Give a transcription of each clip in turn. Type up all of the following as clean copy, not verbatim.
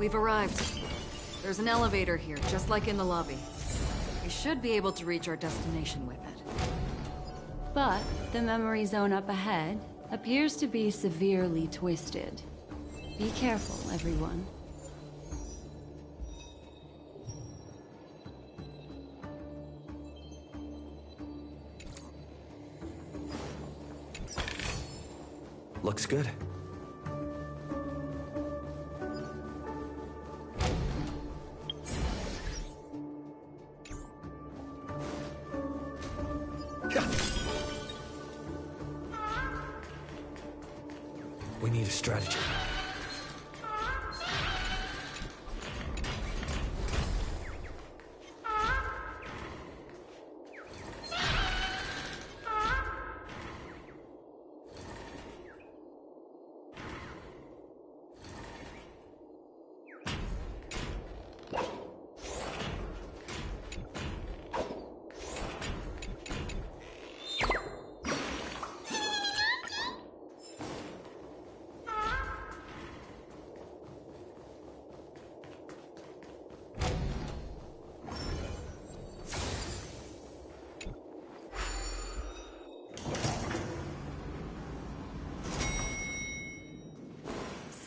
We've arrived. There's an elevator here, just like in the lobby. We should be able to reach our destination with it. But the memory zone up ahead appears to be severely twisted. Be careful, everyone. Looks good. We need a strategy.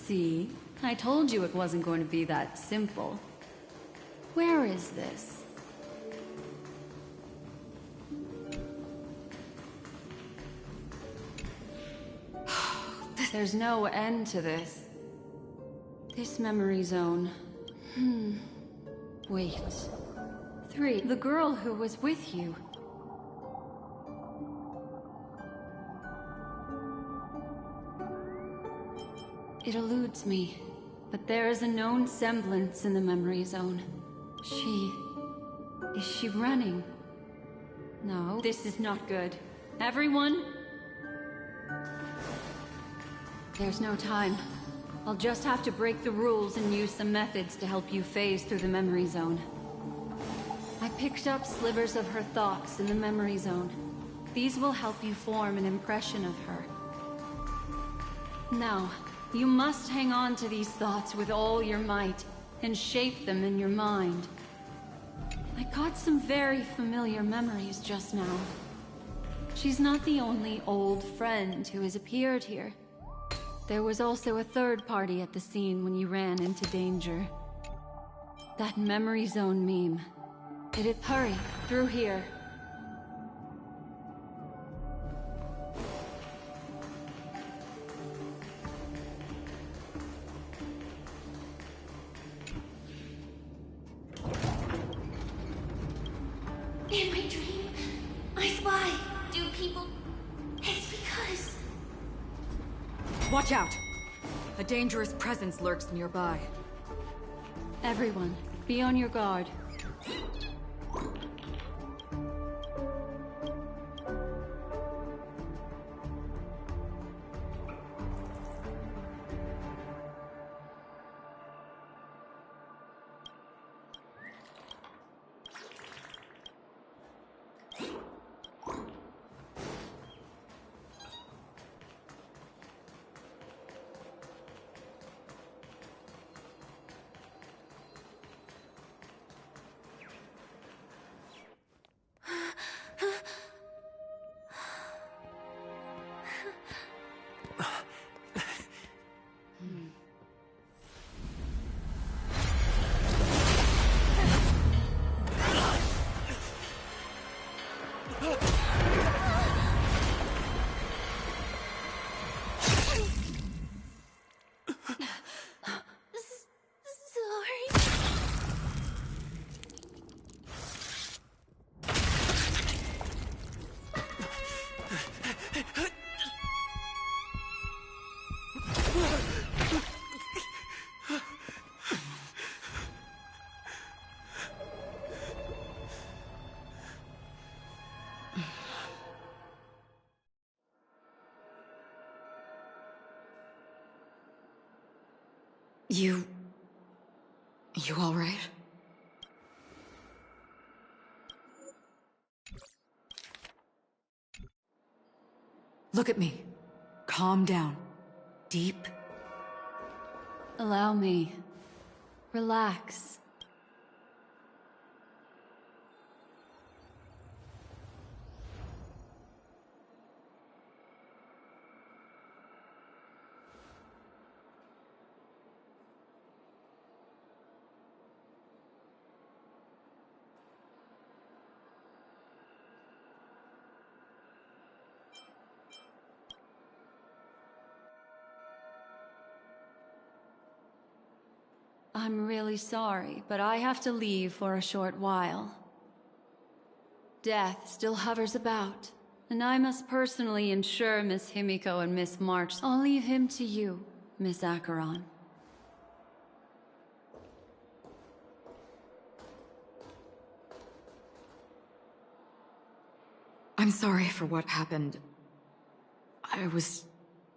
See? I told you it wasn't going to be that simple. Where is this? There's no end to this. This memory zone. Wait. 3. The girl who was with you. It eludes me, but there is a known semblance in the memory zone. Is she running? No, this is not good. Everyone? There's no time. I'll just have to break the rules and use some methods to help you phase through the memory zone. I picked up slivers of her thoughts in the memory zone. These will help you form an impression of her. Now, you must hang on to these thoughts with all your might, and shape them in your mind. I caught some very familiar memories just now. She's not the only old friend who has appeared here. There was also a third party at the scene when you ran into danger. That memory zone meme. Hurry, through here. In my dream, I spy. Do people... It's because... Watch out! A dangerous presence lurks nearby. Everyone, be on your guard. You all right? Look at me. Calm down. Deep. Allow me. Relax. I'm really sorry, but I have to leave for a short while. Death still hovers about, and I must personally ensure Miss Himiko and Miss March. I'll leave him to you, Miss Acheron. I'm sorry for what happened. I was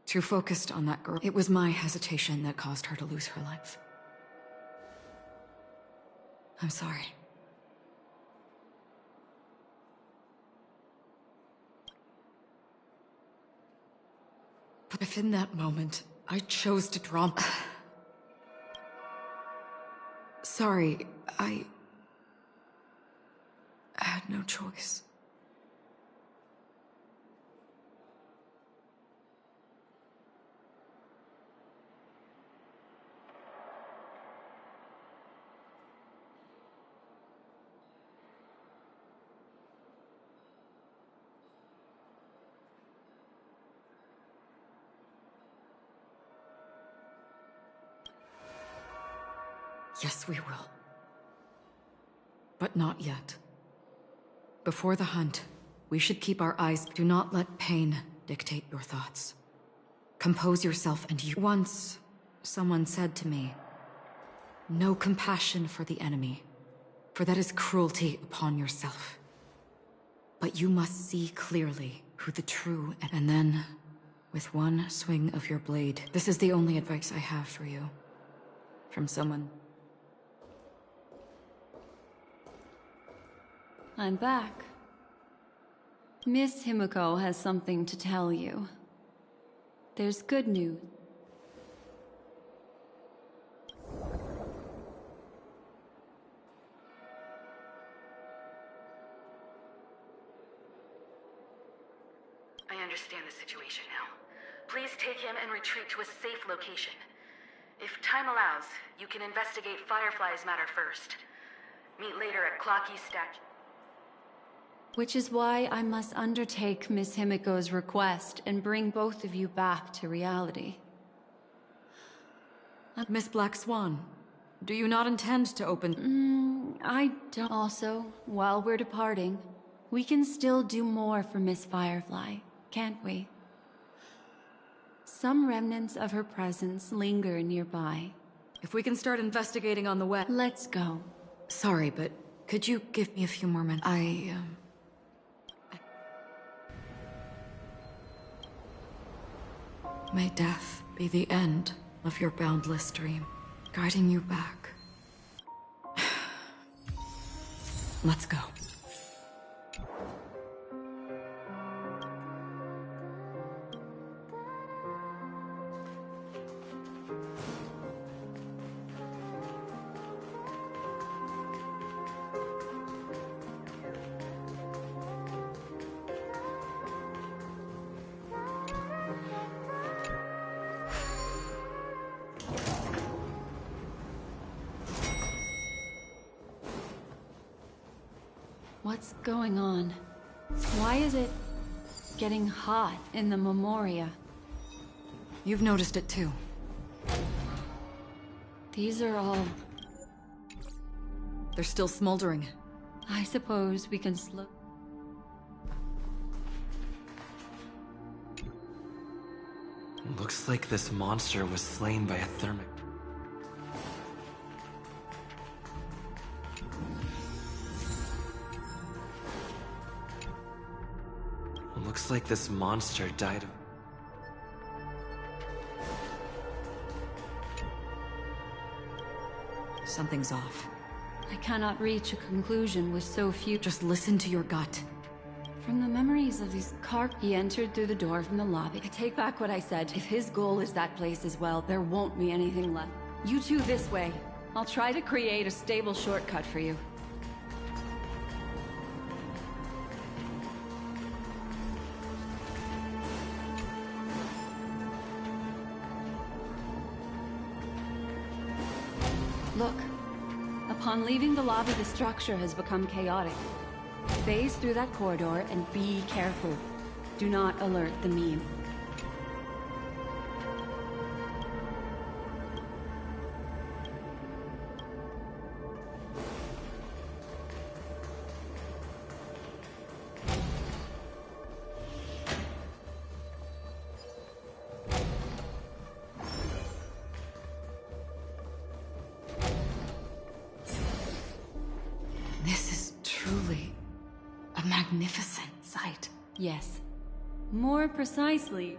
too focused on that girl. It was my hesitation that caused her to lose her life. I'm sorry. But if in that moment, I chose to draw... Sorry, I had no choice. Yes, we will. But not yet. Before the hunt, we should keep our eyes... Do not let pain dictate your thoughts. Compose yourself and you... Once, someone said to me, no compassion for the enemy, for that is cruelty upon yourself. But you must see clearly who the true... And then, with one swing of your blade, this is the only advice I have for you. From someone... I'm back. Miss Himiko has something to tell you. There's good news. I understand the situation now. Please take him and retreat to a safe location. If time allows, you can investigate Firefly's matter first. Meet later at Clocky's statue. Which is why I must undertake Miss Himiko's request and bring both of you back to reality. Miss Black Swan, do you not intend to open... I don't... Also, while we're departing, we can still do more for Miss Firefly, can't we? Some remnants of her presence linger nearby. If we can start investigating on the web... Let's go. Sorry, but could you give me a few more minutes? May death be the end of your boundless dream, guiding you back. Let's go. What's going on? Why is it getting hot in the Memoria? You've noticed it too. These are all... They're still smoldering. I suppose we can slow... Looks like this monster was slain by a thermic. Looks like this monster died of... Something's off. I cannot reach a conclusion with so few... Just listen to your gut. From the memories of these he entered through the door from the lobby. I take back what I said. If his goal is that place as well, there won't be anything left. You two this way. I'll try to create a stable shortcut for you. Look. Upon leaving the lobby, the structure has become chaotic. Phase through that corridor and be careful. Do not alert the meme. This is truly a magnificent sight. Yes. More precisely,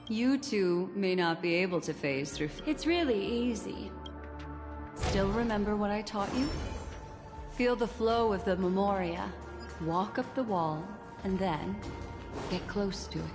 you two may not be able to phase through. It's really easy. Still remember what I taught you? Feel the flow of the Memoria. Walk up the wall, and then get close to it.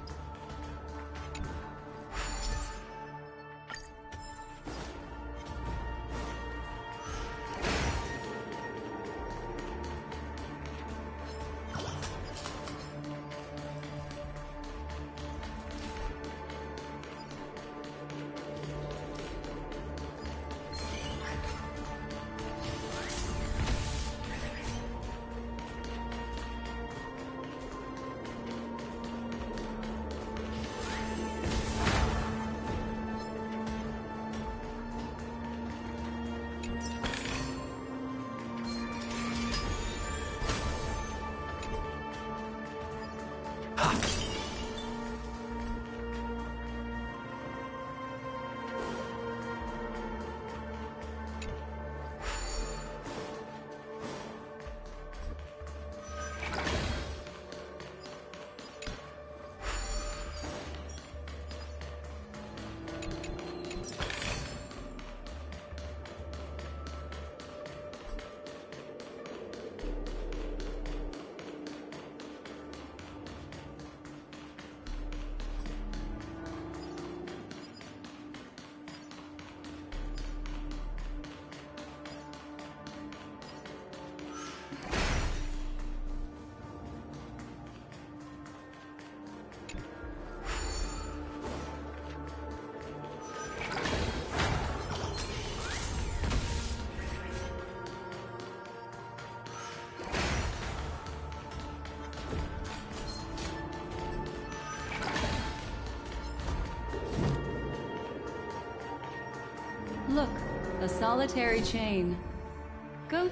Look, a solitary chain. Go.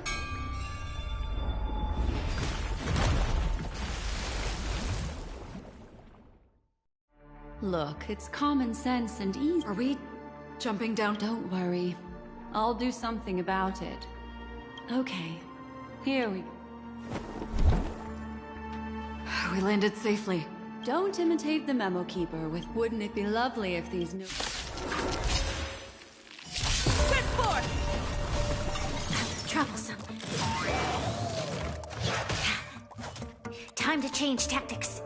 Look, it's common sense and easy. Are we jumping down? Don't worry. I'll do something about it. Okay, here we go. We landed safely. Don't imitate the Memo Keeper with wouldn't it be lovely if these new... Troublesome. Time to change tactics.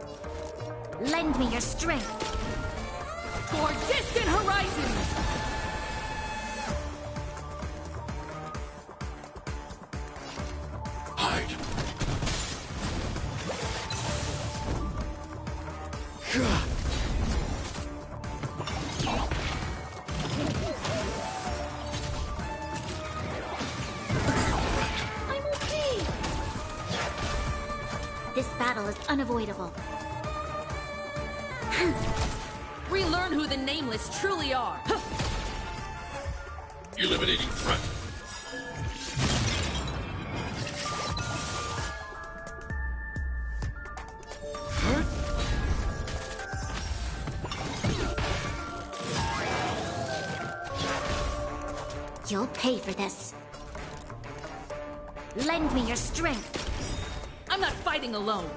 Lend me your strength. For distant horizons! Hide. I'm okay. This battle is unavoidable. Relearn who the Nameless truly are. Eliminating threat. You'll pay for this. Lend me your strength. I'm not fighting alone.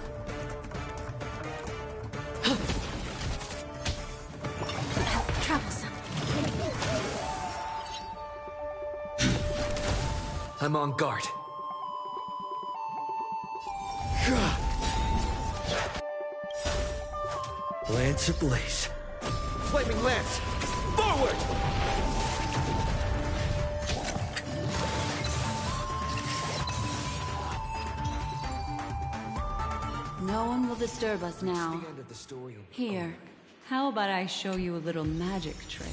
Troublesome. I'm on guard. Lance ablaze. Flaming lance! Forward! No one will disturb us now. The end of the story. Here, how about I show you a little magic trick?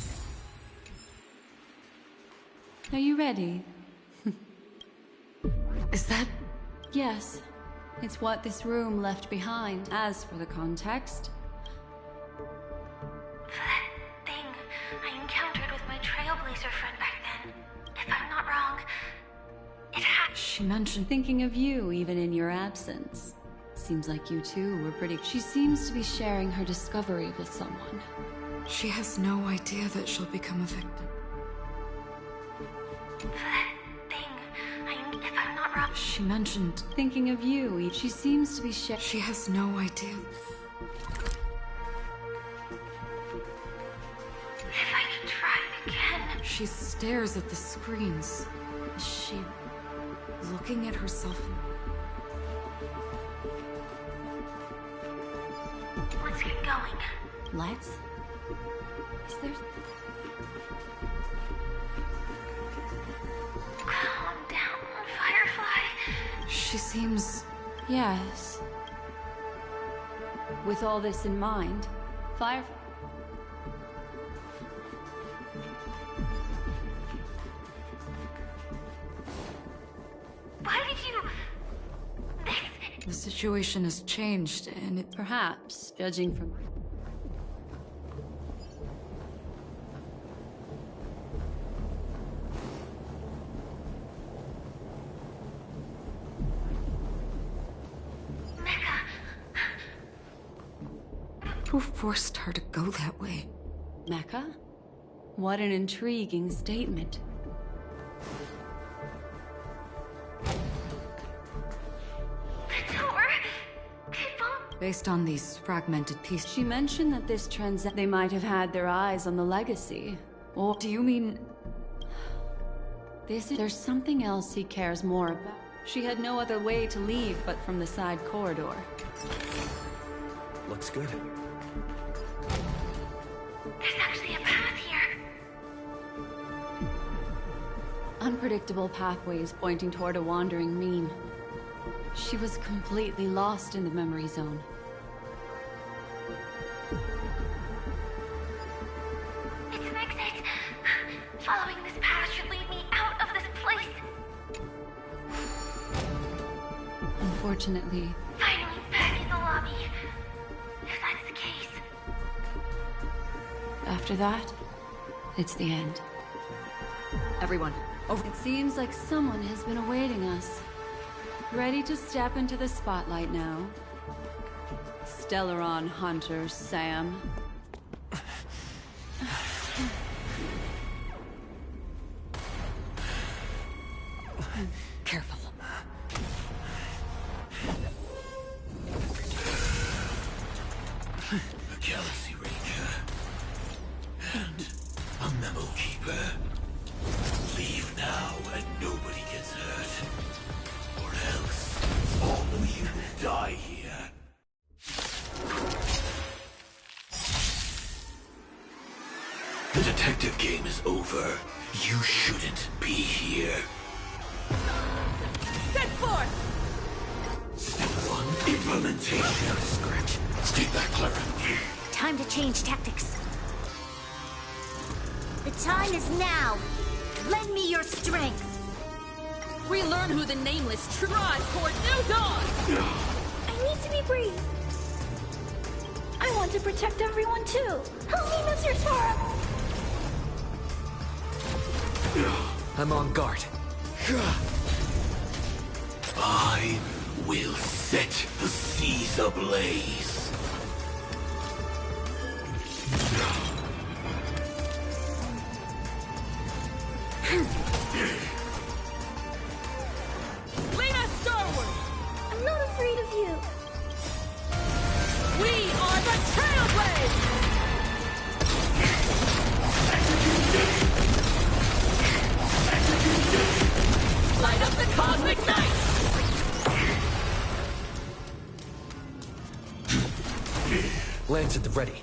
Are you ready? Is that... Yes. It's what this room left behind. As for the context, That thing I encountered with my Trailblazer friend back then. If I'm not wrong, it had... She mentioned... thinking of you even in your absence. Seems like you two were pretty... She seems to be sharing her discovery with someone. She has no idea that she'll become a victim. That thing if I'm not wrong... She mentioned... Thinking of you, she seems to be sharing... She has no idea. If I could try again... She stares at the screens. Is she... looking at herself? Let's get going. Let's? Is there... Calm down, Firefly. She seems... Yes. With all this in mind, Firefly... Why did you... The situation has changed, and it... Perhaps, judging from... Mecca, Who forced her to go that way? Mecca? What an intriguing statement. the tower... It won't... Based on these fragmented pieces... She mentioned that this they might have had their eyes on the legacy. Or Do you mean... there's something else he cares more about. She had no other way to leave but from the side corridor. Looks good. There's actually a path here. Unpredictable pathways pointing toward a wandering Meme. She was completely lost in the memory zone. It's an exit. Following this path should lead me out of this place. Unfortunately, Finally back in the lobby. If that's the case. after that, it's the end. Everyone, over... It seems like someone has been awaiting us. Ready to step into the spotlight now. Stellaron Hunter Sam. Careful. A Galaxy Ranger. And a Memo Keeper. Leave now and nobody gets hurt. Or else, all of you will die here. The detective game is over. You shouldn't be here. Set forth! Step 1, implementation. Scratch. Stay back, Clara. Time to change tactics. The time is now. Lend me your strength. Relearn who the Nameless strive toward new dawn! I need to be brave. I want to protect everyone too. Help me, Mr. Sora. I'm on guard. I will set the seas ablaze. Lead us starward! I'm not afraid of you. We are the Trailblaze! Light up the cosmic night! Lance at the ready.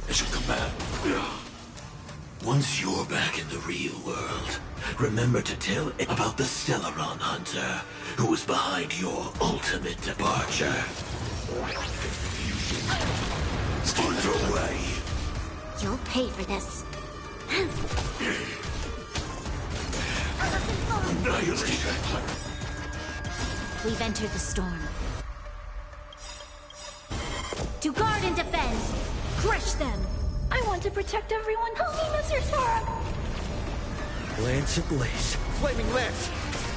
As your command. Once you're back in the real world, remember to tell about the Stellaron Hunter, who was behind your ultimate departure. Underway. You'll pay for this. Annihilation. We've entered the storm. To guard and defend! Crush them! I want to protect everyone. Help me, Mr. Sora! Lance ablaze. Flaming lance!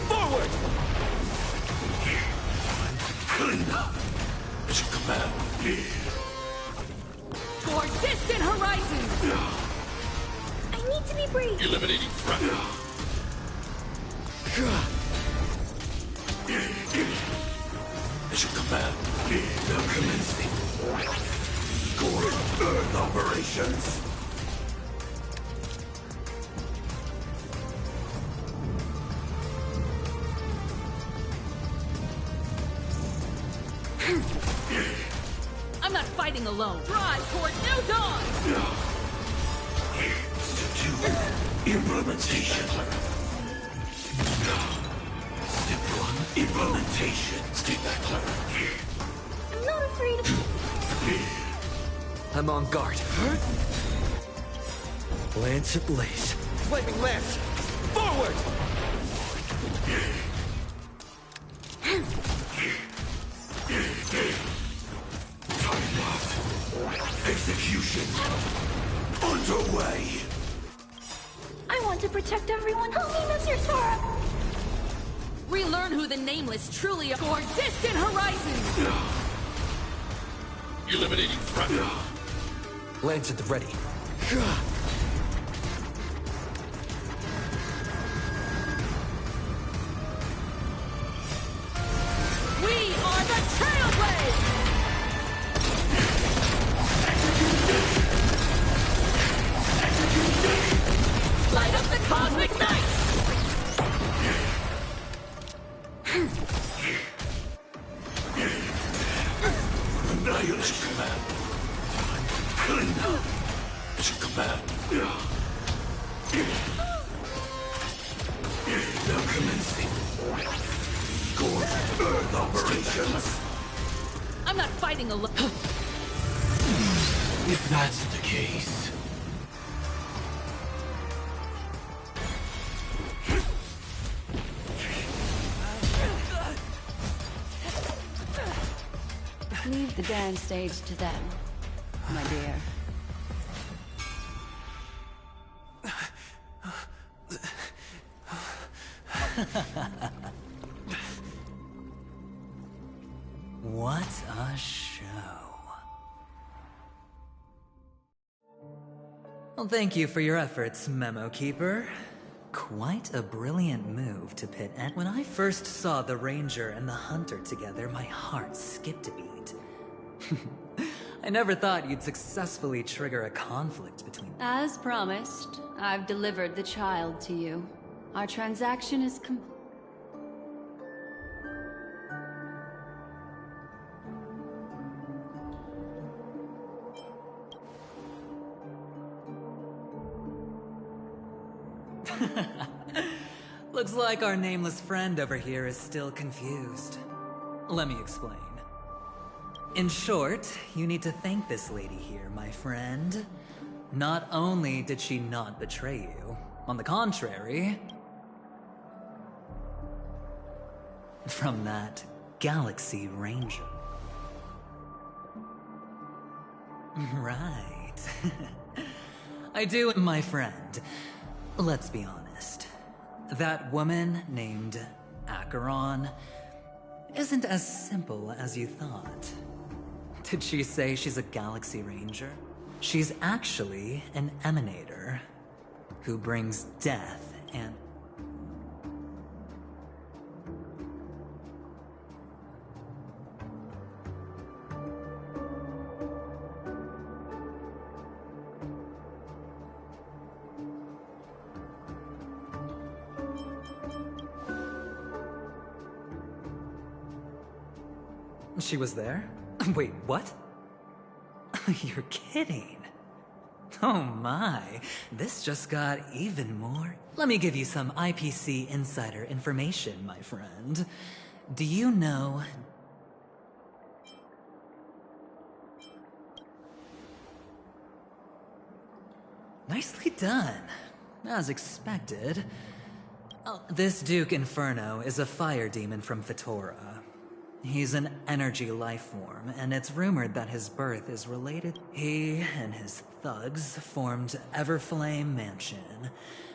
Forward! Clean up. As your command. For distant horizons! I need to be brave. Eliminating threat. As your command. Now commencing. Core Earth operations. I'm not fighting alone. Drive toward new dawn! Step 2. Implementation. Step 1. Implementation. Step back. I'm not afraid of... I'm on guard. Lance ablaze. Flaming lance! Forward! Time locked. Execution. Underway. I want to protect everyone. Help me, Mr. Sora! Relearn who the Nameless truly are. For distant horizons! Eliminating threat. Lance at the ready. We are the Trailblazers! Light up the cosmic night! Annihilation command. Clean up. As your command. Now commencing. Core Earth operations. I'm not fighting alone. If that's the case. Leave the dance stage to them, my dear. What a show. Well, thank you for your efforts, Memo Keeper. Quite a brilliant move to pit and when I first saw the Ranger and the Hunter together, my heart skipped a beat. I never thought you'd successfully trigger a conflict between... As promised, I've delivered the child to you. Our transaction is complete. Looks like our nameless friend over here is still confused. Let me explain. In short, you need to thank this lady here, my friend. Not only did she not betray you, on the contrary... from that Galaxy Ranger. Right. I do, my friend. Let's be honest. That woman named Acheron isn't as simple as you thought. Did she say she's a Galaxy Ranger? She's actually an Emanator who brings death and... She was there? Wait, what? You're kidding. Oh my, this just got even more. Let me give you some IPC insider information, my friend. Do you know... Nicely done. As expected. Oh, this Duke Inferno is a fire demon from Fetora. He's an energy life form, and it's rumored that his birth is related. He and his thugs formed Everflame Mansion,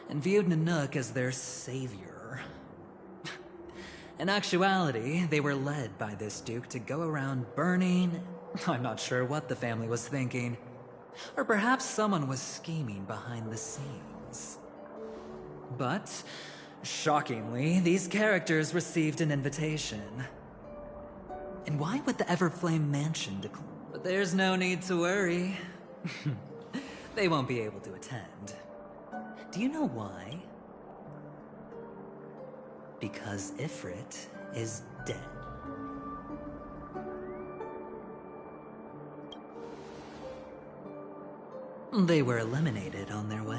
and viewed Nanook as their savior. In actuality, they were led by this Duke to go around burning... I'm not sure what the family was thinking. Or perhaps someone was scheming behind the scenes. But, shockingly, these characters received an invitation. And why would the Everflame Mansion decline? But there's no need to worry. They won't be able to attend. Do you know why? Because Ifrit is dead. They were eliminated on their way.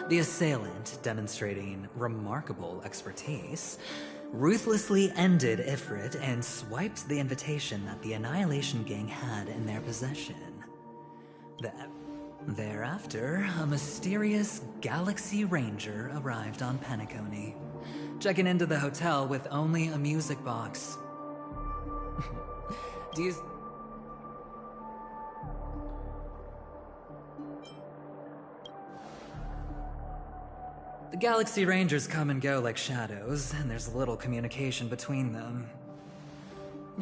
The assailant, demonstrating remarkable expertise, ruthlessly ended Ifrit and swiped the invitation that the Annihilation Gang had in their possession. Thereafter, a mysterious Galaxy Ranger arrived on Penacony, checking into the hotel with only a music box. Do you... The Galaxy Rangers come and go like shadows, and there's little communication between them.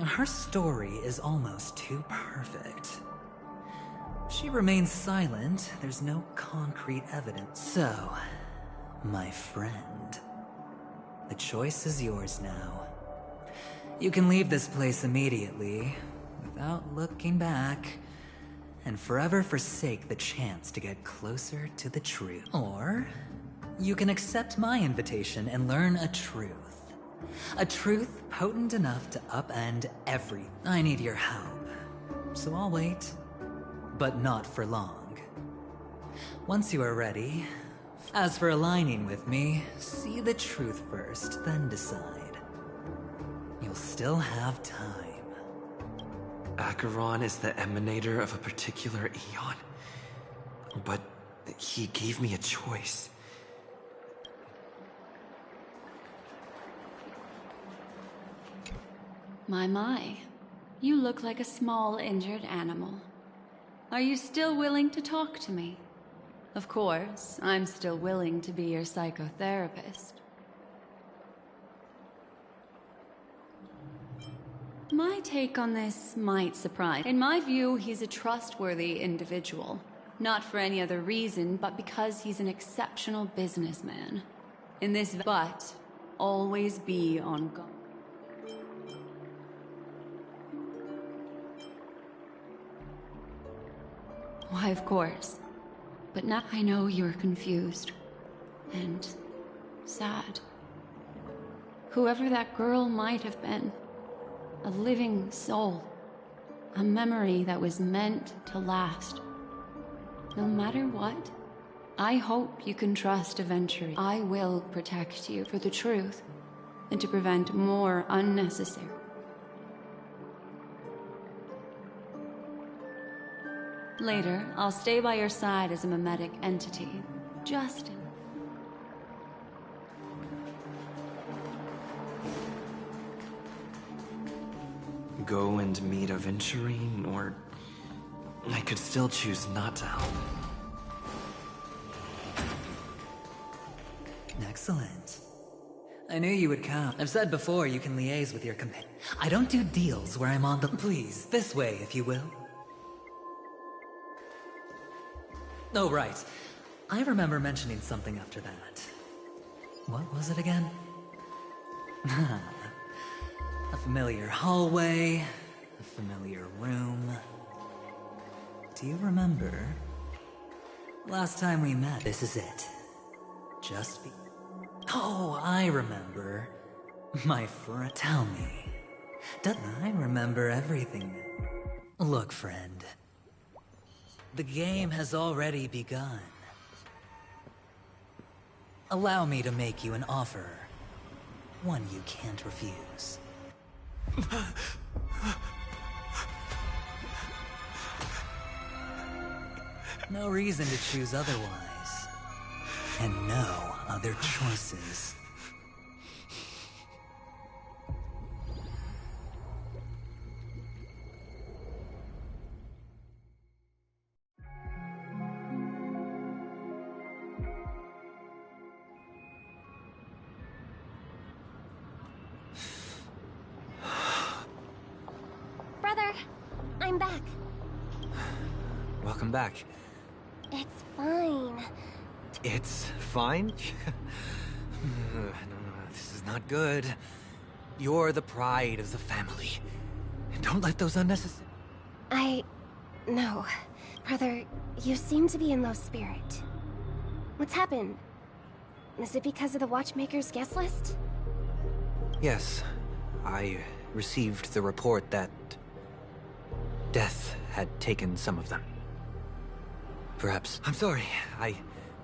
Her story is almost too perfect. If she remains silent, there's no concrete evidence. So, my friend, the choice is yours now. You can leave this place immediately, without looking back, and forever forsake the chance to get closer to the truth. Or... you can accept my invitation and learn a truth. A truth potent enough to upend everything. I need your help, so I'll wait. But not for long. Once you are ready, as for aligning with me, see the truth first, then decide. You'll still have time. Acheron is the emanator of a particular eon. But he gave me a choice. My. You look like a small, injured animal. Are you still willing to talk to me? Of course, I'm still willing to be your psychotherapist. My take on this might surprise. In my view, he's a trustworthy individual. Not for any other reason, but because he's an exceptional businessman. In this, but always be on guard. Why, of course. But now I know you're confused. And sad. Whoever that girl might have been. A living soul. A memory that was meant to last. No matter what, I hope you can trust eventually. I will protect you for the truth. And to prevent more unnecessary. Later, I'll stay by your side as a mimetic entity. Just... go and meet Aventurine, or... I could still choose not to help. Excellent. I knew you would come. I've said before you can liaise with your companion. I don't do deals where I'm on the... Please, this way, if you will. Oh, right. I remember mentioning something after that. What was it again? A familiar hallway, a familiar room. Do you remember? Last time we met, this is it. Just be... Oh, I remember. My friend, tell me. I remember everything now. Look, friend. The game has already begun. Allow me to make you an offer. One you can't refuse. No reason to choose otherwise. And no other choices. Brother, I'm back. Welcome back. It's fine. It's fine? No, this is not good. You're the pride of the family. Don't let those unnecessary... No. Brother, you seem to be in low spirit. What's happened? Is it because of the Watchmaker's guest list? Yes. I received the report that... Death had taken some of them. Perhaps... I'm sorry, I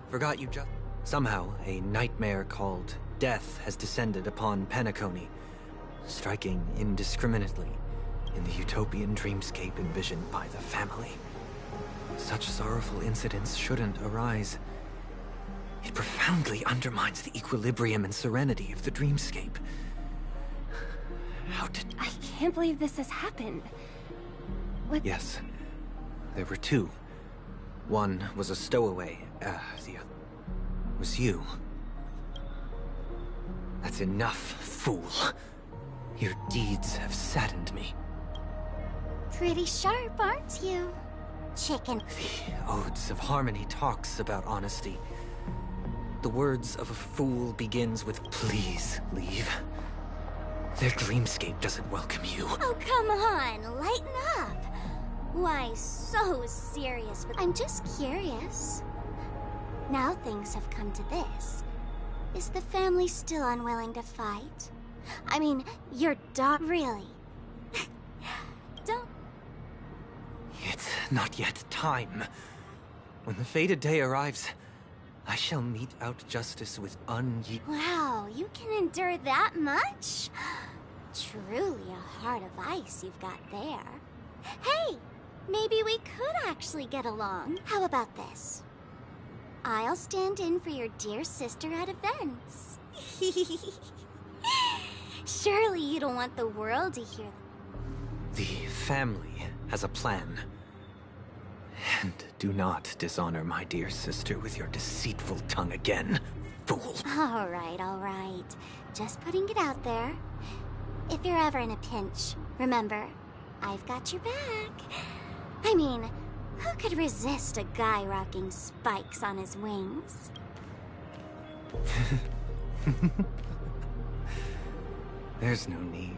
forgot you just... Somehow, a nightmare called Death has descended upon Penacony, striking indiscriminately in the utopian dreamscape envisioned by the family. Such sorrowful incidents shouldn't arise. It profoundly undermines the equilibrium and serenity of the dreamscape. How did... I can't believe this has happened. What... Yes. There were two. One was a stowaway, the other was you. That's enough, fool. Your deeds have saddened me. Pretty sharp, aren't you? Chicken. The Odes of Harmony talks about honesty. The words of a fool begins with please leave. Their dreamscape doesn't welcome you. Oh, come on, lighten up. Why so serious? I'm just curious. Now things have come to this. Is the family still unwilling to fight? I mean, your dog really. Don't... It's not yet time. When the fated day arrives, I shall mete out justice with Wow, you can endure that much? Truly a heart of ice you've got there. Hey, maybe we could actually get along. How about this? I'll stand in for your dear sister at events. Surely you don't want the world to hear. The family has a plan. And do not dishonor my dear sister with your deceitful tongue again, fool. All right. Just putting it out there. If you're ever in a pinch, remember, I've got your back. I mean, who could resist a guy rocking spikes on his wings? There's no need.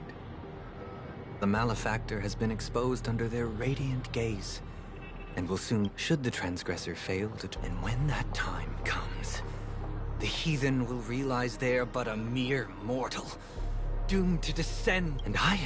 The malefactor has been exposed under their radiant gaze, and will soon, should the transgressor fail to... And when that time comes, the heathen will realize they're but a mere mortal, doomed to descend, and I...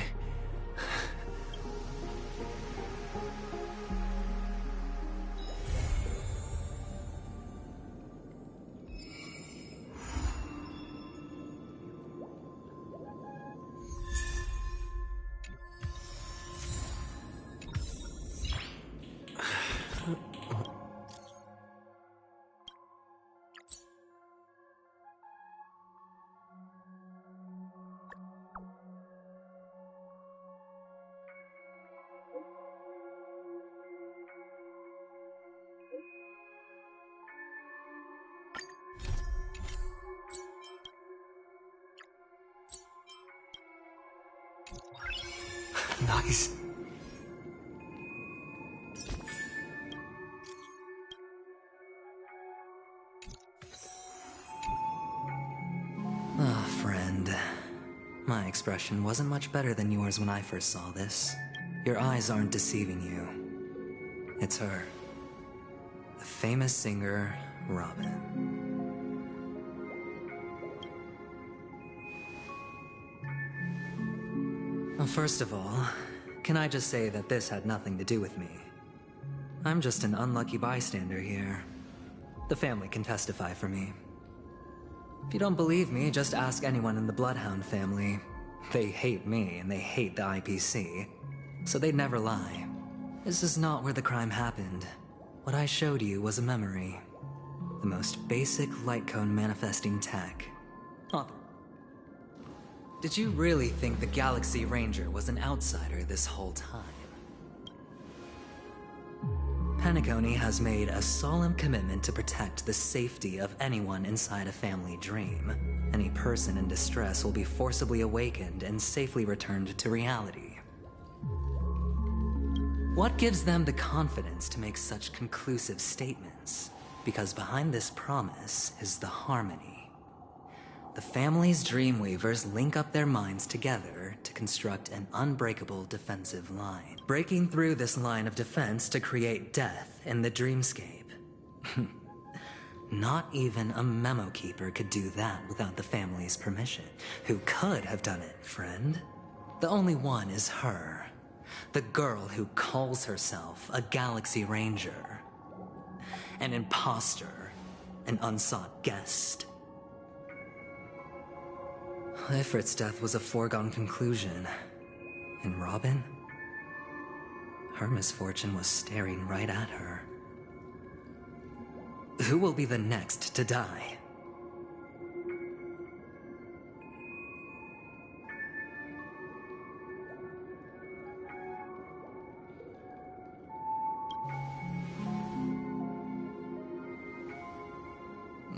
Nice. Ah, friend. My expression wasn't much better than yours when I first saw this. Your eyes aren't deceiving you. It's her. The famous singer, Robin. First of all, can I just say that this had nothing to do with me? I'm just an unlucky bystander here. The family can testify for me. If you don't believe me, just ask anyone in the Bloodhound family. They hate me, and they hate the IPC, so they'd never lie. This is not where the crime happened. What I showed you was a memory. The most basic light cone manifesting tech. Author. Did you really think the Galaxy Ranger was an outsider this whole time? Penacony has made a solemn commitment to protect the safety of anyone inside a family dream. Any person in distress will be forcibly awakened and safely returned to reality. What gives them the confidence to make such conclusive statements? Because behind this promise is the harmony. The family's Dreamweavers link up their minds together to construct an unbreakable defensive line, breaking through this line of defense to create death in the dreamscape. Not even a Memo Keeper could do that without the family's permission. Who could have done it, friend? The only one is her. The girl who calls herself a Galaxy Ranger. An imposter. An unsought guest. Ifrit's death was a foregone conclusion. And Robin? Her misfortune was staring right at her. Who will be the next to die?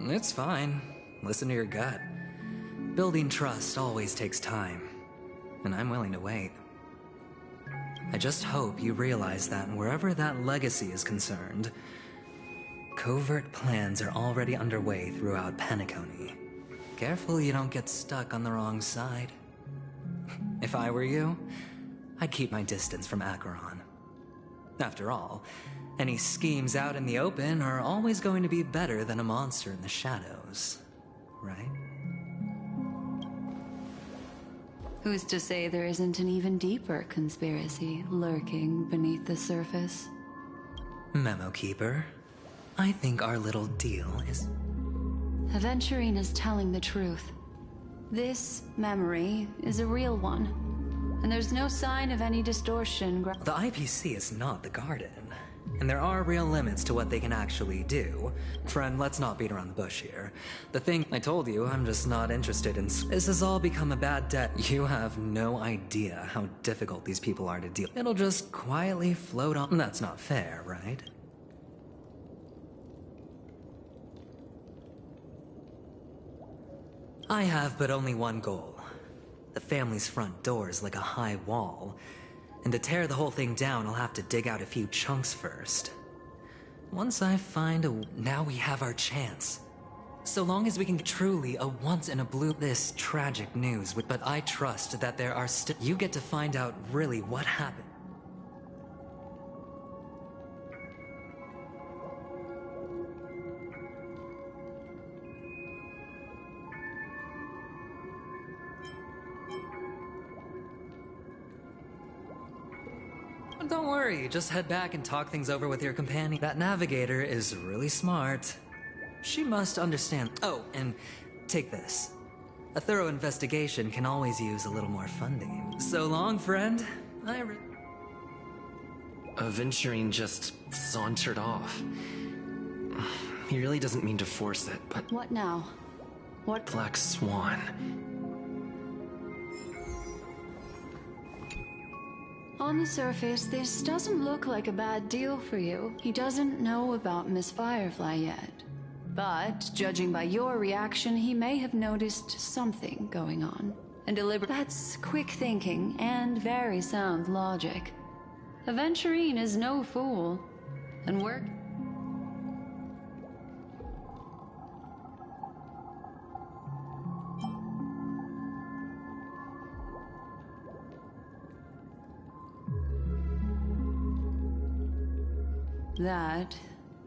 It's fine. Listen to your gut. Building trust always takes time, and I'm willing to wait. I just hope you realize that wherever that legacy is concerned, covert plans are already underway throughout Penacony. Careful you don't get stuck on the wrong side. If I were you, I'd keep my distance from Acheron. After all, any schemes out in the open are always going to be better than a monster in the shadows, right? Who's to say there isn't an even deeper conspiracy lurking beneath the surface? Memo Keeper, I think our little deal is... Aventurine is telling the truth. This memory is a real one, and there's no sign of any distortion. The IPC is not the Garden, and there are real limits to what they can actually do. Friend, let's not beat around the bush here. The thing I told you, I'm just not interested in. This has all become a bad debt. You have no idea how difficult these people are to deal. It'll just quietly float on. That's not fair, right? I have but only one goal. The family's front door is like a high wall. And to tear the whole thing down, I'll have to dig out a few chunks first. Once I find a... Now we have our chance. So long as we can truly a once-in-a-blue... This tragic news, but I trust that there are still... You get to find out really what happened. Don't worry, just head back and talk things over with your companion. That navigator is really smart. She must understand. Oh, and take this. A thorough investigation can always use a little more funding. So long, friend. Aventurine just sauntered off. He really doesn't mean to force it, but... What now? What? Black Swan. On the surface, this doesn't look like a bad deal for you. He doesn't know about Miss Firefly yet. But, judging by your reaction, he may have noticed something going on. And That's quick thinking and very sound logic. Aventurine is no fool. And we're... That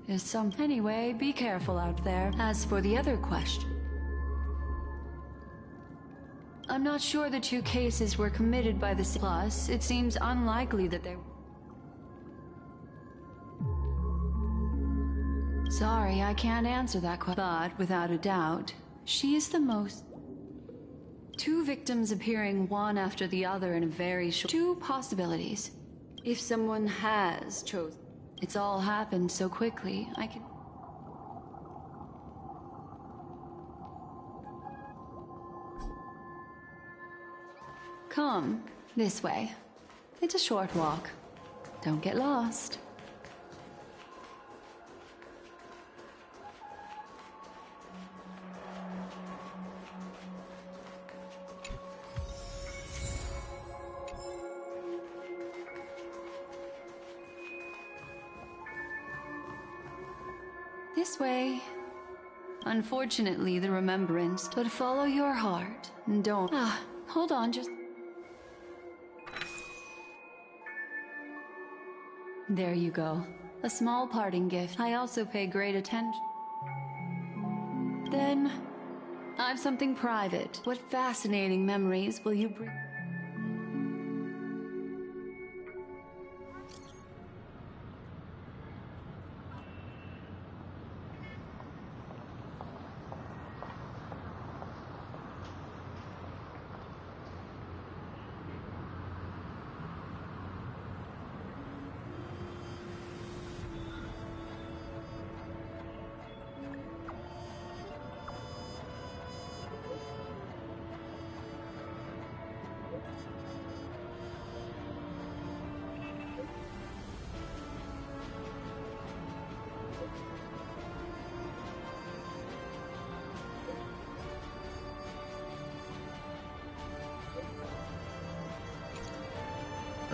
is some... Anyway, be careful out there. As for the other question... I'm not sure the two cases were committed by the Plus, it seems unlikely that they... Sorry, I can't answer that question. But, without a doubt, she is the most... Two victims appearing one after the other in a very short... Two possibilities. If someone has chosen... It's all happened so quickly, I can... Come, this way. It's a short walk. Don't get lost. This way. Unfortunately, the remembrance, but follow your heart and don't... hold on, just... There you go. A small parting gift. I also pay great attention. Then, I've something private. What fascinating memories will you bring?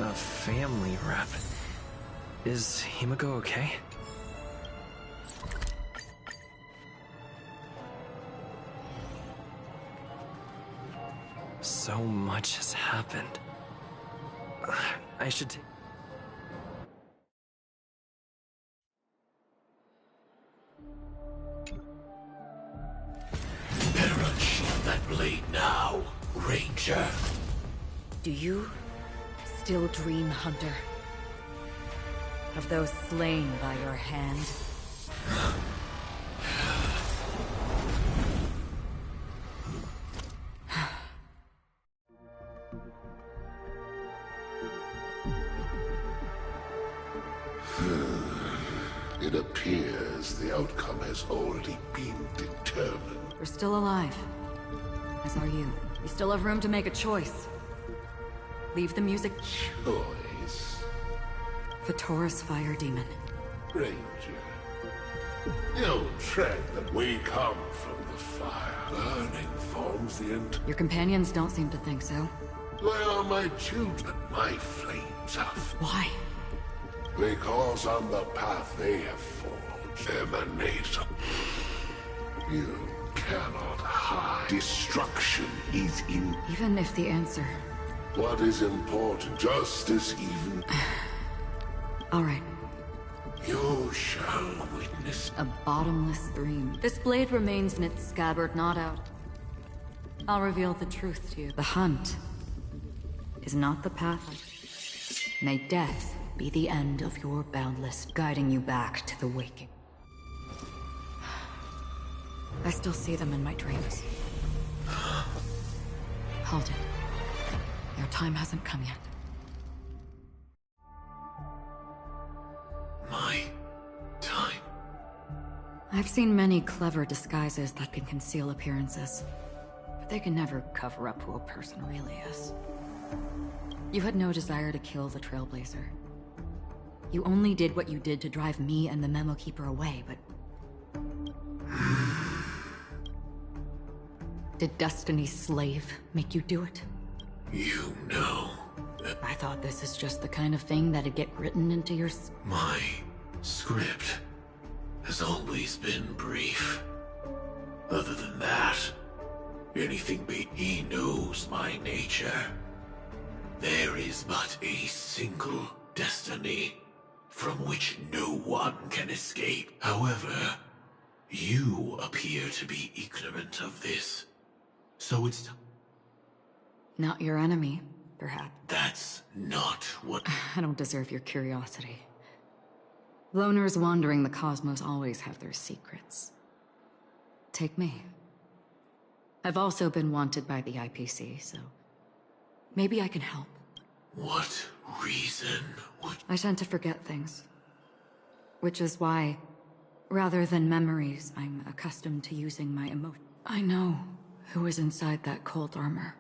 A family rep. Is Himiko okay? So much has happened. I should take... Better unsheath that blade now, Ranger. Do you still dream, Hunter? Of those slain by your hand? It appears the outcome has already been determined. We're still alive. As are you. We still have room to make a choice. Leave the music. Choice? Vatora's fire demon. Ranger. You tread that we come from the fire. Burning forms the end. Your companions don't seem to think so. They are my children, my flames of. Why? Because on the path they have forged emanate. You cannot hide. Destruction is in... Even if the answer... What is important, justice even... All right. You shall witness... A bottomless dream. This blade remains in its scabbard, not out. I'll reveal the truth to you. The hunt is not the path. May death be the end of your boundless, guiding you back to the waking. I still see them in my dreams. Hold it. Your time hasn't come yet. My time? I've seen many clever disguises that can conceal appearances, but they can never cover up who a person really is. You had no desire to kill the Trailblazer. You only did what you did to drive me and the Memo Keeper away, but... Did Destiny's slave make you do it? You know... I thought this is just the kind of thing that'd get written into your... My script has always been brief. Other than that, anything but he knows my nature. There is but a single destiny from which no one can escape. However, you appear to be ignorant of this. So it's... Not your enemy, perhaps. That's not what... I don't deserve your curiosity. Loners wandering the cosmos always have their secrets. Take me. I've also been wanted by the IPC, so maybe I can help. What reason would... I tend to forget things. Which is why, rather than memories, I'm accustomed to using my emotions. I know who is inside that cold armor.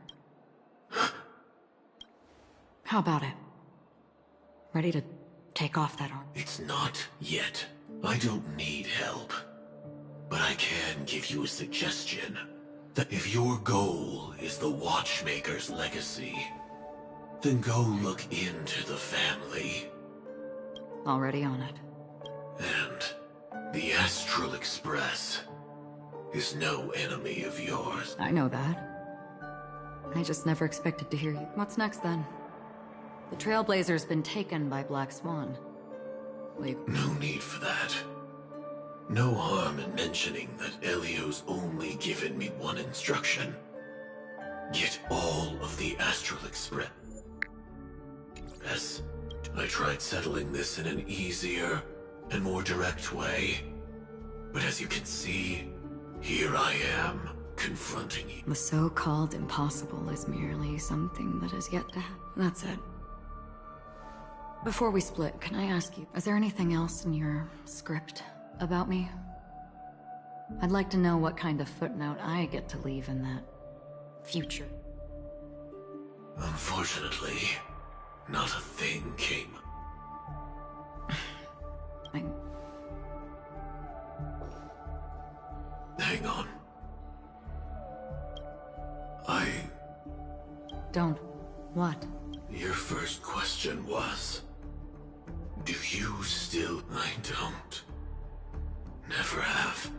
How about it? Ready to take off that armor? It's not yet. I don't need help. But I can give you a suggestion. That if your goal is the Watchmaker's legacy, then go look into the family. Already on it. And the Astral Express is no enemy of yours. I know that. I just never expected to hear you. What's next, then? The Trailblazer's been taken by Black Swan. No need for that. No harm in mentioning that Elio's only given me one instruction. Get all of the Astral Express. Yes, I tried settling this in an easier and more direct way. But as you can see, here I am, confronting you. The so-called impossible is merely something that is yet to happen. That's it. Before we split, can I ask you, is there anything else in your script about me? I'd like to know what kind of footnote I get to leave in that future. Unfortunately, not a thing came. Hang on. Don't. What? Your first question was... Do you still... I don't. Never have.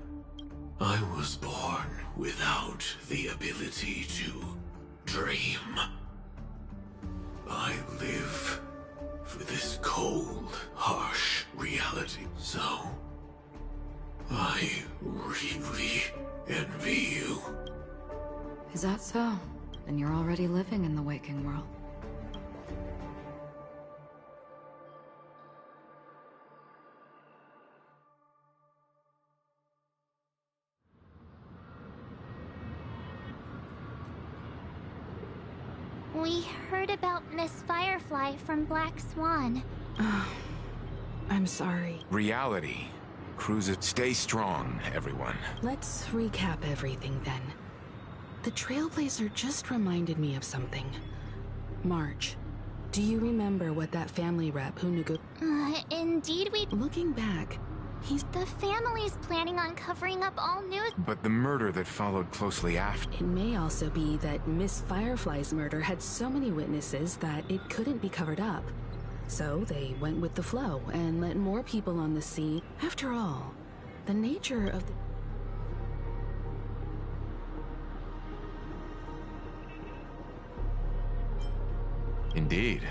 I was born without the ability to dream. I live for this cold, harsh reality. So, I really envy you. Is that so? Then you're already living in the waking world. We heard about Miss Firefly from Black Swan. I'm sorry. Reality. Cruiser, stay strong, everyone. Let's recap everything then. The Trailblazer just reminded me of something. March, do you remember what that family rep who Indeed we... Looking back, The family's planning on covering up all news... But the murder that followed closely after... It may also be that Miss Firefly's murder had so many witnesses that it couldn't be covered up. So they went with the flow and let more people on the scene. After all, the nature of the... Indeed.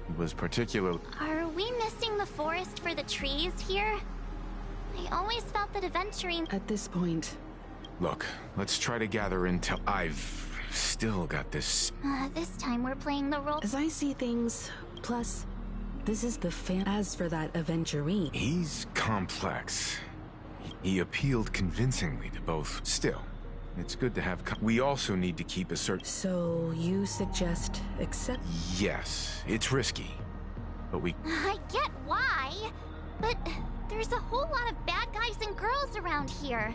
It was particularly... Are we missing the forest for the trees here? I always felt that adventuring... At this point... Look, let's try to gather intel. I've still got this... this time we're playing the role... As I see things, plus, this is the As for that Aventurine... He's complex. He appealed convincingly to both. Still, it's good to have... We also need to keep a certain... So, you suggest accept... Yes, it's risky. But we... I get why, but there's a whole lot of bad guys and girls around here.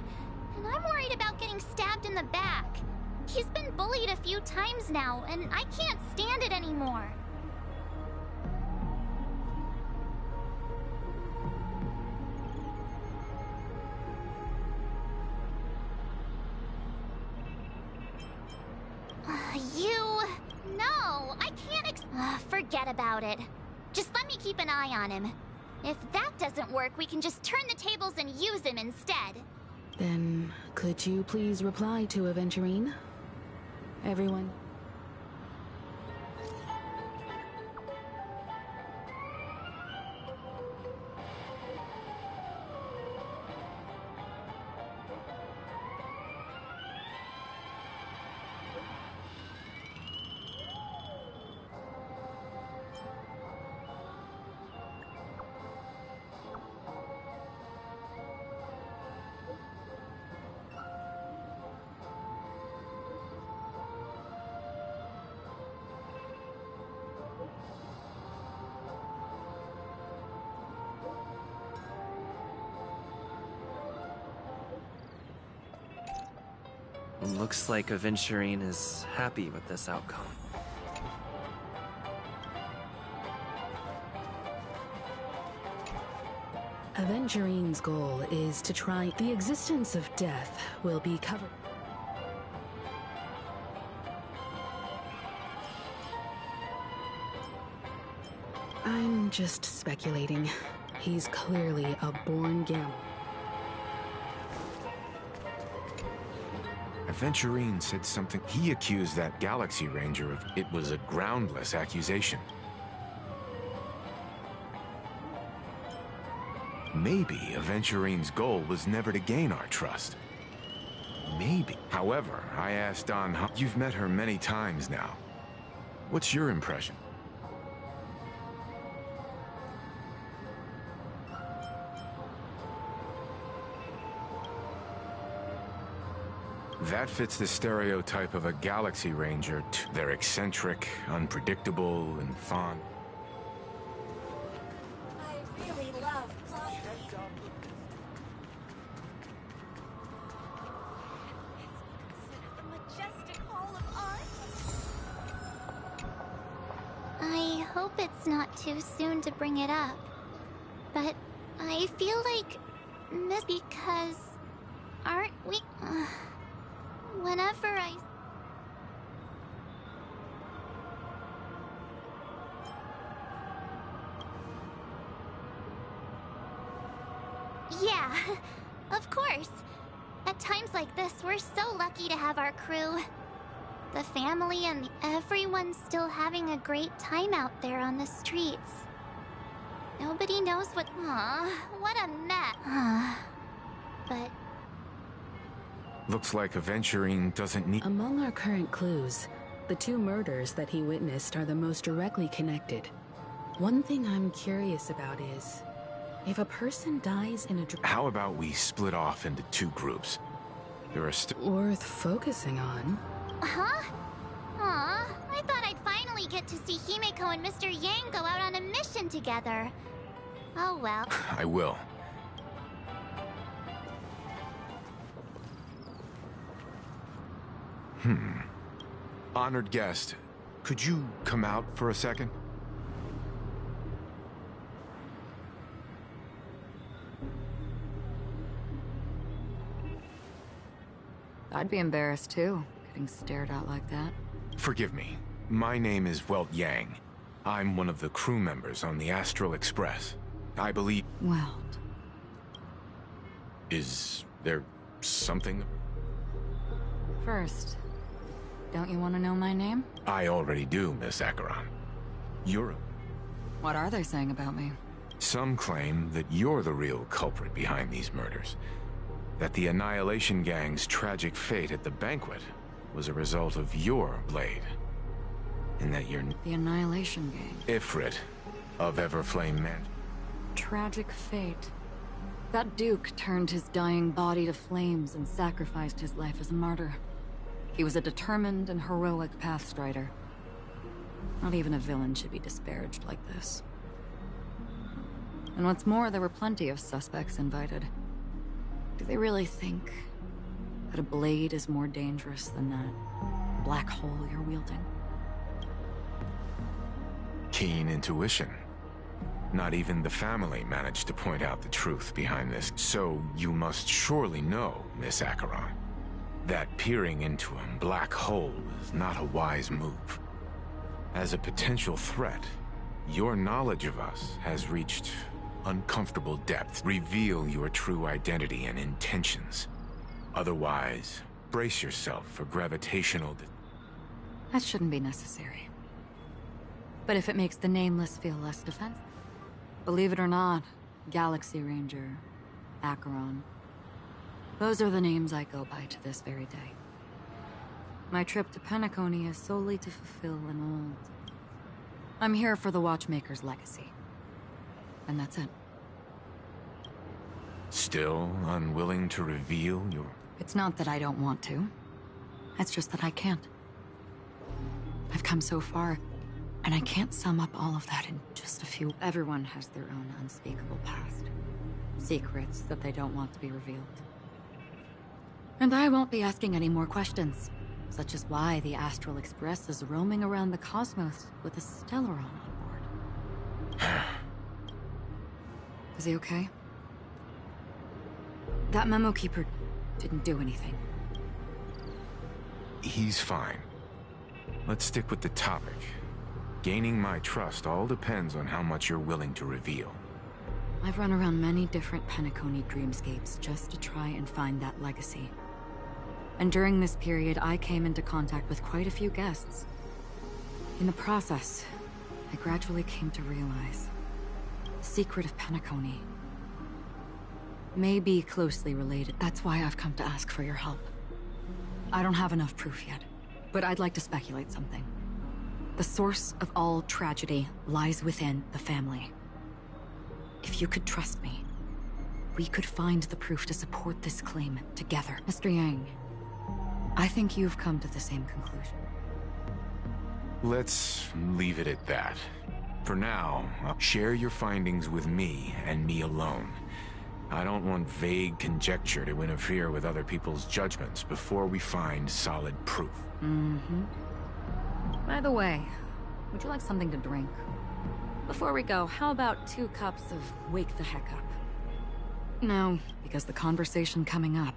And I'm worried about getting stabbed in the back. He's been bullied a few times now, and I can't stand it anymore. No, I can't forget about it. Just let me keep an eye on him. If that doesn't work, we can just turn the tables and use him instead. Then, could you please reply to Aventurine? Everyone? Looks like Aventurine is happy with this outcome. Aventurine's goal is to try... The existence of death will be covered... I'm just speculating. He's clearly a born gambler. Aventurine said something. He accused that Galaxy Ranger of... It was a groundless accusation. Maybe Aventurine's goal was never to gain our trust. Maybe. However, I asked Don... You've met her many times now. What's your impression? That fits the stereotype of a Galaxy Ranger. They're eccentric, unpredictable, and fond. I really love flying. The majestic hall of art. I hope it's not too soon to bring it up, but I feel like because aren't we? Whenever I... Yeah, of course. At times like this, we're so lucky to have our crew. The family and everyone's still having a great time out there on the streets. Nobody knows what... Aw, what a mess. But... Looks like Aventurine doesn't need... Among our current clues, the two murders that he witnessed are the most directly connected. One thing I'm curious about is, if a person dies in a... How about we split off into two groups? There are still... Worth focusing on. Huh? Aw, I thought I'd finally get to see Himeko and Mr. Yang go out on a mission together. Oh well. I will. Honored guest, could you come out for a second? I'd be embarrassed too, getting stared at like that. Forgive me. My name is Welt Yang. I'm one of the crew members on the Astral Express. I believe... Welt. Is there something... First, don't you want to know my name? I already do, Miss Acheron. You're a... What are they saying about me? Some claim that you're the real culprit behind these murders. That the Annihilation Gang's tragic fate at the banquet was a result of your blade. And that you're... The Annihilation Gang? Ifrit of Everflame Man. Tragic fate. That Duke turned his dying body to flames and sacrificed his life as a martyr. He was a determined and heroic pathstrider. Not even a villain should be disparaged like this. And what's more, there were plenty of suspects invited. Do they really think that a blade is more dangerous than that black hole you're wielding? Keen intuition. Not even the family managed to point out the truth behind this. So you must surely know, Miss Acheron, that peering into a black hole is not a wise move. As a potential threat, your knowledge of us has reached uncomfortable depth. Reveal your true identity and intentions. Otherwise, brace yourself for gravitational... That shouldn't be necessary. But if it makes the Nameless feel less defensive... Believe it or not, Galaxy Ranger, Acheron. Those are the names I go by to this very day. My trip to Penacony is solely to fulfill an old... I'm here for the Watchmaker's legacy. And that's it. Still unwilling to reveal your... It's not that I don't want to. It's just that I can't. I've come so far, and I can't sum up all of that in just a few... Everyone has their own unspeakable past. Secrets that they don't want to be revealed. And I won't be asking any more questions, such as why the Astral Express is roaming around the cosmos with a Stellaron on board. Is he okay? That Memo Keeper didn't do anything. He's fine. Let's stick with the topic. Gaining my trust all depends on how much you're willing to reveal. I've run around many different Penacony dreamscapes just to try and find that legacy. And during this period, I came into contact with quite a few guests. In the process, I gradually came to realize the secret of Penacony may be closely related. That's why I've come to ask for your help. I don't have enough proof yet, but I'd like to speculate something. The source of all tragedy lies within the family. If you could trust me, we could find the proof to support this claim together. Mr. Yang, I think you've come to the same conclusion. Let's leave it at that. For now, share your findings with me and me alone. I don't want vague conjecture to interfere with other people's judgments before we find solid proof. Mm-hmm. By the way, would you like something to drink? Before we go, how about 2 cups of Wake the Heck Up? No, because the conversation coming up.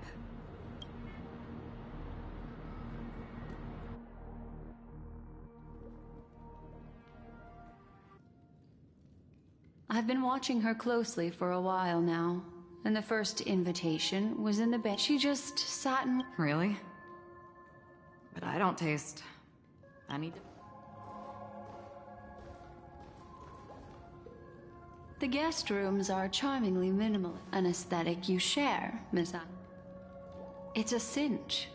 I've been watching her closely for a while now, and the first invitation was in the bed. She just sat and... Really? But I don't taste... I need to... The guest rooms are charmingly minimal, an aesthetic you share, Miss Anne. It's a cinch.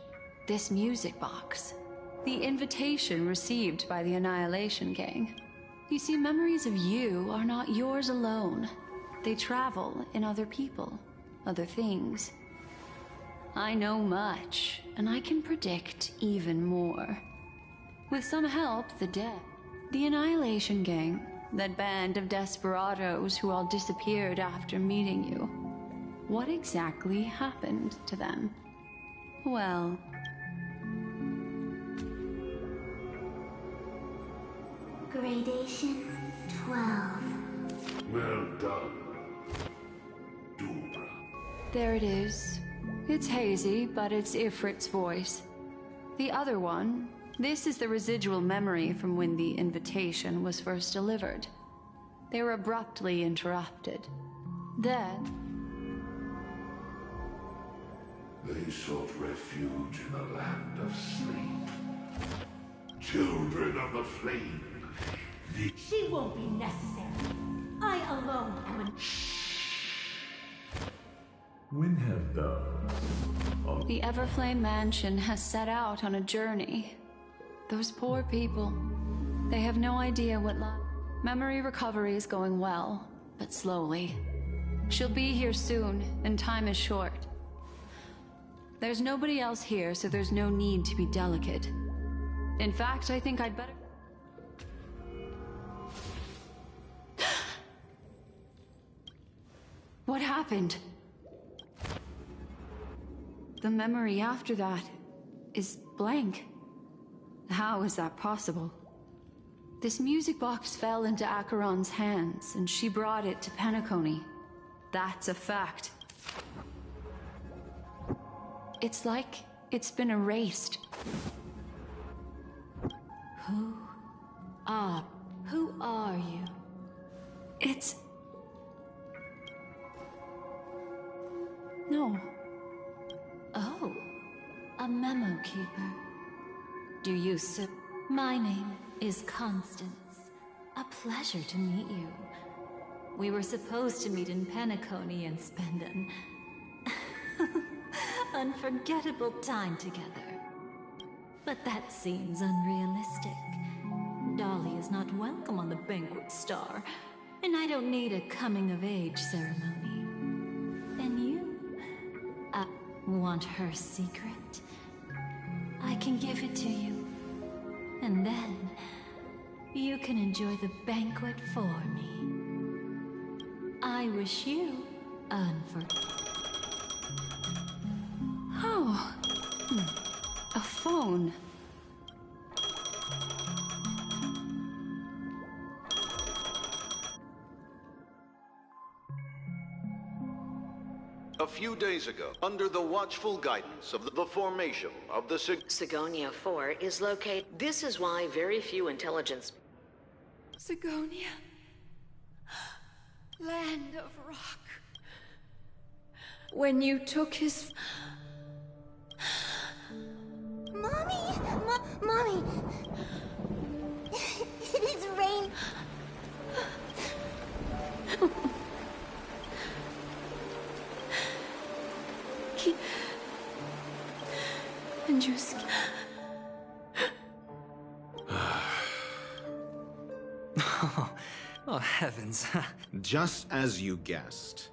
This music box. The invitation received by the Annihilation Gang. You see, memories of you are not yours alone. They travel in other people, other things. I know much, and I can predict even more. With some help, the dead. The Annihilation Gang, that band of desperados who all disappeared after meeting you. What exactly happened to them? Well... Gradation 12. Well done, Dobra. There it is. It's hazy, but it's Ifrit's voice. The other one, this is the residual memory from when the invitation was first delivered. They were abruptly interrupted. Then... They sought refuge in the land of sleep. Children of the flame. She won't be necessary. I alone am an... When have those... The Everflame Mansion has set out on a journey. Those poor people, they have no idea what life... Memory recovery is going well, but slowly. She'll be here soon, and time is short. There's nobody else here, so there's no need to be delicate. In fact, I think I'd better... What happened? The memory after that is blank. How is that possible? This music box fell into Acheron's hands, and she brought it to Penacony. That's a fact. It's like it's been erased. Who are you? It's... No. Oh, a Memo Keeper. Do you My name is Constance. A pleasure to meet you. We were supposed to meet in Penacony and spend an unforgettable time together. But that seems unrealistic. Dolly is not welcome on the Banquet Star, and I don't need a coming-of-age ceremony. And you? Want her secret? I can give it to you. And then, you can enjoy the banquet for me. I wish you unforgettable. Oh. phone. A few days ago, under the watchful guidance of the formation of the Sigonia 4 is located. This is why very few intelligence... Sigonia. Land of rock. When you took his... Mommy! Mommy! It is rain. And just... Oh, heavens. Just as you guessed.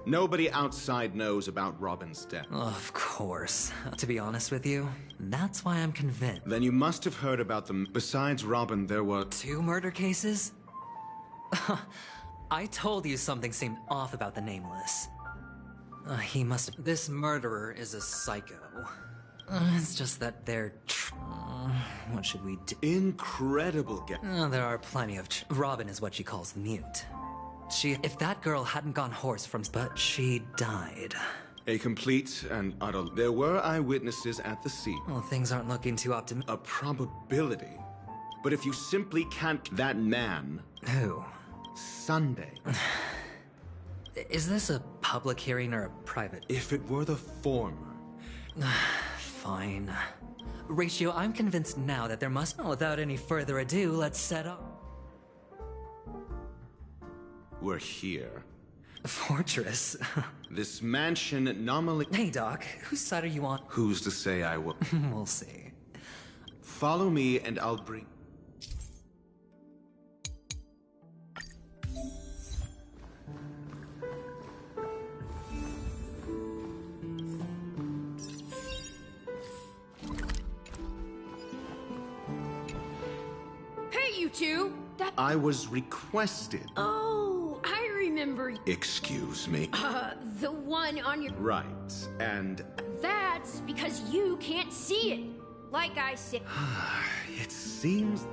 Nobody outside knows about Robin's death. Of course. To be honest with you, that's why I'm convinced. Then you must have heard about them. Besides Robin, there were... 2 murder cases? I told you something seemed off about the Nameless. He must have... This murderer is a psycho. It's just that they're... what should we do? Incredible there are plenty of... Robin is what she calls the mute. If that girl hadn't gone hoarse from... But she died. A complete and utter... There were eyewitnesses at the scene. Well, things aren't looking too optimistic. A probability. But if you simply can't... That man... Who? Sunday. Is this a public hearing or a private? If it were the former... Fine. Ratio, I'm convinced now that there must... Without any further ado, let's set up. We're here. Fortress? This mansion nominally... Hey, Doc. Whose side are you on? Who's to say I will... We'll see. Follow me and I'll bring... Hey, you two! I was requested. Oh, I remember. Excuse me. The one on your... Right, and... That's because you can't see it. Like I said... It seems...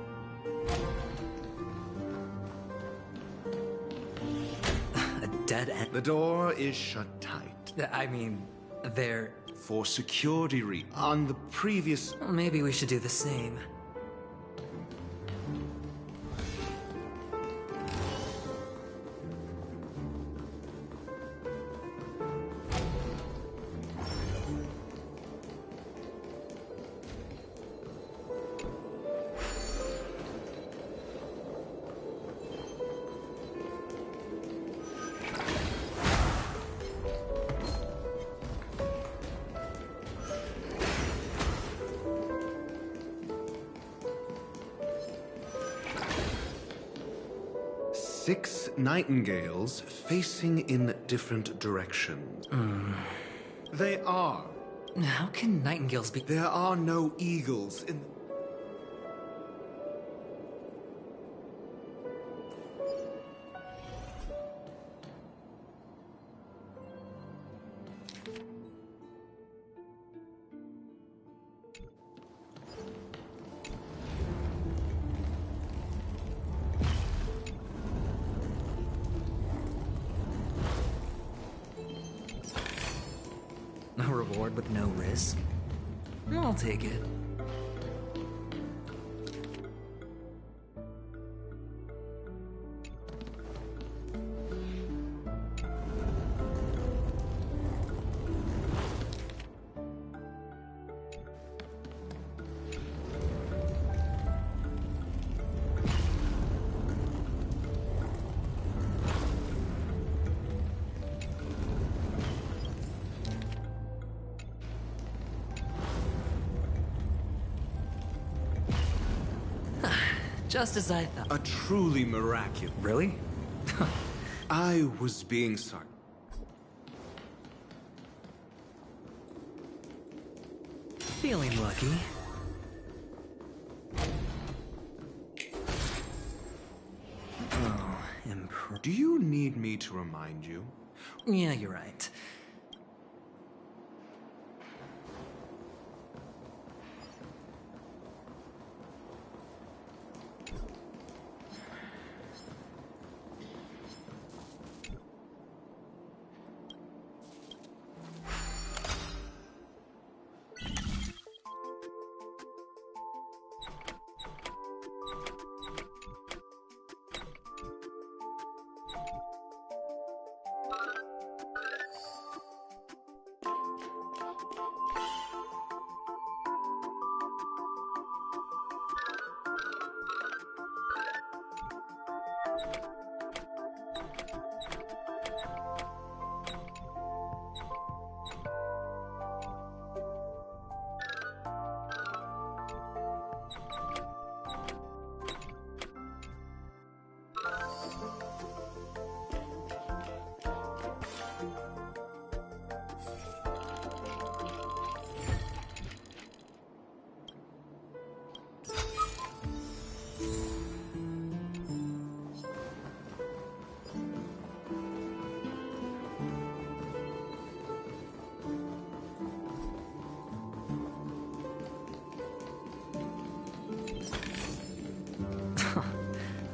A dead end. The door is shut tight. I mean, they're... For security reasons. On the previous... Maybe we should do the same. Six nightingales facing in different directions. They are. How can nightingales be... There are no eagles in... A reward with no risk? I'll take it. Just as I thought. A truly miraculous. Really? I was being sorry. Feeling lucky. Oh, Do you need me to remind you? Yeah, you're right.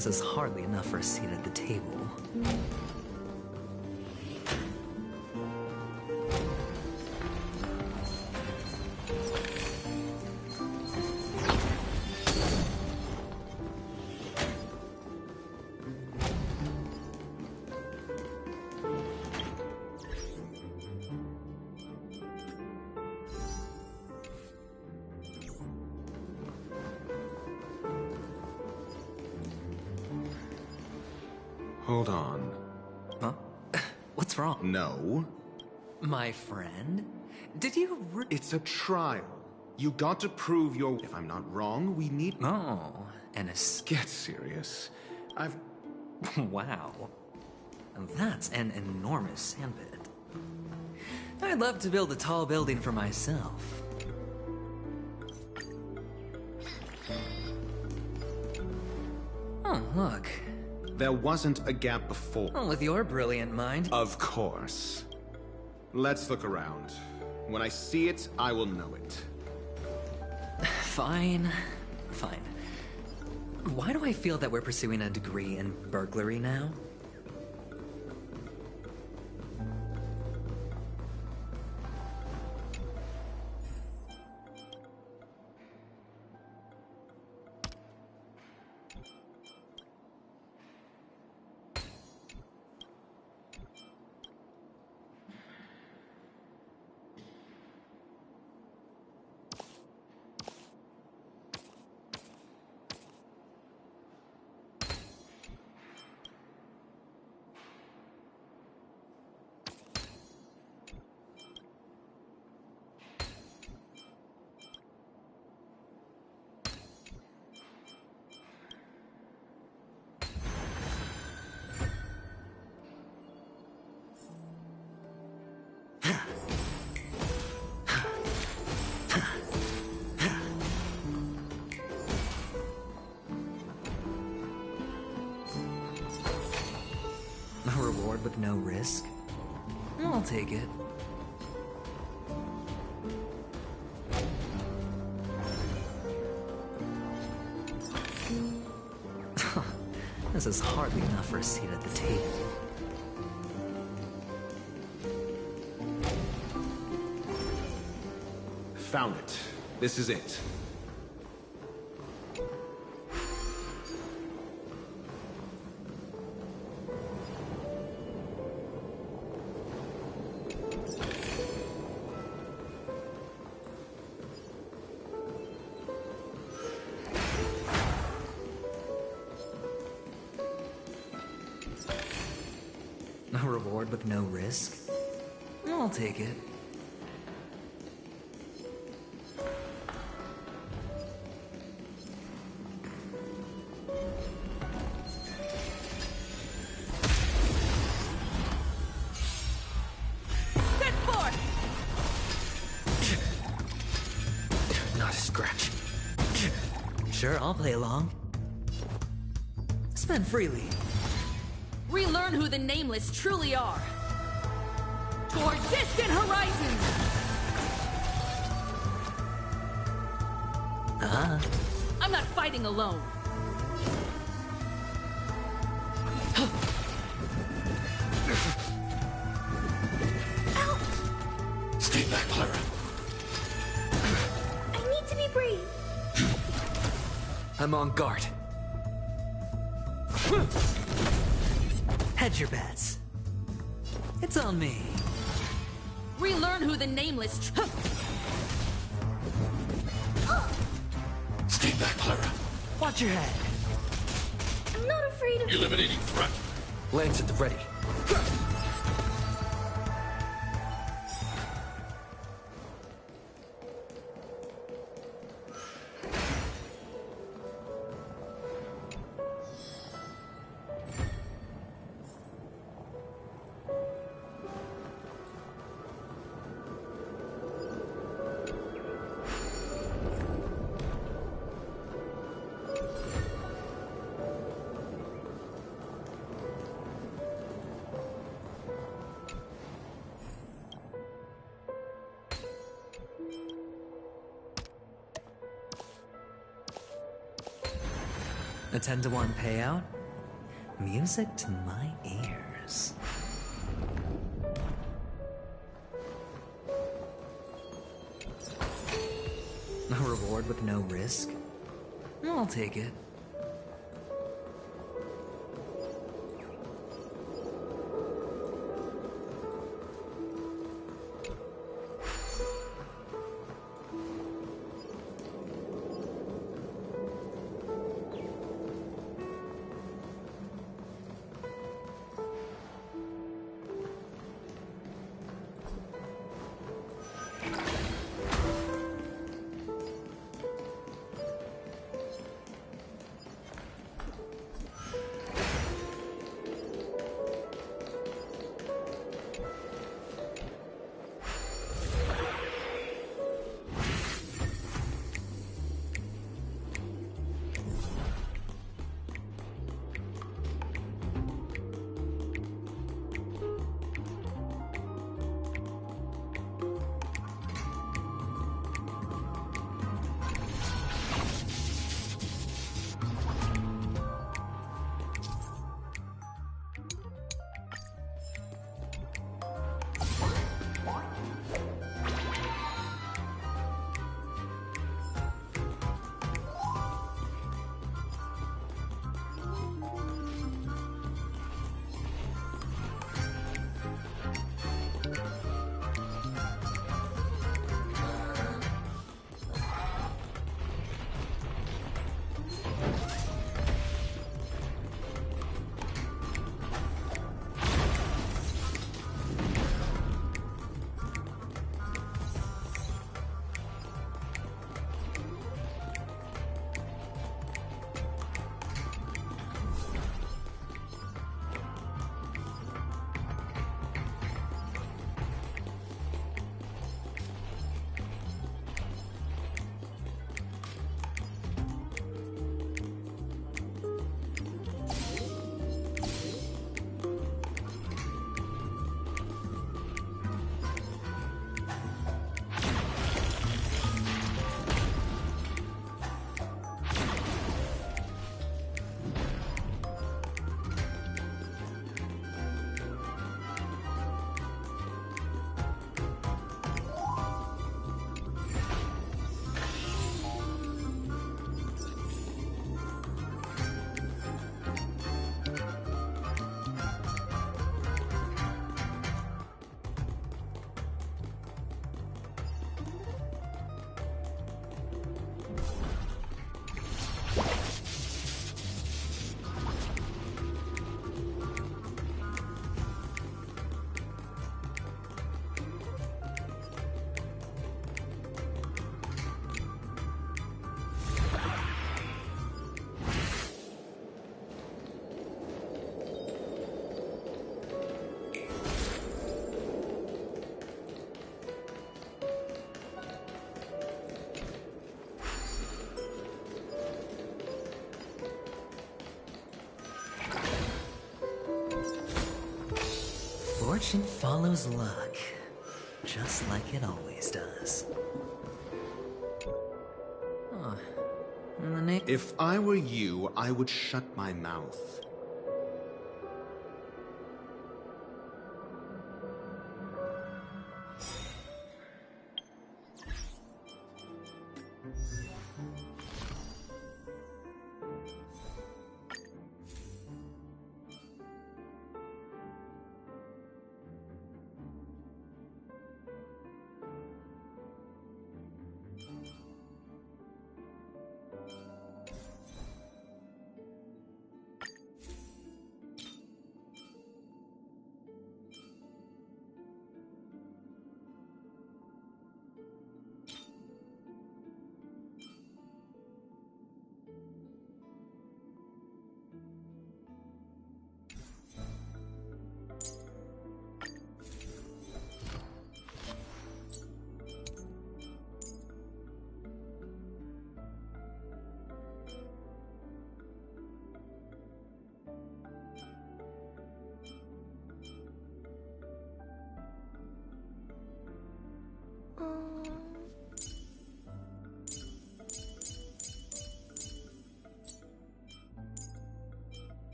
This is hardly enough for a seat at the table. Hold on. Huh? What's wrong? No. My friend? Did you It's a trial. You got to prove your... If I'm not wrong, we need... Oh, and Get serious. I've... Wow. That's an enormous sandpit. I'd love to build a tall building for myself. Oh, look. There wasn't a gap before. Well, with your brilliant mind. Of course. Let's look around. When I see it, I will know it. Fine. Fine. Why do I feel that we're pursuing a degree in burglary now? A reward with no risk? I'll take it. This is hardly enough for a seat at the table. Found it. This is it. A reward with no risk? I'll take it. Set forth! Not a scratch. Sure, I'll play along. Spend freely. Relearn who the Nameless truly are. Toward distant horizons! I'm not fighting alone. Stay back, Clara. I need to be brave. I'm on guard. Hedge your bets. It's on me. Relearn who the Nameless Stay back, Clara. Watch your head. I'm not afraid of Eliminating threat. Lance at the ready. A 10-to-1 payout? Music to my ears. A reward with no risk? I'll take it. Fortune follows luck, just like it always does. Huh. And the name— If I were you, I would shut my mouth.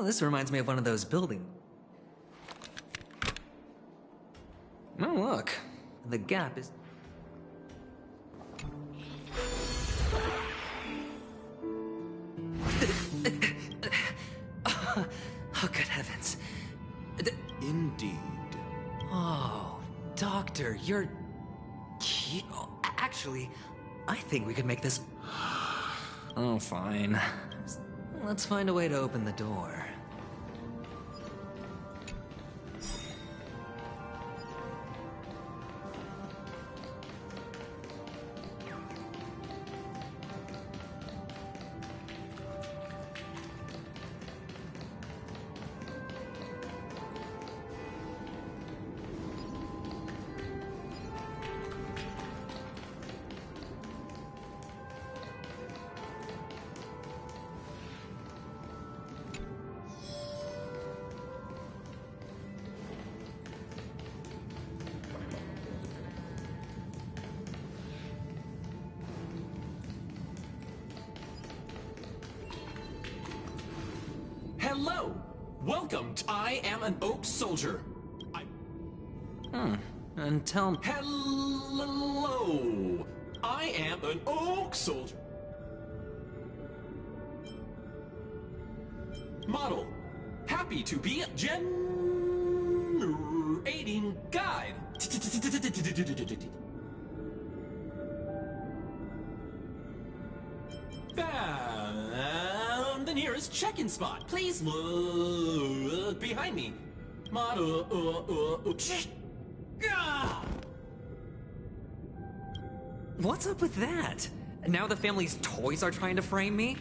Oh, this reminds me of one of those buildings. Oh, look. The gap is... Oh, good heavens. Indeed. Oh, Doctor, you're... Oh, actually, I think we could make this... Oh, fine. Let's find a way to open the door. Hello! Welcome to I Am an Oak Soldier. And tell me... Hello! I am an Oak Soldier. Model. Happy to be a generating guide. Found the nearest check-in spot. Please look behind me. Model. What's up with that? Now the family's toys are trying to frame me?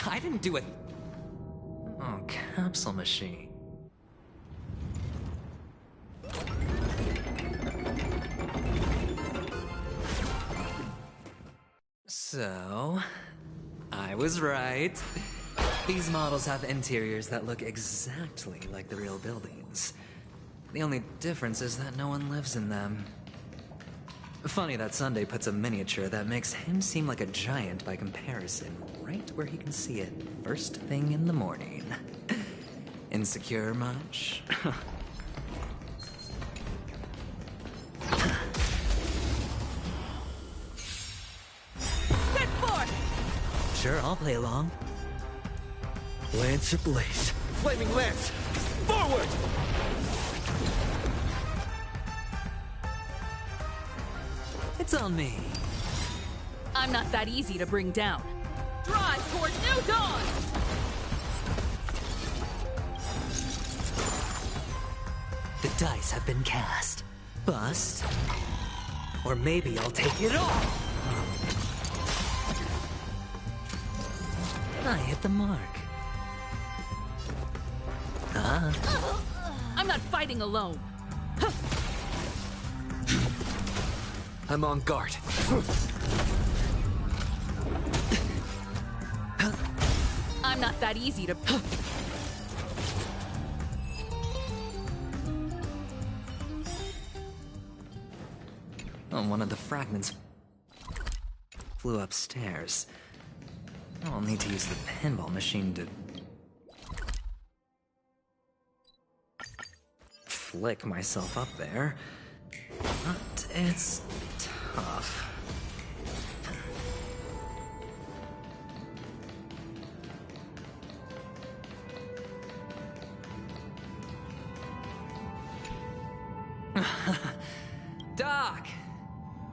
I didn't do it. Oh, capsule machine. So, I was right. These models have interiors that look exactly like the real buildings. The only difference is that no one lives in them. Funny that Sunday puts a miniature that makes him seem like a giant by comparison right where he can see it first thing in the morning. Insecure much? Set forth! Sure, I'll play along. Lance ablaze. Flaming lance! Forward! It's on me. I'm not that easy to bring down. Drive toward new dawn! The dice have been cast. Bust. Or maybe I'll take it all. I hit the mark. I'm not fighting alone. I'm on guard. I'm not that easy to... Oh, one of the fragments flew upstairs. I'll need to use the pinball machine to flick myself up there. But it's tough. Doc!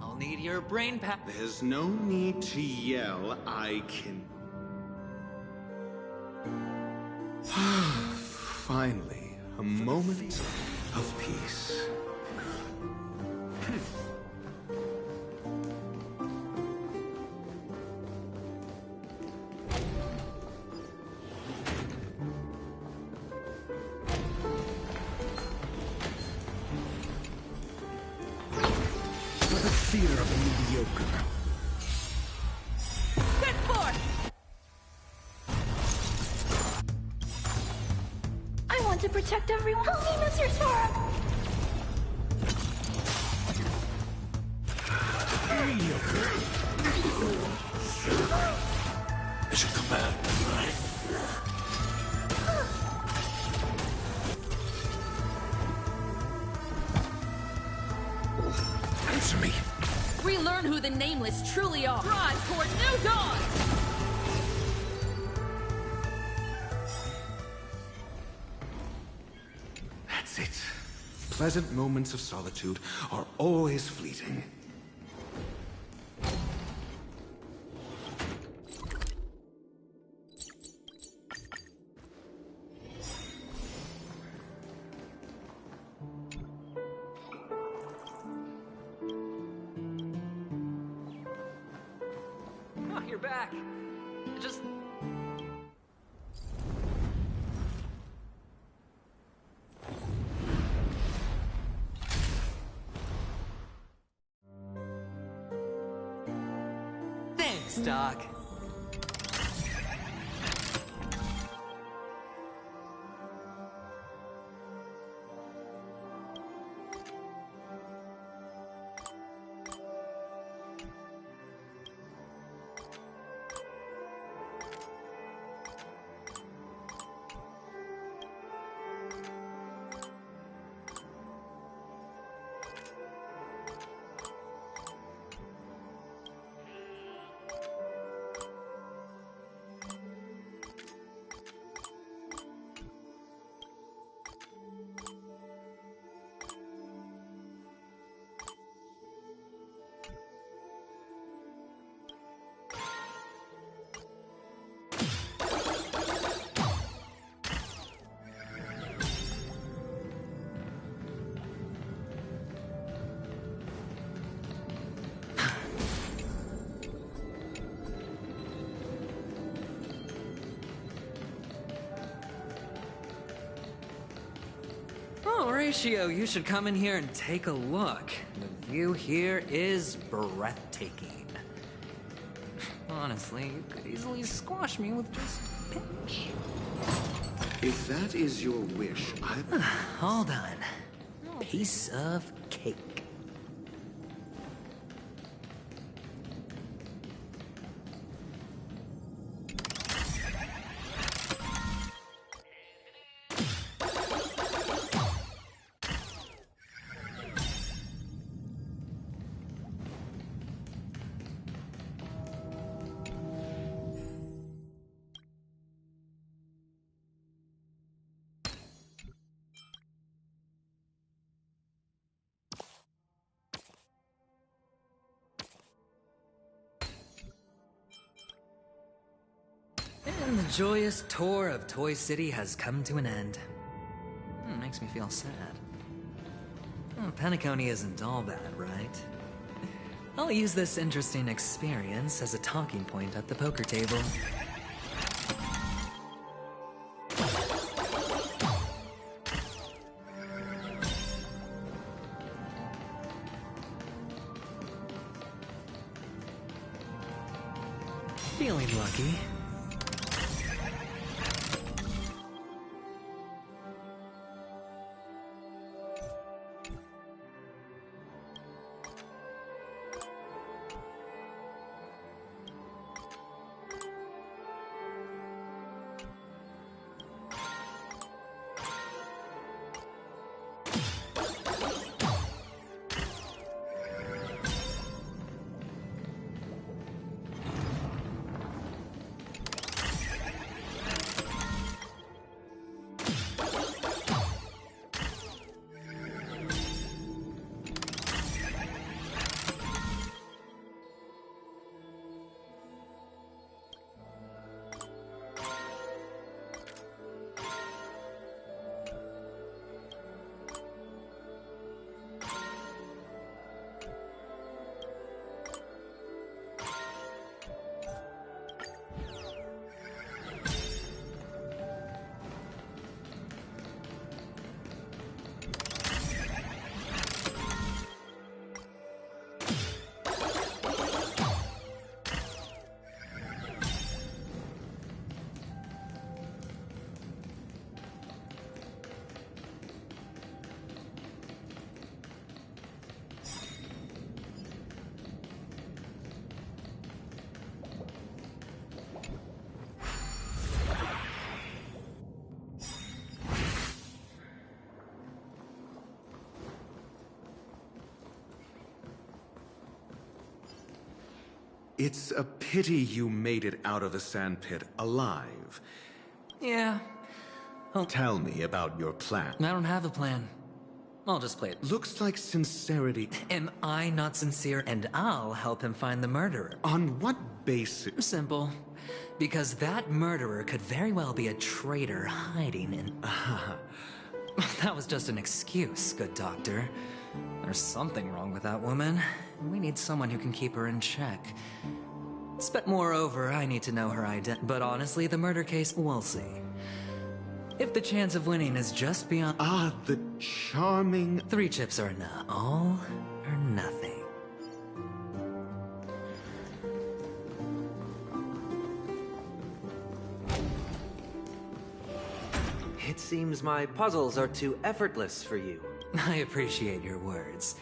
I'll need your brain pa- There's no need to yell. I can... Finally, a moment of peace. Theater of the mediocre. Set forth! I want to protect everyone. Help me, Mr. Sora! Mediocre. I should come back. learn who the Nameless truly are. Strive toward new dawn! That's it. Pleasant moments of solitude are always fleeting. Oh, you're back. Just... Thanks, Doc. Oh, Horatio, you should come in here and take a look. The view here is breathtaking. Honestly, you could easily squash me with just a pinch. If that is your wish, Hold on. Piece of cake. And the joyous tour of Toy City has come to an end. Makes me feel sad. Penacony isn't all bad, right? I'll use this interesting experience as a talking point at the poker table. Feeling lucky. It's a pity you made it out of the sandpit alive. Yeah. Tell me about your plan. I don't have a plan. I'll just play it. Looks like sincerity. Am I not sincere? And I'll help him find the murderer. On what basis? Simple. Because that murderer could very well be a traitor hiding in... That was just an excuse, good doctor. There's something wrong with that woman. We need someone who can keep her in check. But moreover, I need to know her identity. But honestly, the murder case, we'll see. If the chance of winning is just beyond... Ah, the charming... 3 chips are enough. All or nothing. It seems my puzzles are too effortless for you. I appreciate your words.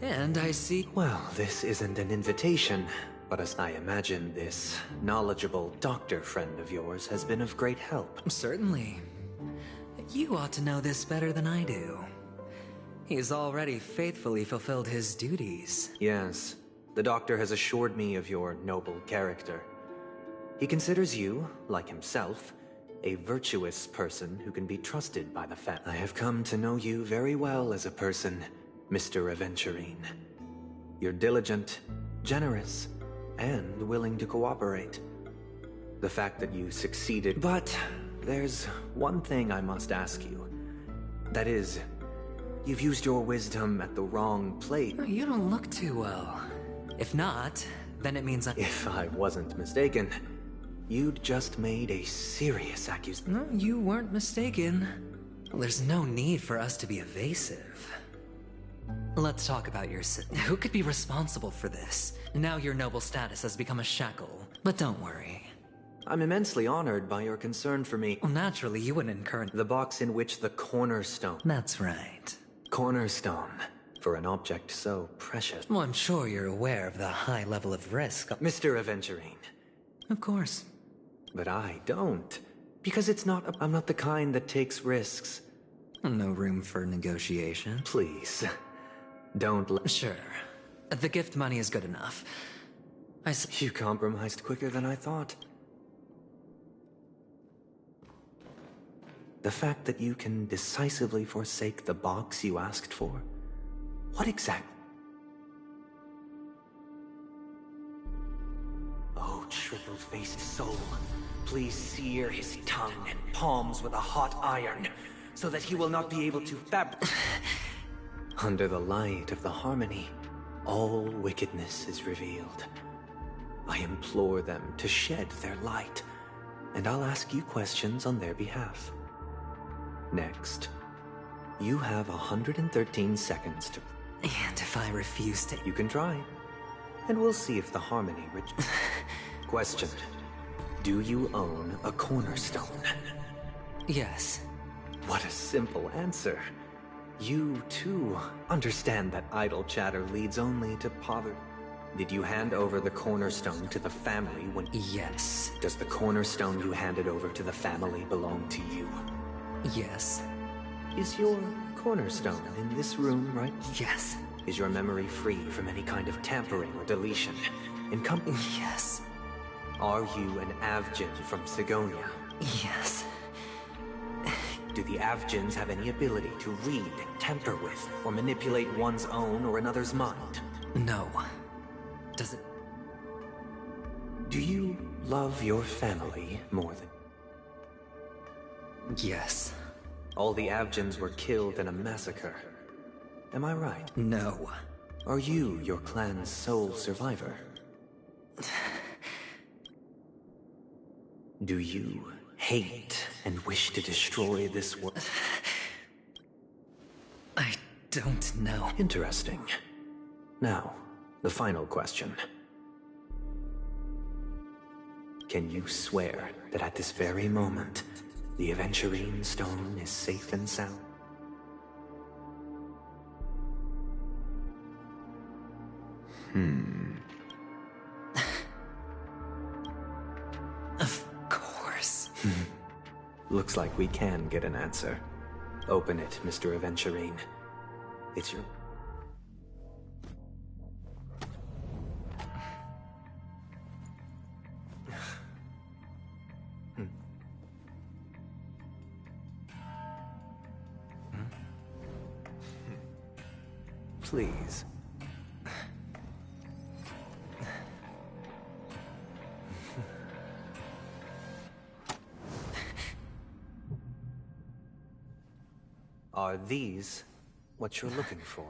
And I see... Well, this isn't an invitation, but as I imagine this knowledgeable doctor friend of yours has been of great help. Certainly. You ought to know this better than I do. He's already faithfully fulfilled his duties. Yes, the doctor has assured me of your noble character. He considers you, like himself, a virtuous person who can be trusted by the family. I have come to know you very well as a person, Mr. Aventurine. You're diligent, generous, and willing to cooperate. The fact that you succeeded... But there's one thing I must ask you. That is, you've used your wisdom at the wrong place. You don't look too well. If not, then it means If I wasn't mistaken, you'd just made a serious accusation. No, you weren't mistaken. There's no need for us to be evasive. Let's talk about your Who could be responsible for this? Now your noble status has become a shackle. But don't worry. I'm immensely honored by your concern for me. Well, naturally, you wouldn't incur... The box in which the cornerstone... That's right. Cornerstone. For an object so precious. Well, I'm sure you're aware of the high level of risk. Mr. Aventurine. Of course. But I don't. Because it's not... I'm not the kind that takes risks. No room for negotiation. Please. Don't Sure. The gift money is good enough. You compromised quicker than I thought. The fact that you can decisively forsake the box you asked for? What exactly? Oh, triple-faced soul, please sear his tongue and palms with a hot iron, so that he will not be able to Under the light of the harmony, all wickedness is revealed. I implore them to shed their light, and I'll ask you questions on their behalf. Next, you have 113 seconds to... And if I refuse to... You can try, and we'll see if the harmony... Question. Do you own a cornerstone? Yes. What a simple answer. You, too, understand that idle chatter leads only to poverty. Did you hand over the cornerstone to the family when... Yes. Does the cornerstone you handed over to the family belong to you? Yes. Is your cornerstone in this room, right? Yes. Is your memory free from any kind of tampering or deletion? Yes. Are you an Avgin from Sigonia? Yes. Do the Avgins have any ability to read, tamper with, or manipulate one's own or another's mind? No. Does it... Do you love your family more than... Yes. All the Avgins were killed in a massacre. Am I right? No. Are you your clan's sole survivor? Do you hate and wish to destroy this world? I don't know. Interesting. Now, the final question. Can you swear that at this very moment, the Aventurine Stone is safe and sound? Of course. Looks like we can get an answer. Open it, Mr. Aventurine. It's your... Please. Are these what you're looking for?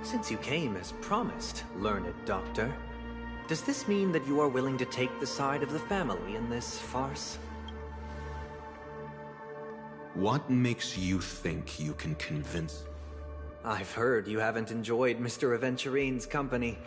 Since you came as promised, learned doctor, does this mean that you are willing to take the side of the family in this farce? What makes you think you can convince? I've heard you haven't enjoyed Mr. Aventurine's company.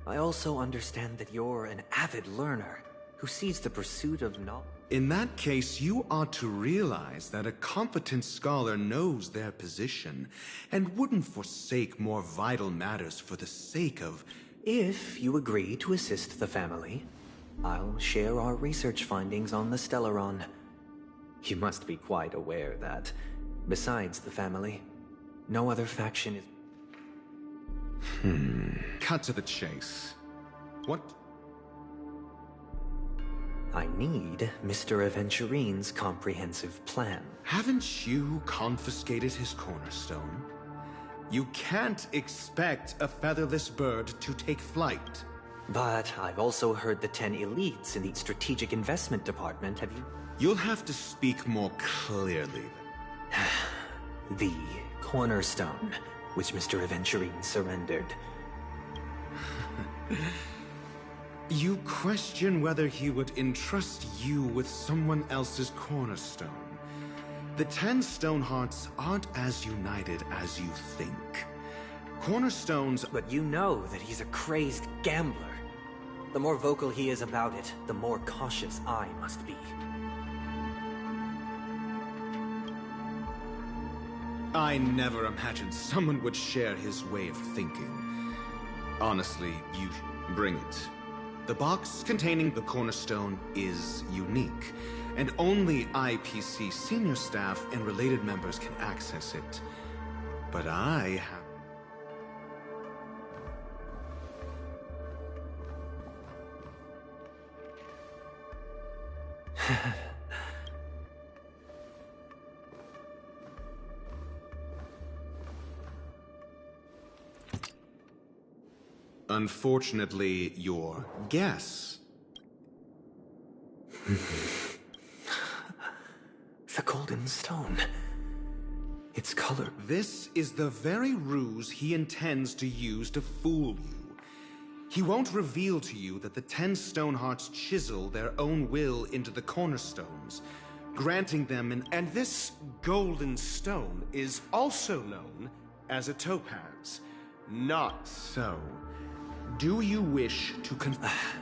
I also understand that you're an avid learner who sees the pursuit of knowledge. In that case, you ought to realize that a competent scholar knows their position and wouldn't forsake more vital matters for the sake of... If you agree to assist the family, I'll share our research findings on the Stellaron. You must be quite aware that, besides the family, no other faction is... Cut to the chase. What... I need Mr. Aventurine's comprehensive plan. Haven't you confiscated his cornerstone? You can't expect a featherless bird to take flight. But I've also heard the 10 elites in the Strategic Investment Department have you... You'll have to speak more clearly. The cornerstone, which Mr. Aventurine surrendered. You question whether he would entrust you with someone else's cornerstone. The 10 Stonehearts aren't as united as you think. Cornerstones... But you know that he's a crazed gambler. The more vocal he is about it, the more cautious I must be. I never imagined someone would share his way of thinking. Honestly, you bring it. The box containing the cornerstone is unique, and only IPC senior staff and related members can access it. But I have... Unfortunately, your guess. The Golden Stone. Its color. This is the very ruse he intends to use to fool you. He won't reveal to you that the 10 Stonehearts chisel their own will into the cornerstones, granting them an... And this Golden Stone is also known as a topaz. Not so. Do you wish to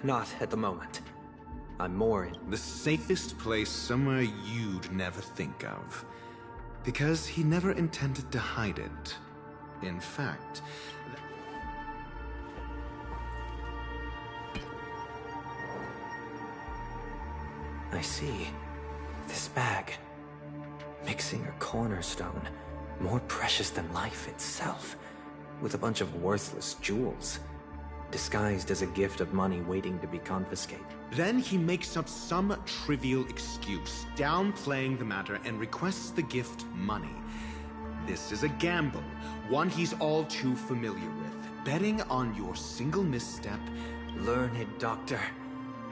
Not at the moment. I'm more in... The safest place somewhere you'd never think of. Because he never intended to hide it. In fact... I see. This bag. Mixing a cornerstone, more precious than life itself, with a bunch of worthless jewels. Disguised as a gift of money waiting to be confiscated. Then he makes up some trivial excuse, downplaying the matter, and requests the gift money. This is a gamble, one he's all too familiar with. Betting on your single misstep... Learned doctor,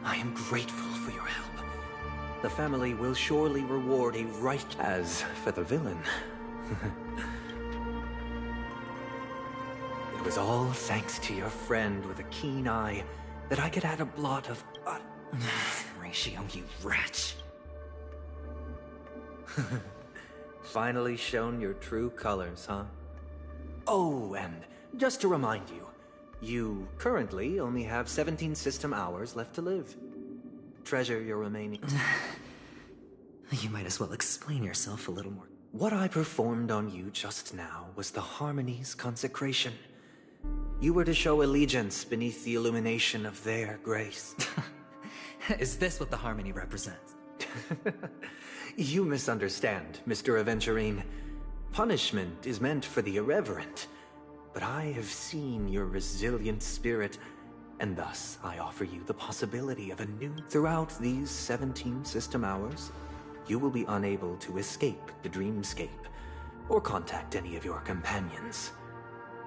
I am grateful for your help. The family will surely reward a right... As for the villain... It was all thanks to your friend with a keen eye that I could add a blot of... Ratio, you wretch. Finally shown your true colors, huh? Oh, and just to remind you, you currently only have 17 system hours left to live. Treasure your remaining... You might as well explain yourself a little more. What I performed on you just now was the Harmony's consecration. You were to show allegiance beneath the illumination of their grace. Is this what the Harmony represents? You misunderstand, Mr. Aventurine. Punishment is meant for the irreverent, but I have seen your resilient spirit, and thus I offer you the possibility of a new... Throughout these 17 system hours, you will be unable to escape the dreamscape, or contact any of your companions.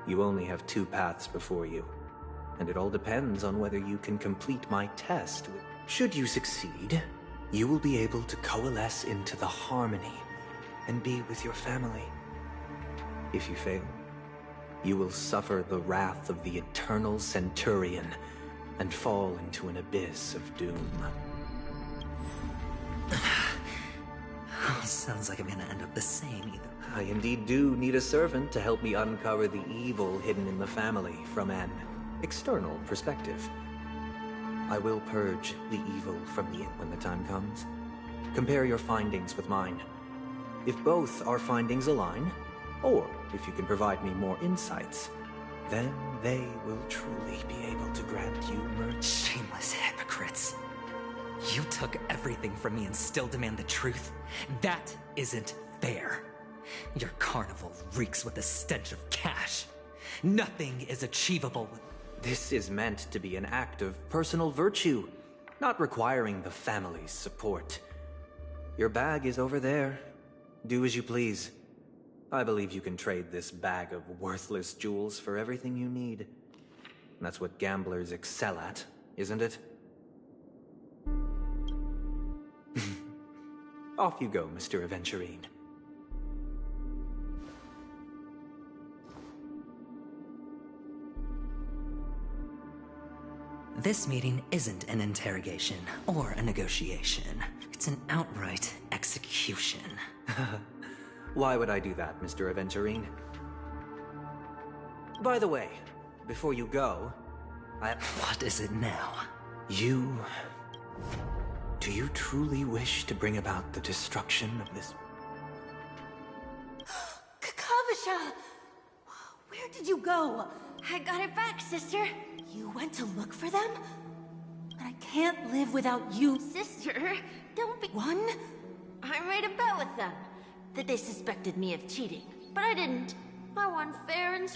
You only have 2 paths before you, and it all depends on whether you can complete my test. Should you succeed, you will be able to coalesce into the harmony and be with your family. If you fail, you will suffer the wrath of the Eternal Centurion and fall into an abyss of doom. Sounds like I'm gonna end up the same either. I indeed do need a servant to help me uncover the evil hidden in the family from an external perspective. I will purge the evil from the when the time comes. Compare your findings with mine. If both our findings align, or if you can provide me more insights, then they will truly be able to grant you mercy. Shameless hypocrites. You took everything from me and still demand the truth? That isn't fair. Your carnival reeks with the stench of cash. Nothing is achievable. This is meant to be an act of personal virtue, not requiring the family's support. Your bag is over there. Do as you please. I believe you can trade this bag of worthless jewels for everything you need. That's what gamblers excel at, isn't it? Off you go, Mr. Aventurine. This meeting isn't an interrogation or a negotiation. It's an outright execution. Why would I do that, Mr. Aventurine? By the way, before you go, What is it now? Do you truly wish to bring about the destruction of this... Kakavasha! Where did you go? I got it back, sister. You went to look for them? But I can't live without you. Sister, don't be... One? I made a bet with them that they suspected me of cheating, but I didn't. I won fair and...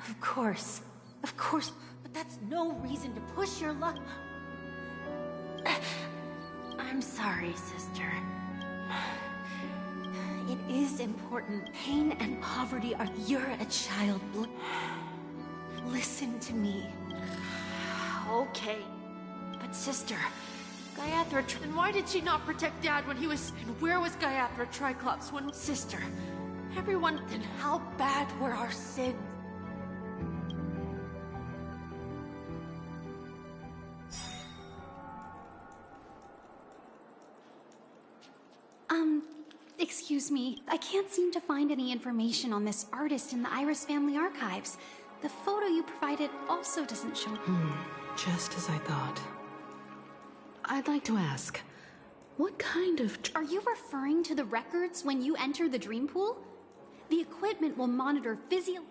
Of course. Of course. But that's no reason to push your luck. I'm sorry, sister. It is important. Pain and poverty are... You're a child. Listen to me. Okay. But sister, Gayathra... And why did she not protect Dad when he was... And where was Gayathra Triclops when... Sister, everyone... Then how bad were our sins? Excuse me. I can't seem to find any information on this artist in the Iris family archives. The photo you provided also doesn't show... Just as I thought. I'd like to ask, what kind of... Are you referring to the records when you enter the dream pool? The equipment will monitor physio...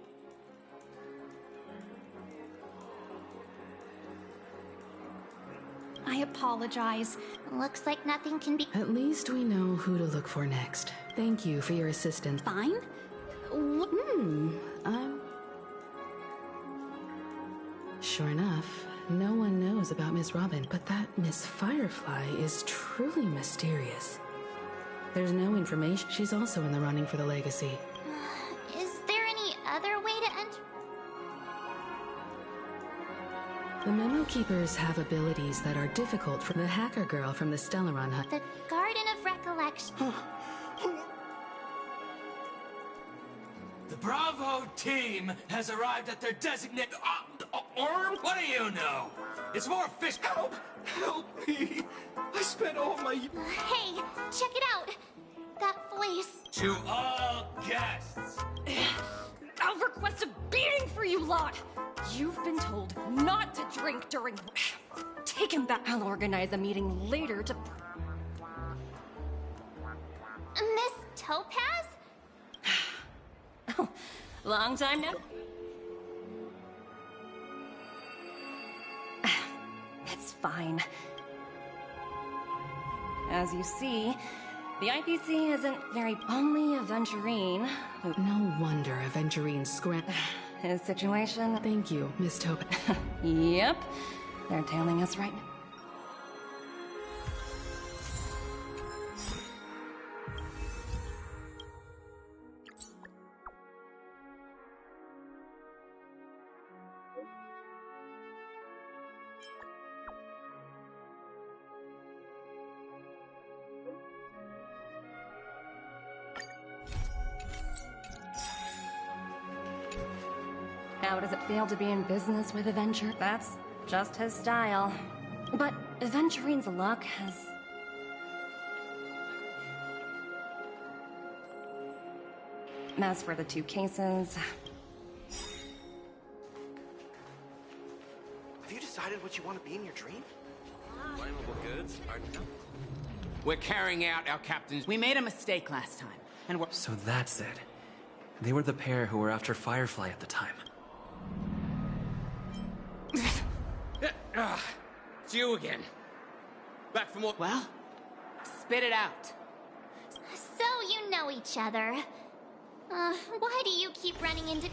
I apologize. Looks like nothing can be... At least we know who to look for next. Thank you for your assistance. Fine? Sure enough, no one knows about Miss Robin, but that Miss Firefly is truly mysterious. There's no information. She's also in the running for the legacy. Is there any other way to enter? The Memo Keepers have abilities that are difficult for the hacker girl from the Stellaron hut. The Garden of Recollection. The Bravo team has arrived at their designated arm. What do you know? It's more fish. Help! Help me! I spent all my... Hey, check it out! That voice. To all guests. I'll request a beating for you lot! You've been told not to drink during... Take him back. I'll organize a meeting later to... Miss Topaz? Oh, long time now. It's fine. As you see, the IPC isn't very... Only Aventurine... No wonder Aventurine scram... his situation... Thank you, Miss Topaz. Yep. They're tailing us right now. How does it feel to be in business with Aventurine? That's just his style. But Aventurine's luck has... As for the two cases... Have you decided what you want to be in your dream? Flammable goods? We're carrying out our captain's... We made a mistake last time, and we're... So that's it. They were the pair who were after Firefly at the time. It's you again. Back from what... Well, spit it out. So you know each other. Why do you keep running into...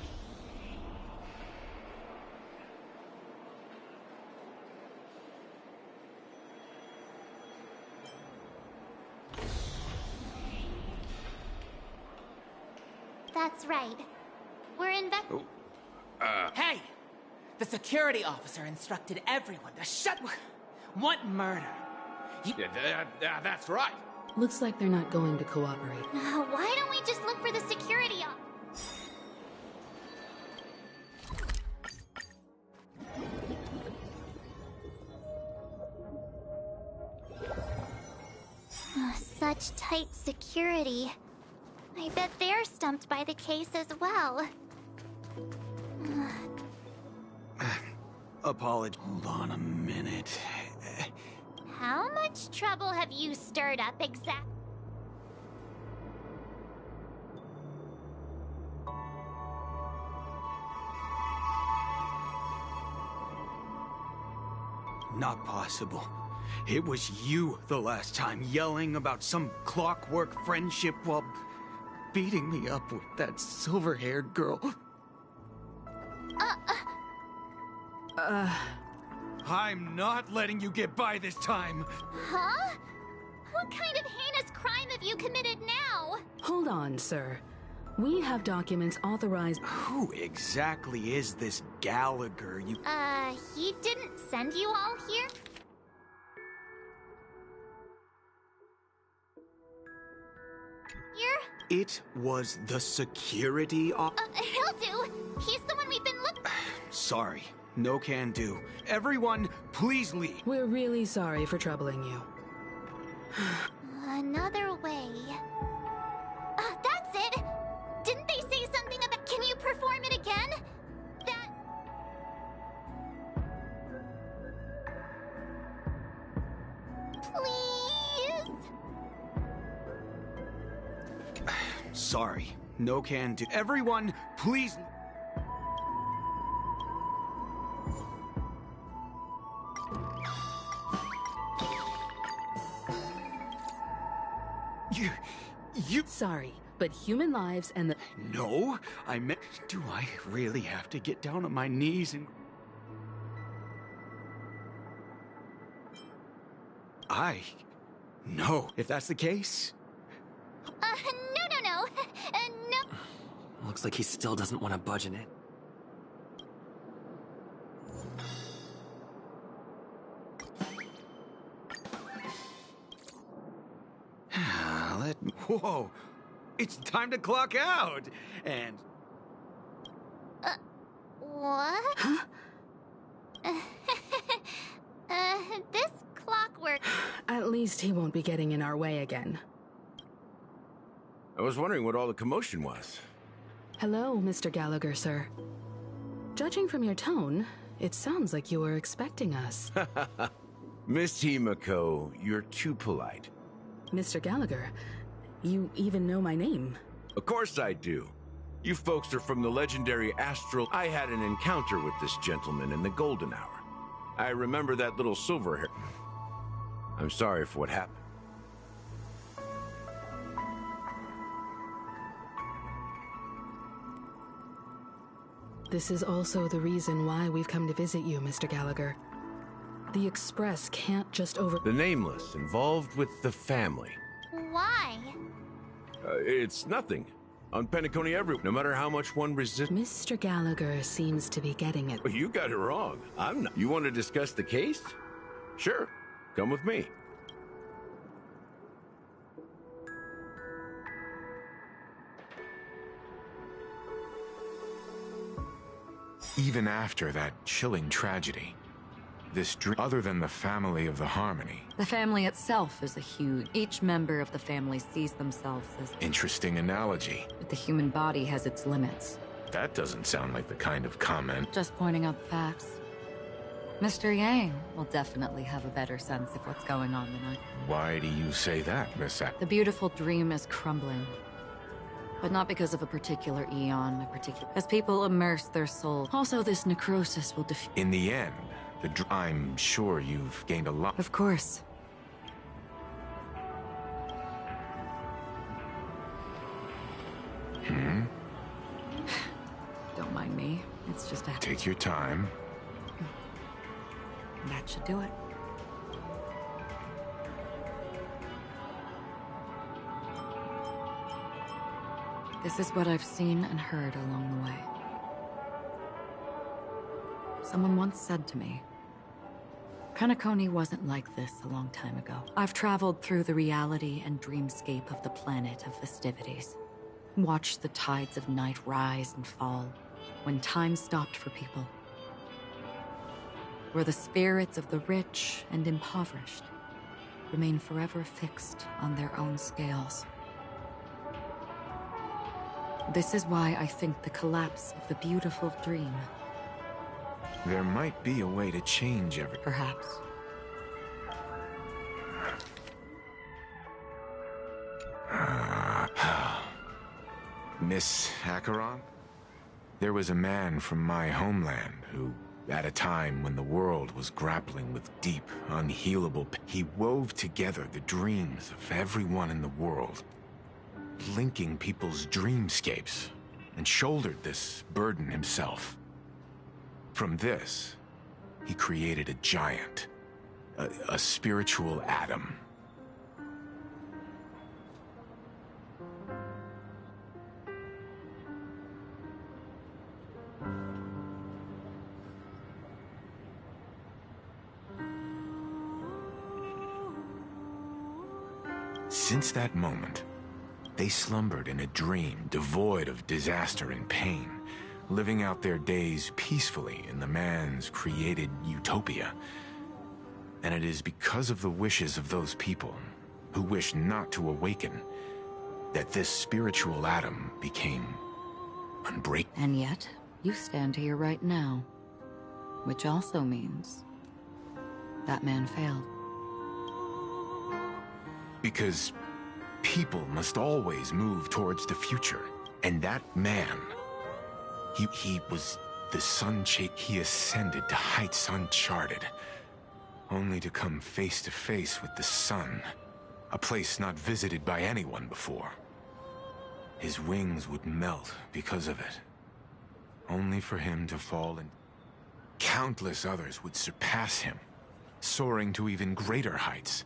That's right. We're in... Hey! The security officer instructed everyone to shut... What murder? That's right. Looks like they're not going to cooperate. Why don't we just look for the security Such tight security. I bet they're stumped by the case as well. Apology. Hold on a minute. How much trouble have you stirred up exactly? Not possible. It was you the last time, yelling about some clockwork friendship while beating me up with that silver-haired girl. I'm not letting you get by this time. Huh? What kind of heinous crime have you committed now? Hold on, sir. We have documents authorized... Who exactly is this Gallagher? He didn't send you all here? Here? It was the security He'll do. He's the one we've been looking... Sorry. No can do. Everyone, please leave. We're really sorry for troubling you. Another way. That's it! Didn't they say something about... Can you perform it again? That... Please? Sorry. No can do. Everyone, please... You... Sorry, but human lives and the... No, I meant... Do I really have to get down on my knees and... No, if that's the case... No. Looks like he still doesn't want to budge in it. Whoa! It's time to clock out! And... What? Huh? This clockwork... At least he won't be getting in our way again. I was wondering what all the commotion was. Hello, Mr. Gallagher, sir. Judging from your tone, it sounds like you were expecting us. Miss Himiko, you're too polite. Mr. Gallagher, you even know my name. Of course I do. You folks are from the legendary Astral... I had an encounter with this gentleman in the Golden Hour. I remember that little silver hair. I'm sorry for what happened. This is also the reason why we've come to visit you, Mr. Gallagher. The Express can't just The Nameless involved with the family. Why? It's nothing. On Penacony no matter how much one resists. Mr. Gallagher seems to be getting it. You got it wrong. I'm not. You want to discuss the case? Sure. Come with me. Even after that chilling tragedy, this dream, other than the family of the Harmony. The family itself is a huge... Each member of the family sees themselves as... Interesting analogy. But the human body has its limits. That doesn't sound like the kind of comment. Just pointing out the facts. Mr. Yang will definitely have a better sense of what's going on than I. Why do you say that, Miss The beautiful dream is crumbling. But not because of a particular eon, as people immerse their soul. Also, this necrosis will defeat... In the end, I'm sure you've gained a lot. Of course. Don't mind me. It's just a... Take your time. That should do it. This is what I've seen and heard along the way. Someone once said to me, Penacony wasn't like this a long time ago. I've traveled through the reality and dreamscape of the planet of festivities. Watched the tides of night rise and fall when time stopped for people. Where the spirits of the rich and impoverished remain forever fixed on their own scales. This is why I think the collapse of the beautiful dream. There might be a way to change everything. Perhaps. Miss Acheron? There was a man from my homeland who, at a time when the world was grappling with deep, unhealable pain, he wove together the dreams of everyone in the world, linking people's dreamscapes, and shouldered this burden himself. From this, he created a giant, a spiritual atom. Since that moment, they slumbered in a dream devoid of disaster and pain, living out their days peacefully in the man's created utopia. And it is because of the wishes of those people, who wish not to awaken, that this spiritual atom became unbreakable. And yet, you stand here right now, which also means that man failed. Because people must always move towards the future. And that man, he was the sun chase. He ascended to heights uncharted, only to come face to face with the sun, a place not visited by anyone before. His wings would melt because of it, only for him to fall, and countless others would surpass him, soaring to even greater heights.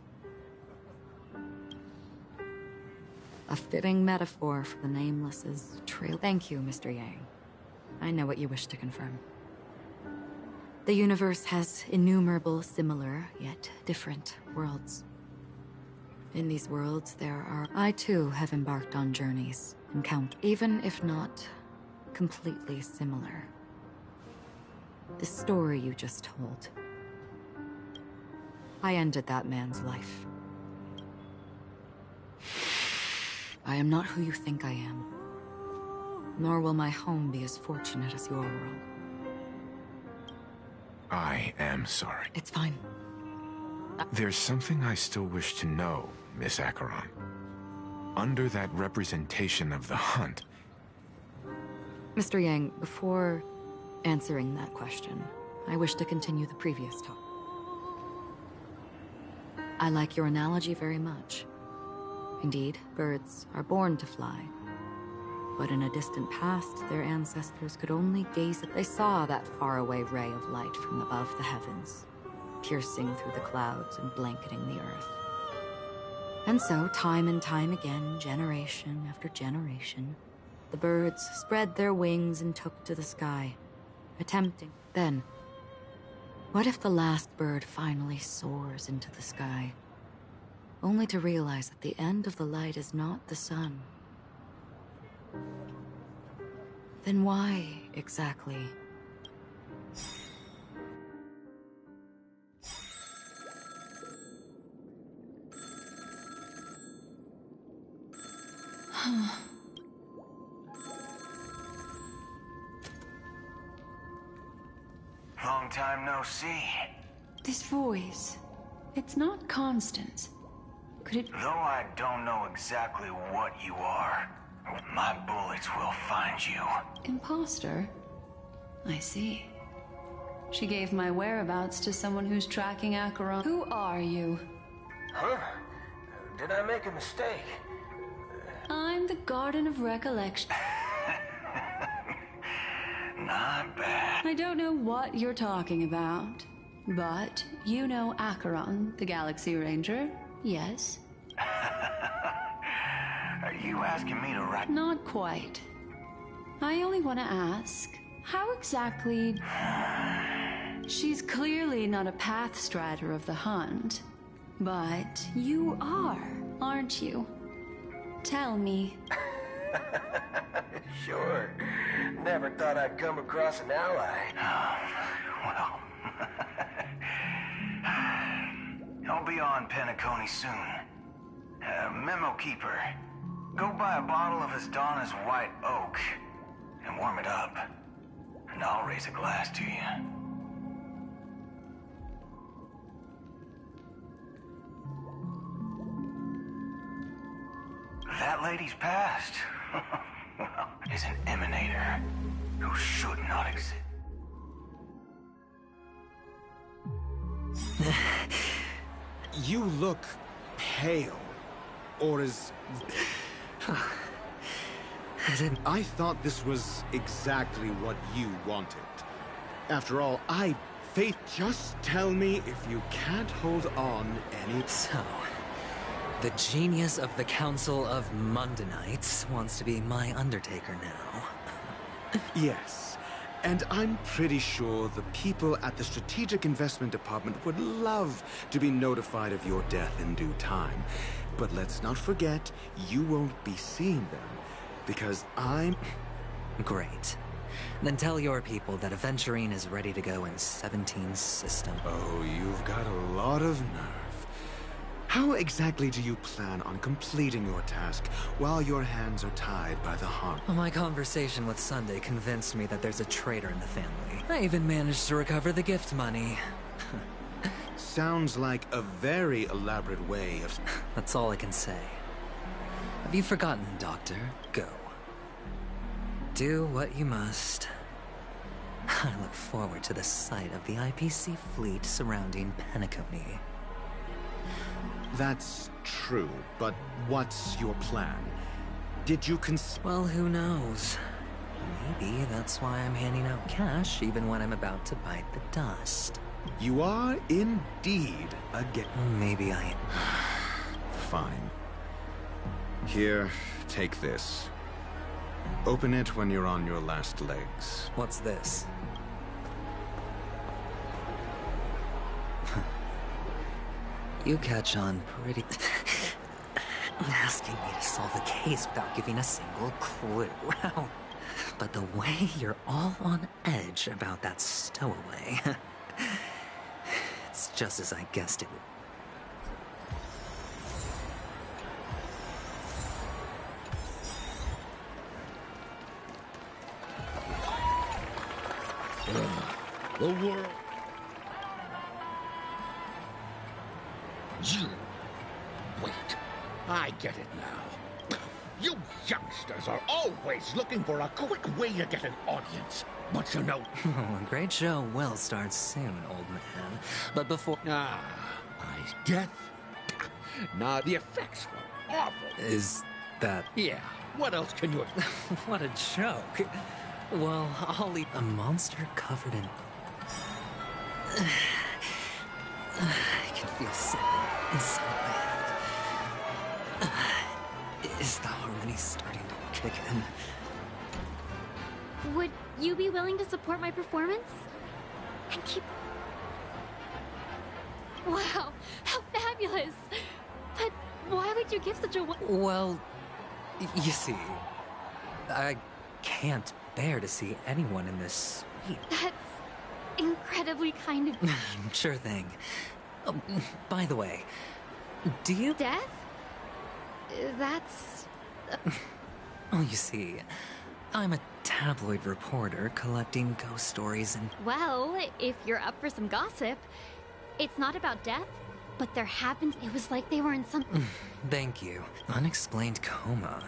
A fitting metaphor for the Nameless's trail. Thank you, Mr. Yang. I know what you wish to confirm. The universe has innumerable similar, yet different worlds. In these worlds, there are... I too have embarked on journeys, even if not completely similar. The story you just told. I ended that man's life. I am not who you think I am. Nor will my home be as fortunate as your world. I am sorry. It's fine. There's something I still wish to know, Miss Acheron. Under that representation of the hunt... Mr. Yang, before answering that question, I wish to continue the previous talk. I like your analogy very much. Indeed, birds are born to fly. but in a distant past, their ancestors could only gaze at. They saw that faraway ray of light from above the heavens, piercing through the clouds and blanketing the earth. And so, time and time again, generation after generation, the birds spread their wings and took to the sky, attempting. Then, what if the last bird finally soars into the sky, only to realize that the end of the light is not the sun? Then why, exactly? Long time no see. This voice, it's not Constance. Could it... Though I don't know exactly what you are, my bullets will find you. Imposter? I see. She gave my whereabouts to someone who's tracking Acheron. Who are you? Huh? Did I make a mistake? I'm the Garden of Recollection. Not bad. I don't know what you're talking about, but you know Acheron, the Galaxy Ranger, yes? Are you asking me to write? Not quite. I only want to ask, how exactly... She's clearly not a pathstrider of the hunt, but you are, aren't you? Tell me. Sure. Never thought I'd come across an ally. Well... I'll be on Penacony soon. Memo Keeper. Go buy a bottle of Asdana's White Oak and warm it up. And I'll raise a glass to you. That lady's past, well, is an emanator who should not exist. You look pale. Or is... I thought this was exactly what you wanted. After all, Faith, just tell me if you can't hold on any... So, the genius of the Council of Mundanites wants to be my Undertaker now. Yes, and I'm pretty sure the people at the Strategic Investment Department would love to be notified of your death in due time. But let's not forget, you won't be seeing them, because I'm... Great. Then tell your people that Aventurine is ready to go in 17's system. Oh, you've got a lot of nerve. How exactly do you plan on completing your task while your hands are tied by the harm? Well, my conversation with Sunday convinced me that there's a traitor in the family. I even managed to recover the gift money. Sounds like a very elaborate way of... That's all I can say. Have you forgotten, Doctor? Go. Do what you must. I look forward to the sight of the IPC fleet surrounding Penacony. That's true, but what's your plan? Did you Well, who knows? Maybe that's why I'm handing out cash even when I'm about to bite the dust. You are indeed a Maybe I... Fine. Here, take this. Open it when you're on your last legs. What's this? You catch on pretty... Asking me to solve a case without giving a single clue. But the way you're all on edge about that stowaway... It's just as I guessed it would. The world. You. Wait. I get it now. You youngsters are always looking for a quick way to get an audience. But you know... A great show will start soon, old man. But before... Death? Nah, the effects were awful. Is that... Yeah, What else can you... What a joke. Well, I'll eat a monster covered in... I can feel something inside my head. Is the harmony starting to kick in? Would you be willing to support my performance? And keep... Wow, how fabulous! But why would you give such a... Well, you see, I can't bear to see anyone in this suite. That's incredibly kind of... Sure thing. By the way, do you... Death? That's... Oh, you see, I'm a tabloid reporter collecting ghost stories and... Well, if you're up for some gossip, it's not about death, but there happens... It was like they were in some... Thank you. Unexplained coma.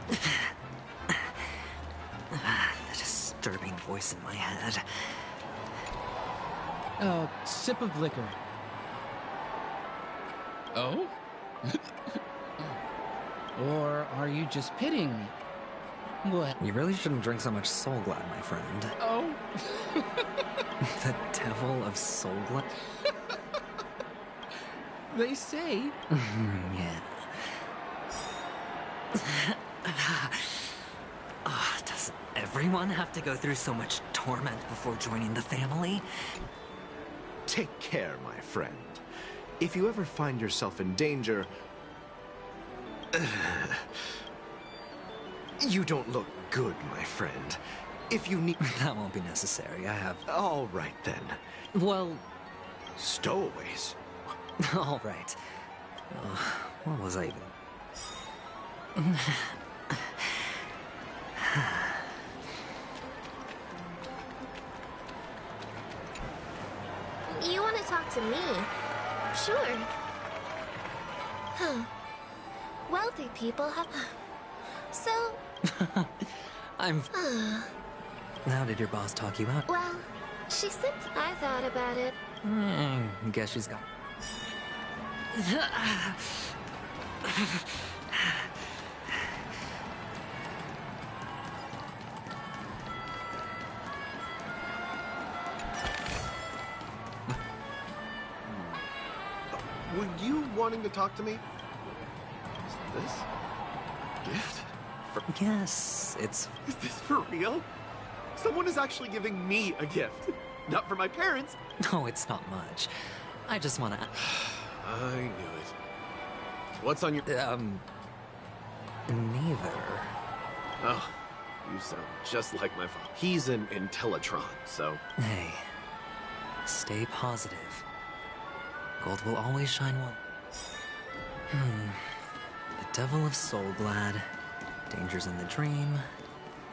The disturbing voice in my head. Sip of liquor. Oh? Or are you just pitying me? What? You really shouldn't drink so much Soulglad, my friend. Oh? The devil of Soulglad? They say. Yeah. Does everyone have to go through so much torment before joining the family? Take care, my friend. If you ever find yourself in danger... You don't look good, my friend. If you need... That won't be necessary. I have... All right, then. Well... Stowaways. All right. What was I even... You want to talk to me? Sure. Huh. Wealthy people have... So... I'm... How did your boss talk you out? Well, she said I thought about it. Guess she's got... Were you wanting to talk to me? Is this a gift? Yes, it's... Is this for real? Someone is actually giving me a gift. Not for my parents. No, it's not much. I just want to... I knew it. What's on your... Neither. Oh, you sound just like my father. He's an Intellitron, so... Hey, stay positive. Gold will always shine one. The Devil of Soulglad, Dangers in the Dream,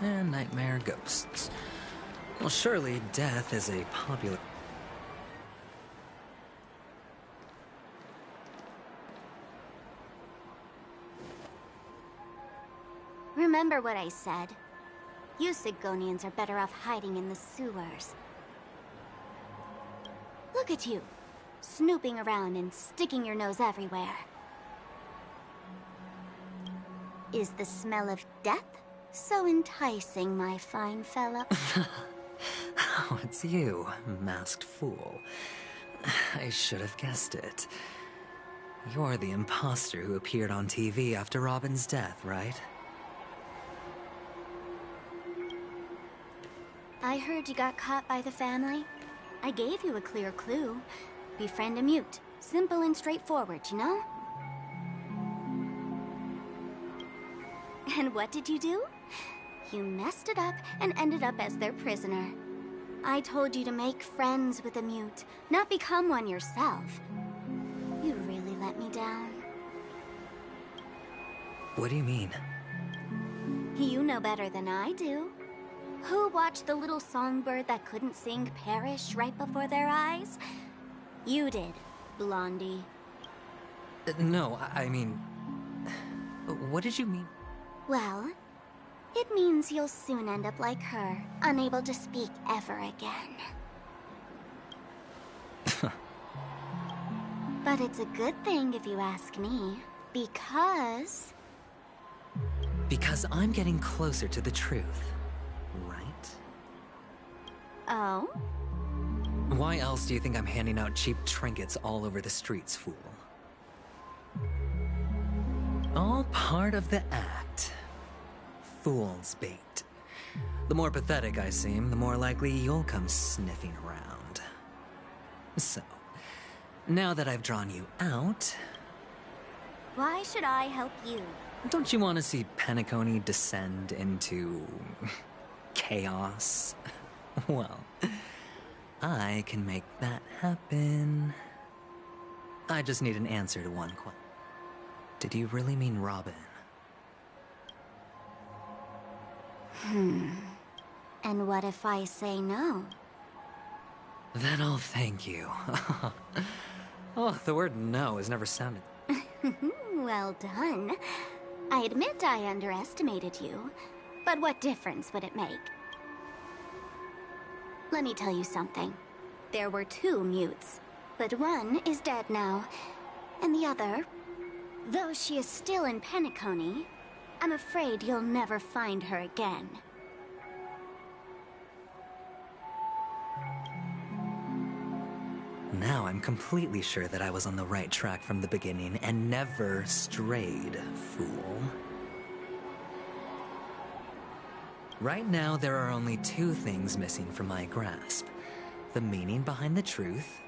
and Nightmare Ghosts. Well, surely death is a popular... Remember what I said. You Sigonians are better off hiding in the sewers. Look at you, snooping around and sticking your nose everywhere. Is the smell of death so enticing, my fine fellow? Oh, it's you, masked fool. I should have guessed it. You're the imposter who appeared on TV after Robin's death, right? I heard you got caught by the family. I gave you a clear clue. Befriend a mute. Simple and straightforward, you know? And what did you do? You messed it up and ended up as their prisoner. I told you to make friends with a mute, not become one yourself. You really let me down. What do you mean? You know better than I do. Who watched the little songbird that couldn't sing perish right before their eyes? You did, Blondie. No, I mean... What did you mean? Well, it means you'll soon end up like her, unable to speak ever again. But it's a good thing if you ask me, because Because I'm getting closer to the truth, right? Oh? Why else do you think I'm handing out cheap trinkets all over the streets, fool? All part of the act. Fool's bait. The more pathetic I seem, the more likely you'll come sniffing around. So, now that I've drawn you out... Why should I help you? Don't you want to see Penacony descend into... chaos? Well, I can make that happen. I just need an answer to one question. Did you really mean Robin? And what if I say no? Then I'll thank you. Oh, the word no has never sounded... Well done. I admit I underestimated you, but what difference would it make? Let me tell you something. There were 2 mutes, but one is dead now, and the other, though she is still in Penacony, I'm afraid you'll never find her again. Now I'm completely sure that I was on the right track from the beginning and never strayed, fool. Right now, there are only 2 things missing from my grasp. The meaning behind the truth,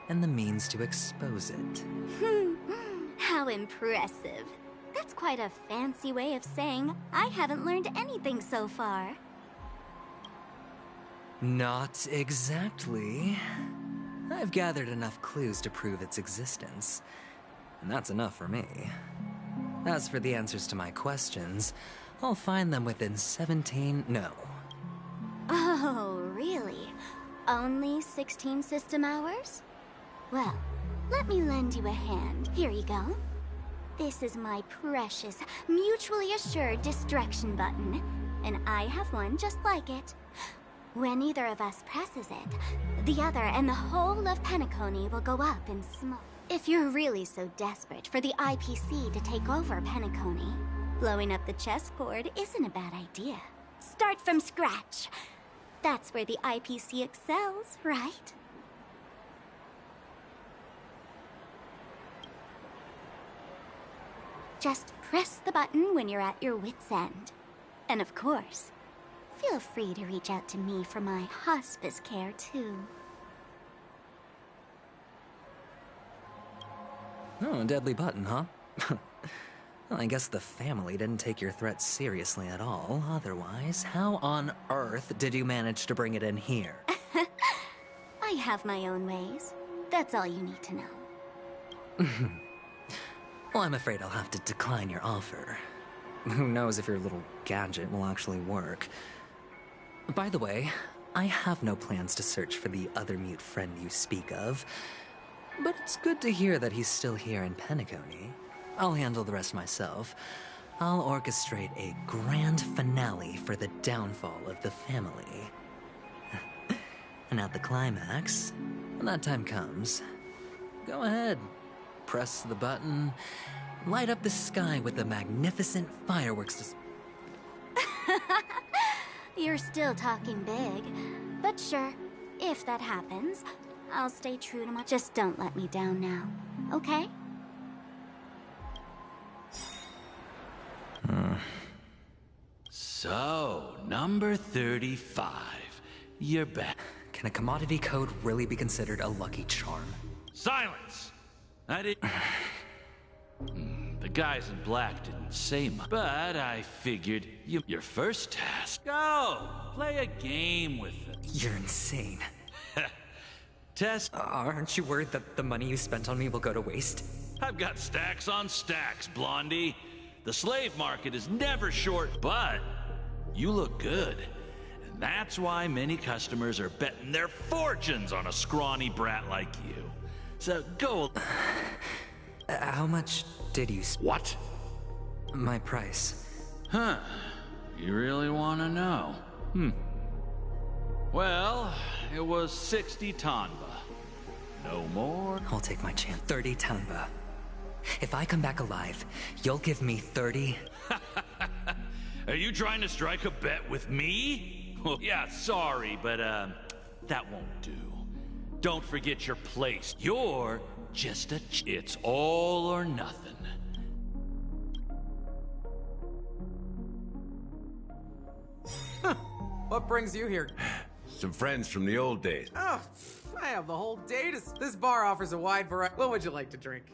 and the means to expose it. How impressive. That's quite a fancy way of saying I haven't learned anything so far. Not exactly. I've gathered enough clues to prove its existence, and that's enough for me. As for the answers to my questions, I'll find them within 17... no. Oh, really? Only 16 system hours? Well, let me lend you a hand. Here you go. This is my precious, mutually assured distraction button, and I have one just like it. When either of us presses it, the other and the whole of Penacony will go up in smoke. If you're really so desperate for the IPC to take over Penacony, blowing up the chessboard isn't a bad idea. Start from scratch. That's where the IPC excels, right? Just press the button when you're at your wit's end. And of course, feel free to reach out to me for my hospice care, too. Oh, a deadly button, huh? Well, I guess the family didn't take your threat seriously at all. Otherwise, how on earth did you manage to bring it in here? I have my own ways. That's all you need to know. Well, I'm afraid I'll have to decline your offer. Who knows if your little gadget will actually work. By the way, I have no plans to search for the other mute friend you speak of, but it's good to hear that he's still here in Penacony. I'll handle the rest myself. I'll orchestrate a grand finale for the downfall of the family. And at the climax, when that time comes, go ahead, press the button, light up the sky with the magnificent fireworks. You're still talking big, but sure, if that happens, I'll stay true to my... Just don't let me down now, okay? So, number 35. You're back. Can a commodity code really be considered a lucky charm? Silence! I did. The guys in black didn't say much, but I figured your first task. Go! Play a game with it. You're insane. Test. Aren't you worried that the money you spent on me will go to waste? I've got stacks on stacks, Blondie. The slave market is never short, but you look good. And that's why many customers are betting their fortunes on a scrawny brat like you. So go. How much did you What? My price. Huh. You really want to know? Well, it was 60 Tanba. No more. I'll take my chance. 30 Tanba. If I come back alive, you'll give me 30. Are you trying to strike a bet with me? Well, yeah, sorry, but that won't do. Don't forget your place. You're just a it's all or nothing. What brings you here? Some friends from the old days. Oh, I have the whole day to... This bar offers a wide variety. What would you like to drink?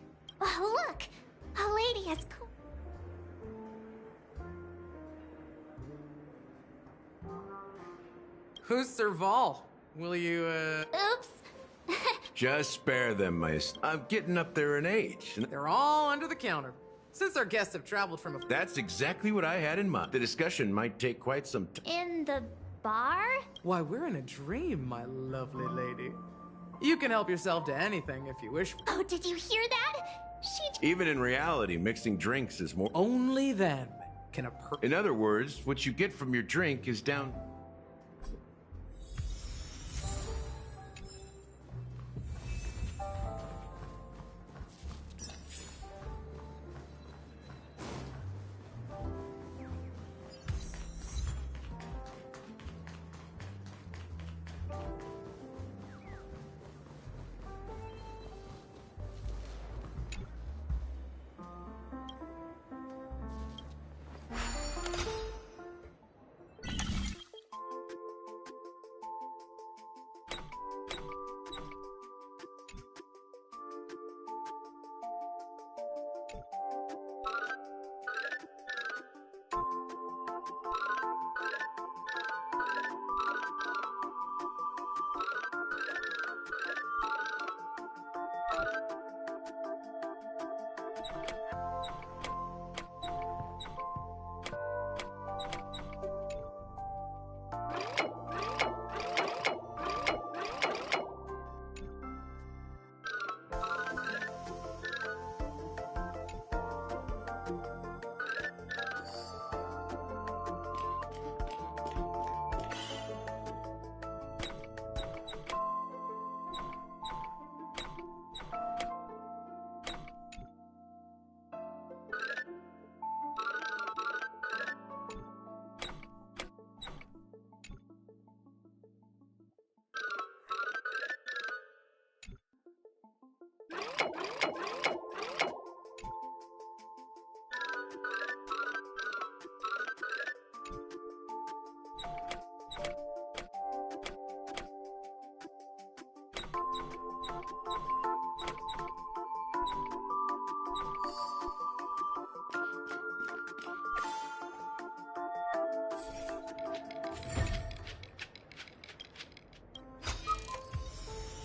Oh, look! A lady has... Who's Serval? Will you, Oops. Just spare them, I'm getting up there in age. They're all under the counter. Since our guests have traveled from a... That's exactly what I had in mind. The discussion might take quite some time. In the bar? Why, we're in a dream, my lovely lady. You can help yourself to anything if you wish. Oh, did you hear that? Even in reality, mixing drinks is more... Only then can a In other words, what you get from your drink is down...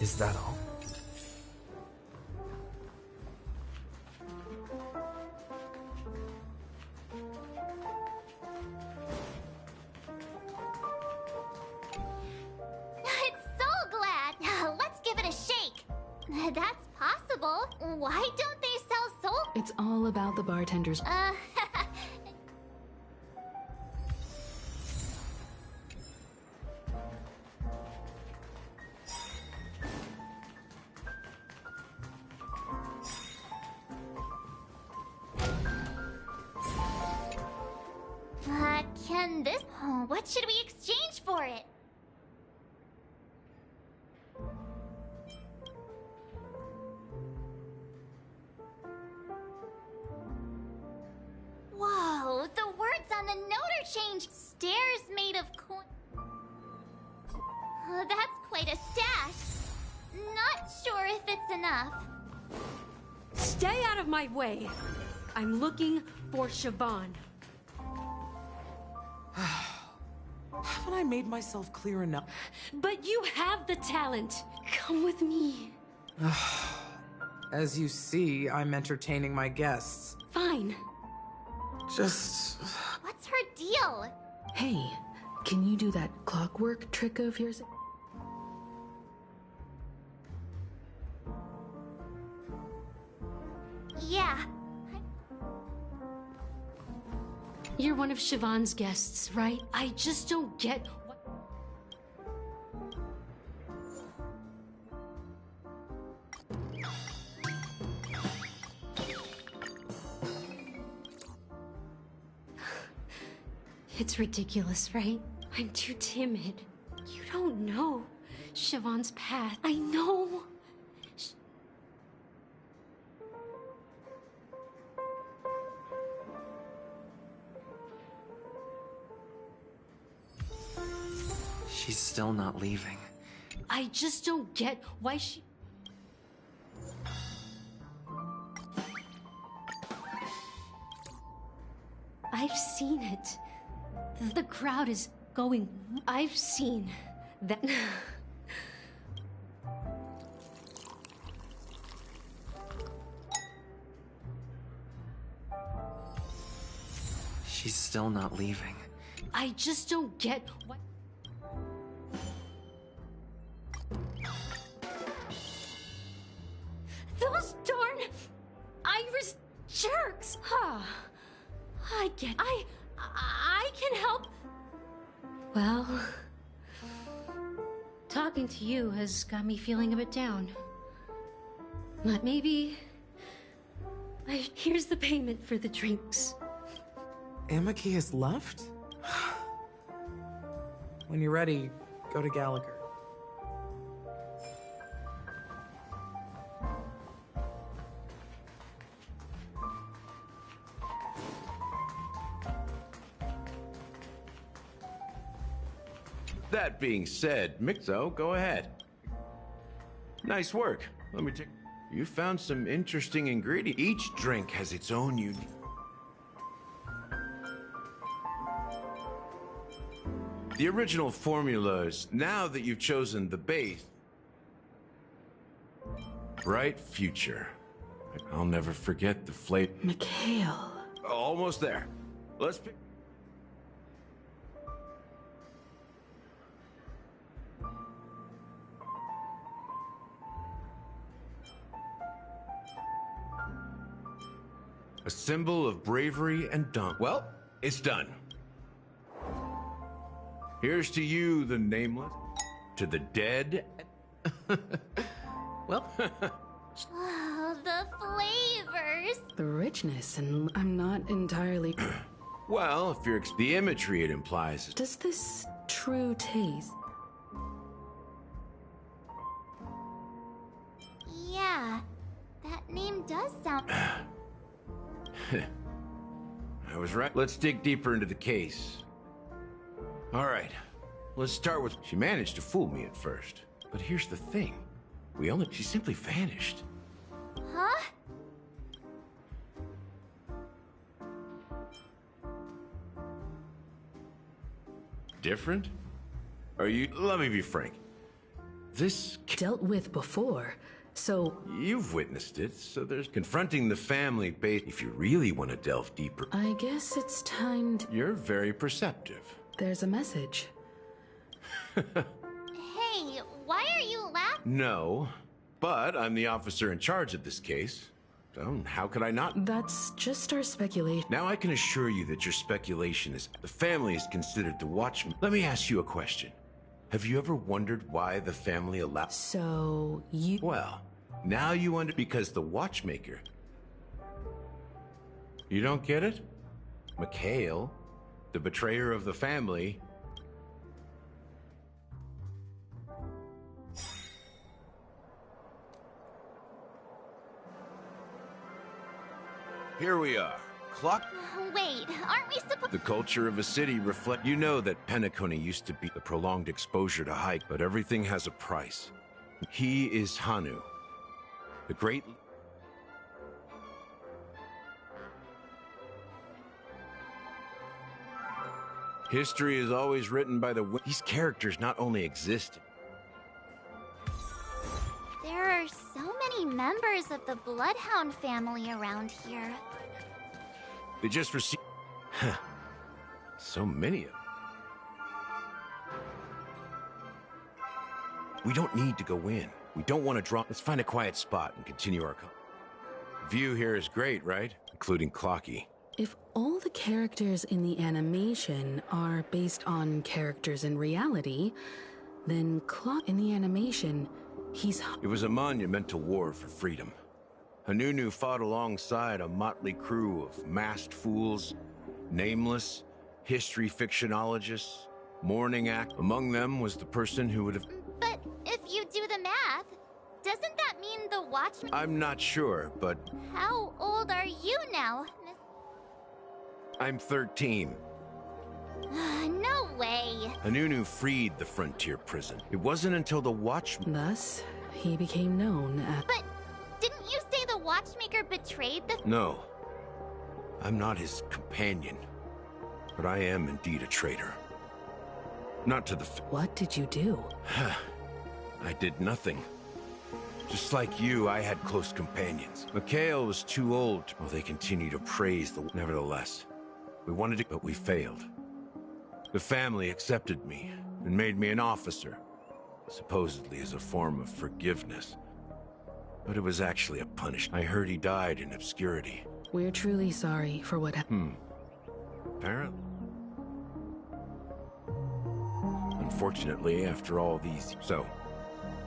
Is that all? It's so glad! Let's give it a shake! That's possible. Why don't they sell soul? It's all about the bartender's... Can this... Oh, what should we exchange for it? Whoa, the words on the note are changed. Stairs made of coin... Oh, that's quite a stash. Not sure if it's enough. Stay out of my way. I'm looking for Siobhan. Haven't I made myself clear enough? But you have the talent. Come with me. As you see, I'm entertaining my guests. Fine. Just... What's her deal? Hey, can you do that clockwork trick of yours? Yeah. You're one of Siobhan's guests, right? I just don't get what... It's ridiculous, right? I'm too timid. You don't know Siobhan's path. I know. She's still not leaving. I just don't get why she... I've seen it. The crowd is going... I've seen that... She's still not leaving. I just don't get why... Those darn Iris jerks! Huh. I can help. Well, talking to you has got me feeling a bit down. But maybe... here's the payment for the drinks. Amaki has left? When you're ready, go to Gallagher. That being said, Mixo, go ahead. Nice work. Let me take... You found some interesting ingredients. Each drink has its own unique... The original formulas, now that you've chosen the base... Bright future. I'll never forget the flavor... Mikhail. Almost there. Let's pick... A symbol of bravery and dawn. Well, it's done. Here's to you, the nameless. To the dead. Well. Oh, the flavors. The richness, and I'm not entirely... Well, if you're... The imagery it implies is... Does this true taste? Yeah, that name does sound... I was right. Let's dig deeper into the case. All right, let's start with... She managed to fool me at first. But here's the thing. She simply vanished. Huh? Different? Are you... Let me be frank. This... Dealt with before, so... You've witnessed it, so there's... Confronting the family base... If you really want to delve deeper... I guess it's time to... You're very perceptive. There's a message. Hey, why are you laughing? No, but I'm the officer in charge of this case. So how could I not? That's just our speculation. Now I can assure you that your speculation is... The family is considered the watchman. Let me ask you a question. Have you ever wondered why the family allowed... So, you... Well, now you wonder because the watchmaker... You don't get it? Mikhail, the betrayer of the family... Here we are. Clock... Wait, aren't we supposed... The culture of a city reflect... You know that Penacony used to be the prolonged exposure to hike, but everything has a price. He is Hanu, the great... History is always written by the... These characters not only exist... There are so many members of the Bloodhound family around here. They just received... So many of them. We don't need to go in. We don't want to draw... Let's find a quiet spot and continue our... View here is great, right? Including Clocky. If all the characters in the animation are based on characters in reality, then Clock in the animation, he's... It was a monumental war for freedom. Hanunu fought alongside a motley crew of masked fools, nameless, history fictionologists, mourning act. Among them was the person who would have... But if you do the math, doesn't that mean the Watchman... I'm not sure, but How old are you now? I'm 13. No way. Anunu freed the frontier prison. It wasn't until the Watchman... Thus, he became known as... But didn't you say the Watchmaker betrayed the... No. I'm not his companion. But I am indeed a traitor. Not to the... What did you do? I did nothing. Just like you, I had close companions. Mikhail was too old. Well, they continue to praise the... Nevertheless, we wanted to... But we failed. The family accepted me and made me an officer. Supposedly as a form of forgiveness. But it was actually a punishment. I heard he died in obscurity. We're truly sorry for what happened. Apparently. Unfortunately, after all these... So,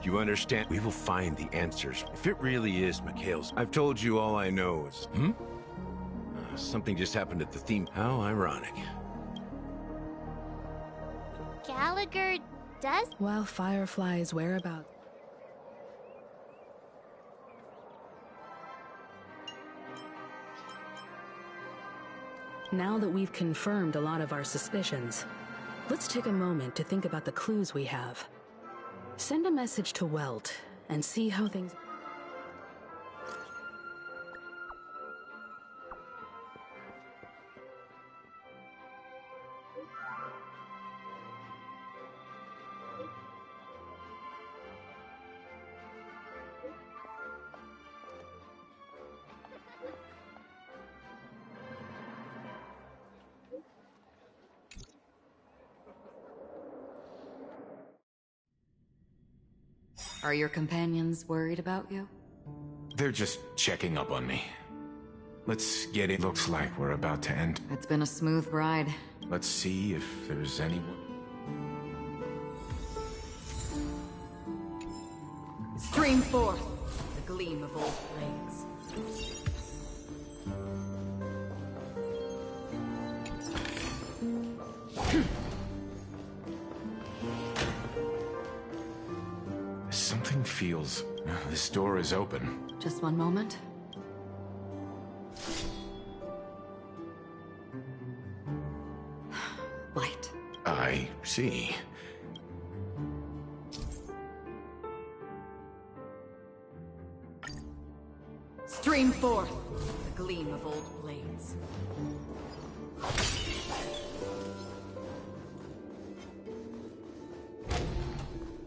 do you understand? We will find the answers. If it really is Mikhail's... I've told you all I know is... something just happened at the theme... How ironic. Gallagher does... While Firefly's whereabouts... Now that we've confirmed a lot of our suspicions, let's take a moment to think about the clues we have. Send a message to Welt and see how things... Are your companions worried about you? They're just checking up on me. Let's get it. Looks like we're about to end. It's been a smooth ride. Let's see if there's anyone... Stream forth the gleam of old blades. Something feels... This door is open. Just one moment. Light. I see. Stream forth the gleam of old blades.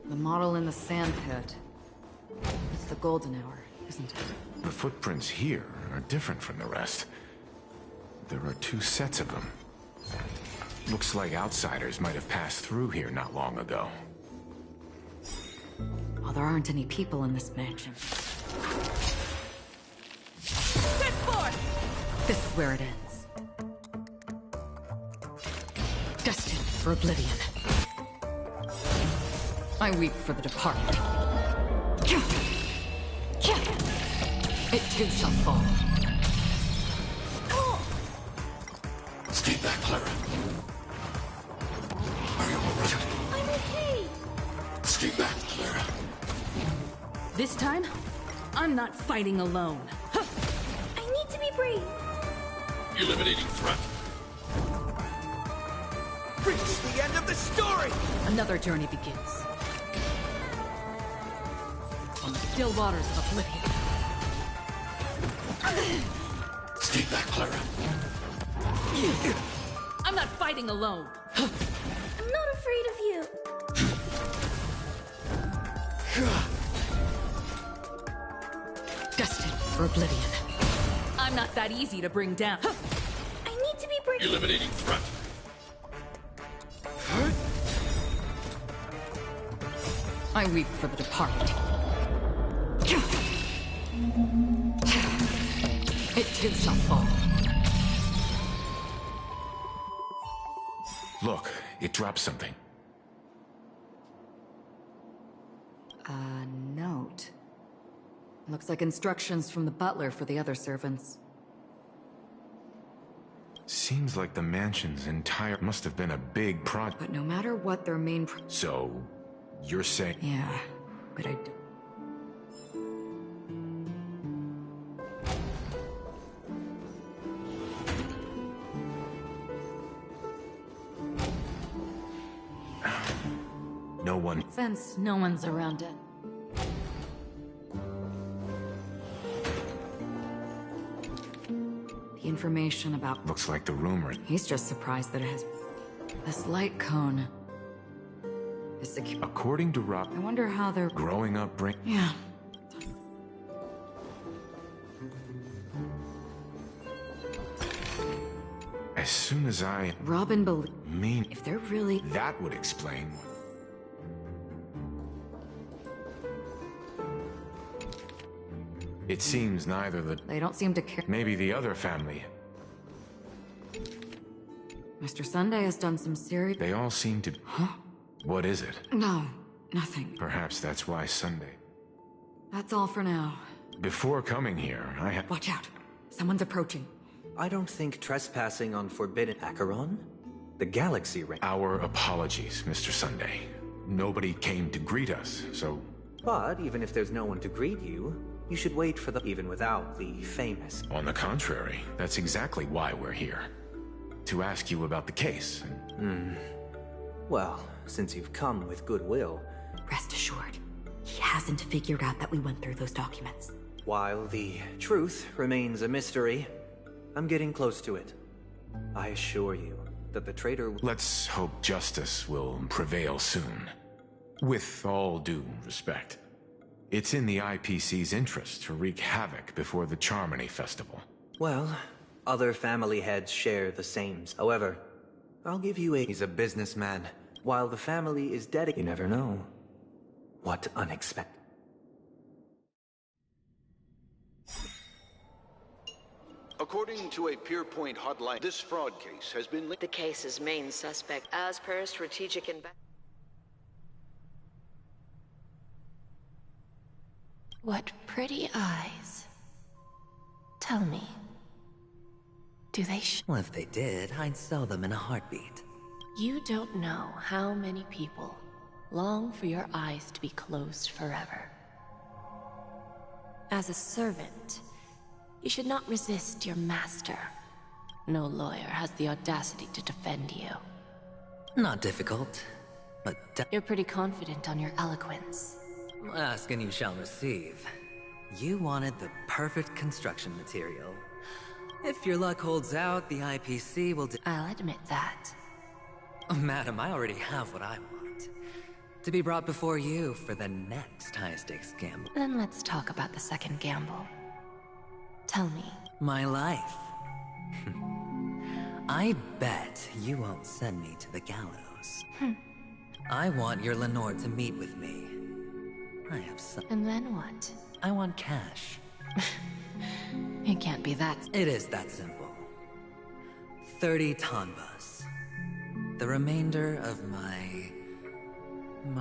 The model in the sand pit. It's the Golden Hour, isn't it? The footprints here are different from the rest. There are two sets of them. Looks like outsiders might have passed through here not long ago. Well, there aren't any people in this mansion. Set forth! This is where it ends. Destined for oblivion. I weep for the departed. It too shall fall. Stay back, Clara. Are you all right? I'm okay. Stay back, Clara. This time, I'm not fighting alone. I need to be brave. Eliminating threat. Reach the end of the story! Another journey begins. On the still waters of oblivion. Stay back, Clara. I'm not fighting alone. I'm not afraid of you. Destined for oblivion. I'm not that easy to bring down. I need to be brave. Eliminating threat. I weep for the departed. It too shall fall. Look, it dropped something. A note. Looks like instructions from the butler for the other servants. Seems like the mansion's entire must have been a big project. But no matter what their main So, you're saying... Yeah, but I... No one... Since no one's around it. The information about... Looks like the rumors. He's just surprised that it has... This light cone... is secure. According to Rob... I wonder how they're... Growing up bring... Yeah. As soon as I... Robin believe... Mean... If they're really... That would explain... It seems neither the... They don't seem to care. Maybe the other family. Mr. Sunday has done some serious... They all seem to... Huh? What is it? No, nothing. Perhaps that's why Sunday... That's all for now. Before coming here, I had... Watch out. Someone's approaching. I don't think trespassing on forbidden Acheron? The galaxy ring. Our apologies, Mr. Sunday. Nobody came to greet us, so... But even if there's no one to greet you, you should wait for the... even without the famous... On the contrary, that's exactly why we're here. To ask you about the case. Well, since you've come with goodwill... Rest assured, he hasn't figured out that we went through those documents. While the truth remains a mystery, I'm getting close to it. I assure you that the traitor... Let's hope justice will prevail soon. With all due respect. It's in the IPC's interest to wreak havoc before the Charmony Festival. Well, other family heads share the same. However, I'll give you a... He's a businessman. While the family is dedicated... You never know what unexpected... According to a Pierpoint hotline, this fraud case has been linked... The case's main suspect, as per strategic investment. What pretty eyes. Tell me, do they Well, if they did, I'd sell them in a heartbeat. You don't know how many people long for your eyes to be closed forever. As a servant, you should not resist your master. No lawyer has the audacity to defend you. Not difficult, but... You're pretty confident on your eloquence. Ask and you shall receive. You wanted the perfect construction material. If your luck holds out, the IPC will I'll admit that. Oh, madam, I already have what I want. To be brought before you for the next high-stakes gamble. Then let's talk about the second gamble. Tell me. My life. I bet you won't send me to the gallows. I want your Lenore to meet with me. I have some... And then what? I want cash. It can't be that... It is that simple. 30 Tonbas. The remainder of my...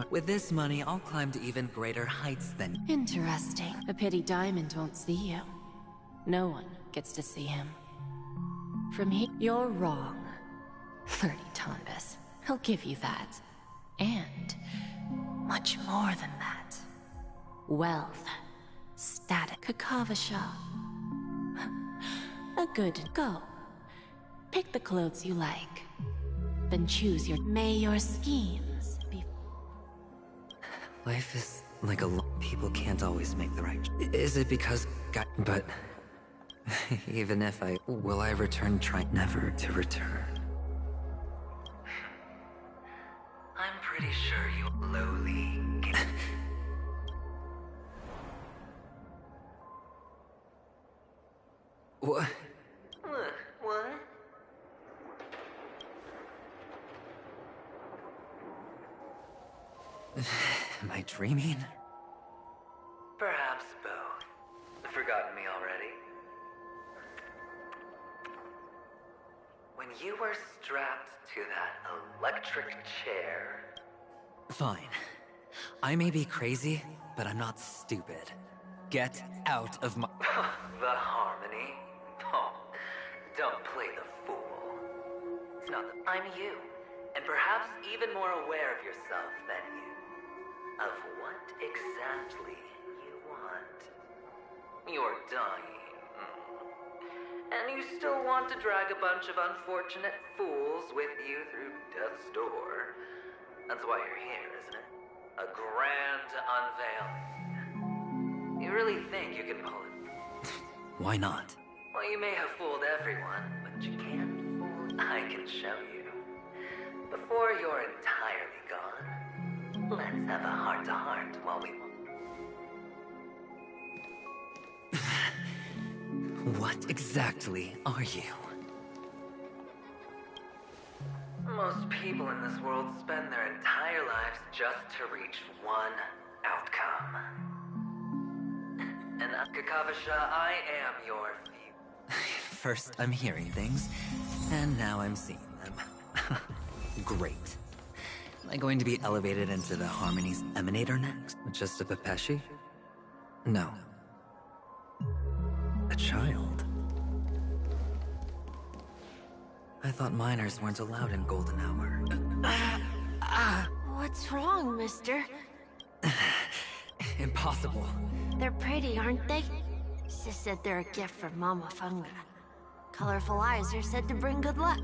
With this money, I'll climb to even greater heights than... Interesting. A pity Diamond won't see you. No one gets to see him. From here... You're wrong. 30 Tonbas. I'll give you that. And... much more than that. Wealth. Status. Kakavasha. A good... Go. Pick the clothes you like. Then choose your... May your schemes be... Life is like a... People can't always make the right... Is it because... But... Even if I... Will I return? Try never to return. I'm pretty sure you lowly... What? What? Am I dreaming? Perhaps both. Forgotten me already? When you were strapped to that electric chair... Fine. I may be crazy, but I'm not stupid. Get out of my... The harmony? Oh, don't play the fool. not the... I'm you. And perhaps even more aware of yourself than you. Of what exactly you want. You're dying. And you still want to drag a bunch of unfortunate fools with you through death's door. That's why you're here, isn't it? A grand unveiling. You really think you can pull it? Why not? Well, you may have fooled everyone, but you can't fool... I can show you. Before you're entirely gone, let's have a heart-to-heart while we... What exactly are you? Most people in this world spend their entire lives just to reach one outcome. And Kakavasha, I am your few. First, I'm hearing things, and now I'm seeing them. Great. Am I going to be elevated into the Harmony's Emanator next? Just a Pepeshi? No. A child. I thought minors weren't allowed in Golden Hour. What's wrong, mister? Impossible. They're pretty, aren't they? Sis said they're a gift from Mama Funga. Colorful eyes are said to bring good luck.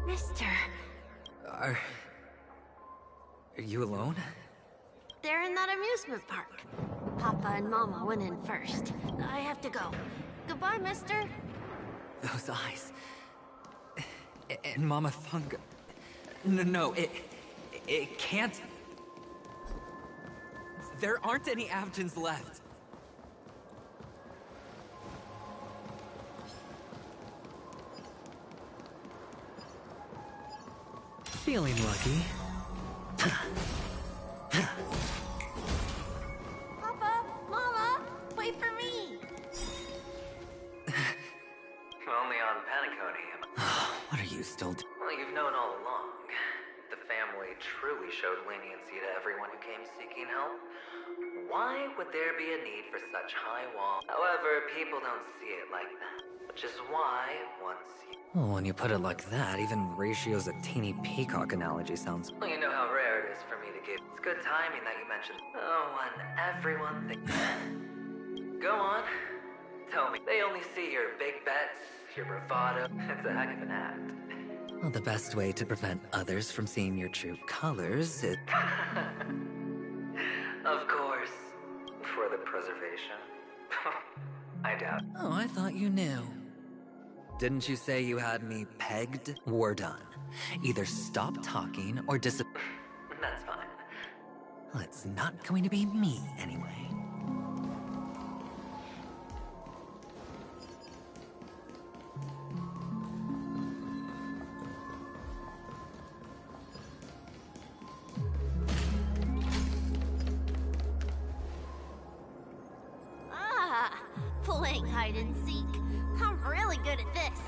Mister... Are you alone? They're in that amusement park. Papa and Mama went in first. I have to go. Goodbye, mister. Those eyes. And Mama Funga. No, it can't. There aren't any Avgens left. Feeling lucky. Papa! Mama! Wait for me! Only on Penacony. What are you still doing? Well, you've known all along. The family truly showed leniency to everyone who came seeking help. Why would there be a need for such high wall? However, people don't see it like that. Which is why, once you... Well, when you put it like that, even Ratio's a teeny peacock analogy sounds... Well, you know how rare it is for me to give... It's good timing that you mentioned... Oh, when everyone thinks... Go on. Tell me. They only see your big bets, your bravado. It's a heck of an act. Well, the best way to prevent others from seeing your true colors is... Of course. For the preservation. I doubt. Oh, I thought you knew. Didn't you say you had me pegged? We're done. Either stop talking or disappear. That's fine. Well, it's not going to be me, anyway. Playing hide and seek. I'm really good at this.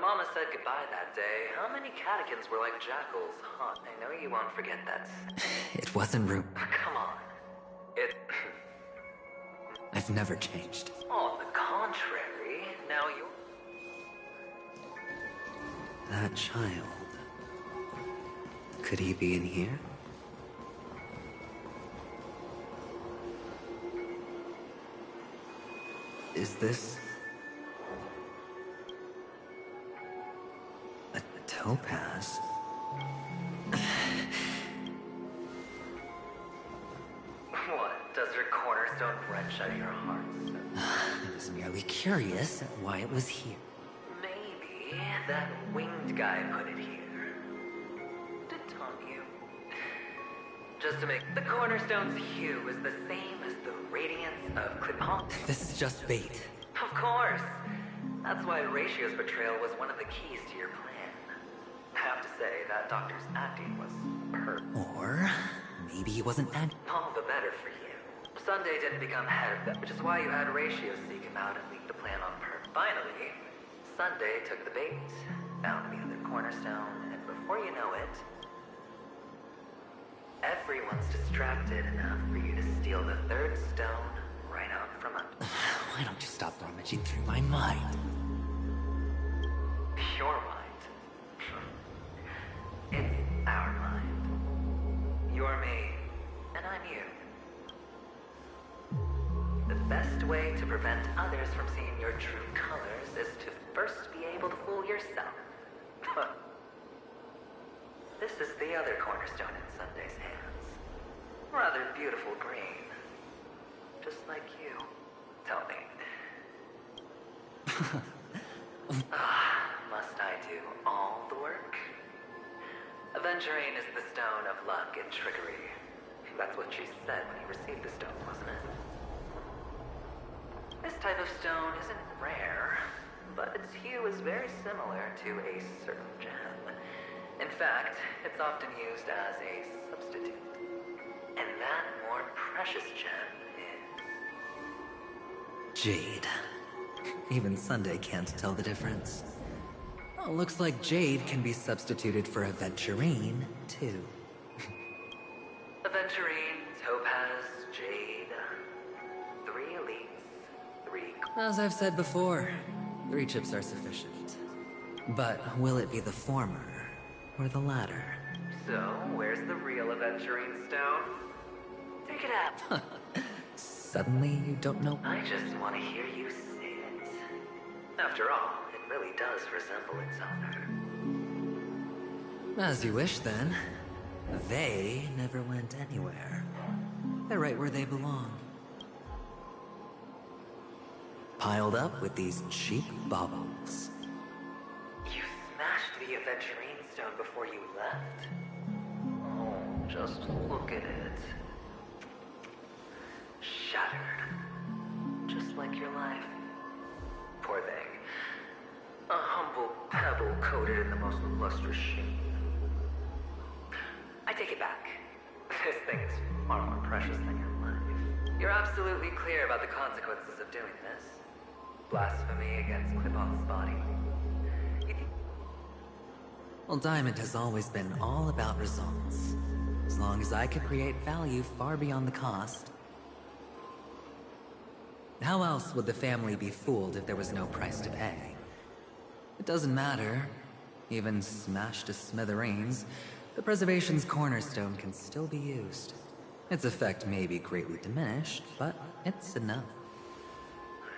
Mama said goodbye that day, how many catechins were like jackals, huh? I know you won't forget that. It wasn't rude. Come on. It... I've never changed. On the contrary, now you... That child... Could he be in here? Is this... a topaz? What? Does your cornerstone wrench out your heart? I was merely curious at why it was here. Maybe that winged guy put it here. To taunt you. Just to make the cornerstone's hue is the same as the radiance of Cliphawk. This is just bait. Of course. That's why Ratio's betrayal was one of the keys to your plan. I have to say, that doctor's acting was perfect. Or maybe he wasn't All the better for you. Sunday didn't become head of that, which is why you had Ratio seek him out and leak the plan on purpose. Finally, Sunday took the bait, found the other cornerstone, and before you know it, everyone's distracted enough for you to steal the third stone right out from under. Why don't you stop rummaging through my mind? Your mind. It's our mind. You're me, and I'm you. The best way to prevent others from seeing your true colors is to first be able to fool yourself. This is the other cornerstone in Sunday's hands. Rather beautiful green. Just like you. Tell me. Must I do all the work? Aventurine is the stone of luck and trickery. That's what she said when you received the stone, wasn't it? This type of stone isn't rare, but its hue is very similar to a certain gem. In fact, it's often used as a substitute. And that more precious gem is... Jade. Even Sunday can't tell the difference. Oh, looks like Jade can be substituted for Aventurine, too. Aventurine, Topaz, Jade. 3 elites, 3... As I've said before, 3 chips are sufficient. But will it be the former or the latter? So, where's the real Aventurine stone? Take it out. Suddenly, you don't know. I just want to hear you say it. After all, it really does resemble its owner. As you wish, then. They never went anywhere. They're right where they belong. Piled up with these cheap baubles. You smashed the Aventurine stone before you left? Oh, just look at it. Shattered. Just like your life. Poor thing. A humble pebble coated in the most lustrous sheen. I take it back. This thing is far more precious than your life. You're absolutely clear about the consequences of doing this. Blasphemy against Cliphawk's body. Well, Diamond has always been all about results. As long as I could create value far beyond the cost. How else would the family be fooled if there was no price to pay? It doesn't matter. Even smashed to smithereens, the Preservation's cornerstone can still be used. Its effect may be greatly diminished, but it's enough.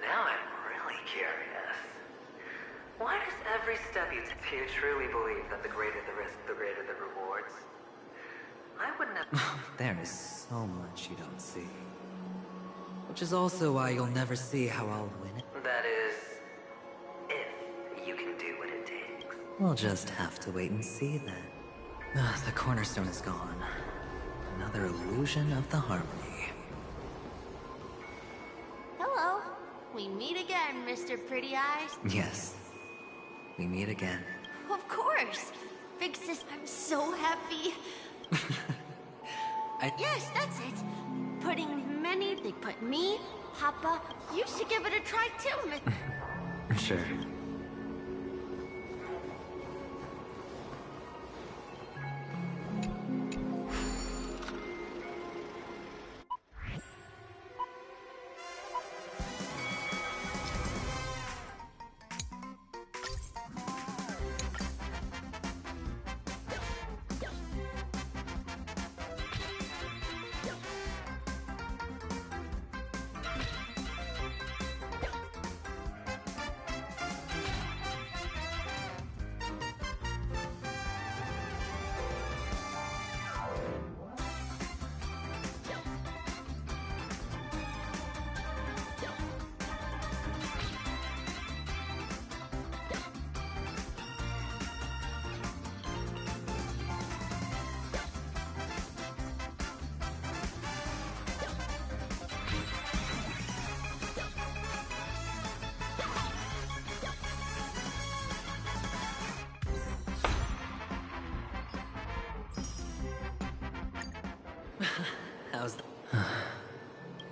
Now I'm really curious. Why does every step you take, do you truly believe that the greater the risk, the greater the rewards? I wouldn't have... There is so much you don't see. Which is also why you'll never see how I'll win it. That is... if you can do what it takes. We'll just have to wait and see then. The cornerstone is gone. Another illusion of the harmony. Hello. We meet again, Mr. Pretty Eyes. Yes. We meet again. Of course. Big sis, I'm so happy. Yes, that's it. Putting many, they put me, Papa. You should give it a try too, Miss. Sure.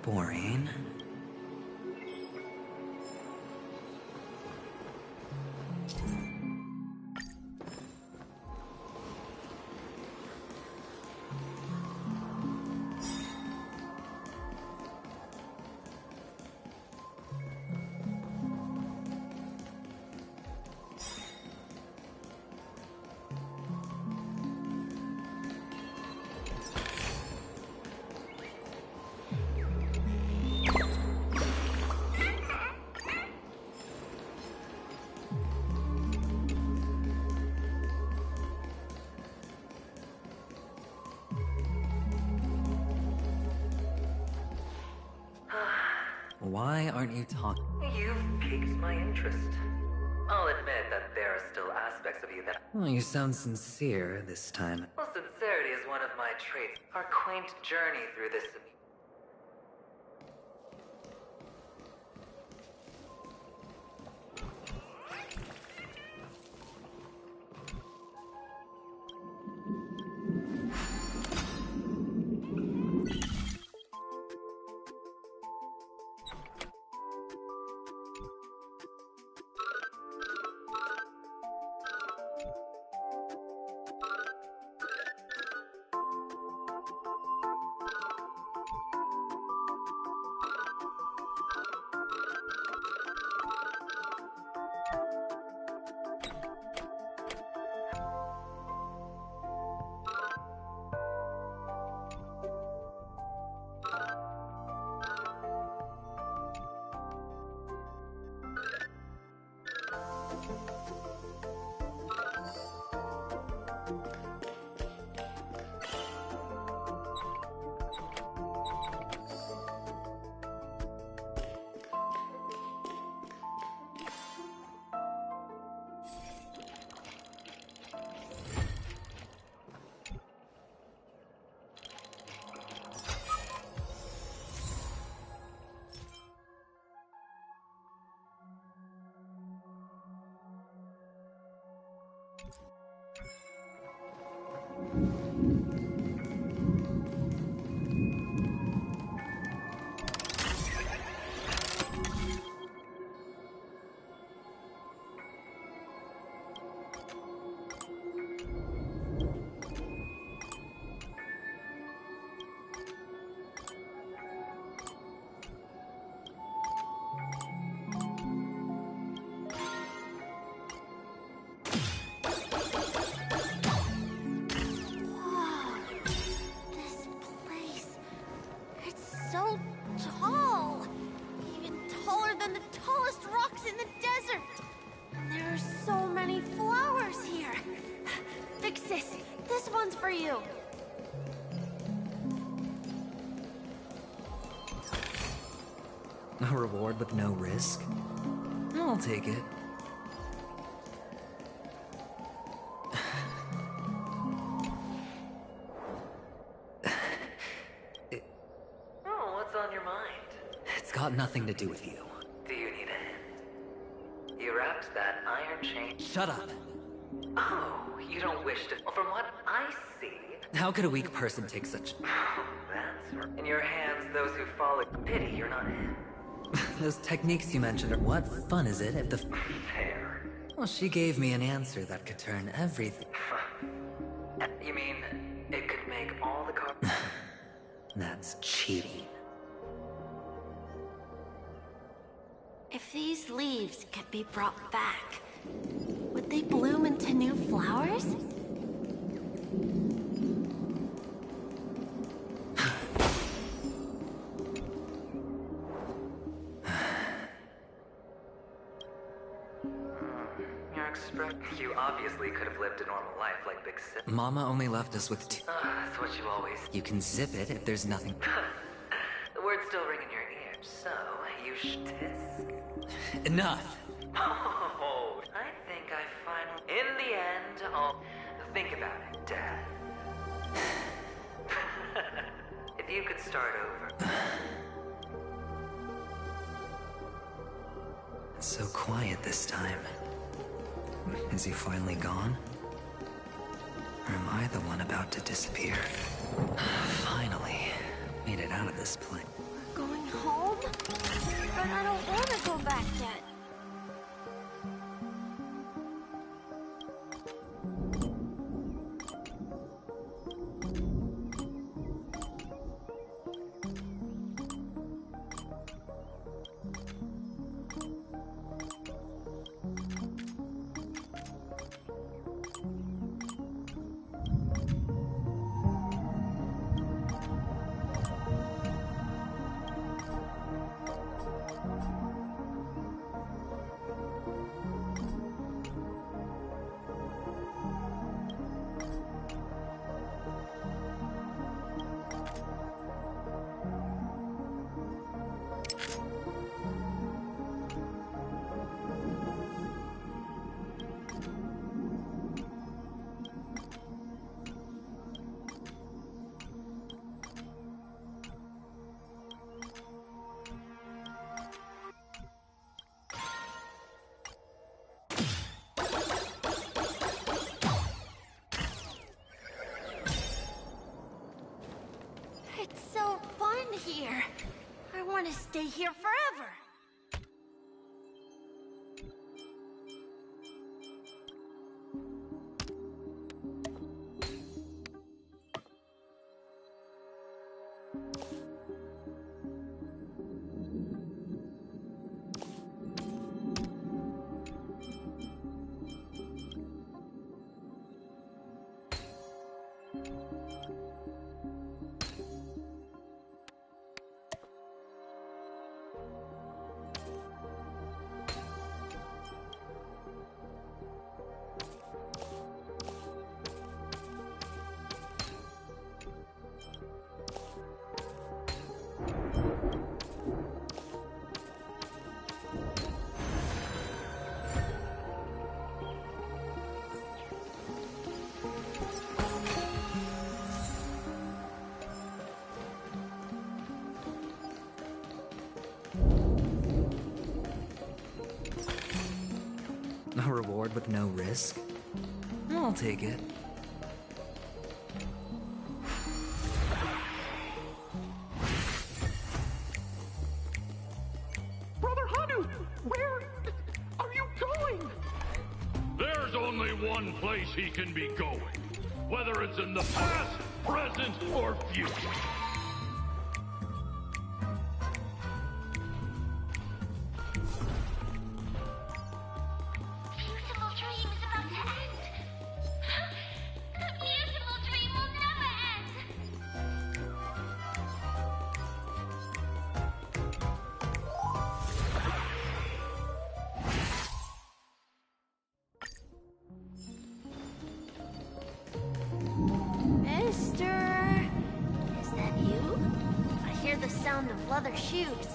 Boring. Why aren't you talking? You've piqued my interest. I'll admit that there are still aspects of you that... Well, you sound sincere this time. Well, sincerity is one of my traits. Our quaint journey through this... So tall! Even taller than the tallest rocks in the desert! And there are so many flowers here! Vixis, this one's for you! A reward with no risk? I'll take it. What's on your mind? It's got nothing to do with you. Do you need a hint? You wrapped that iron chain... Shut up! Oh, you don't wish to... Well, from what I see... How could a weak person take such... Oh, that's right. In your hands, those who follow... Pity you're not him. Those techniques you mentioned are... What fun is it if the... Fair. Well, she gave me an answer that could turn everything... You mean, it could make all the cards... That's cheating. If these leaves could be brought back, would they bloom into new flowers? You obviously could have lived a normal life like Big Sis. Mama only left us with two. That's what you always... You can zip it if there's nothing. The words still ring in your ears, so you should tisk. Enough! Oh, I think I finally... In the end, I'll... Think about it, Dad. If you could start over. It's so quiet this time. Is he finally gone? Or am I the one about to disappear? Finally. made it out of this place. Going home? But I don't want to go back yet. It's so fun here. I want to stay here forever. A reward with no risk? I'll take it. Brother Hanu, where are you going? There's only one place he can be going. Whether it's in the past, present, or future. Beautiful dream is about to end. The beautiful dream will never end. Mister, is that you? I hear the sound of leather shoes.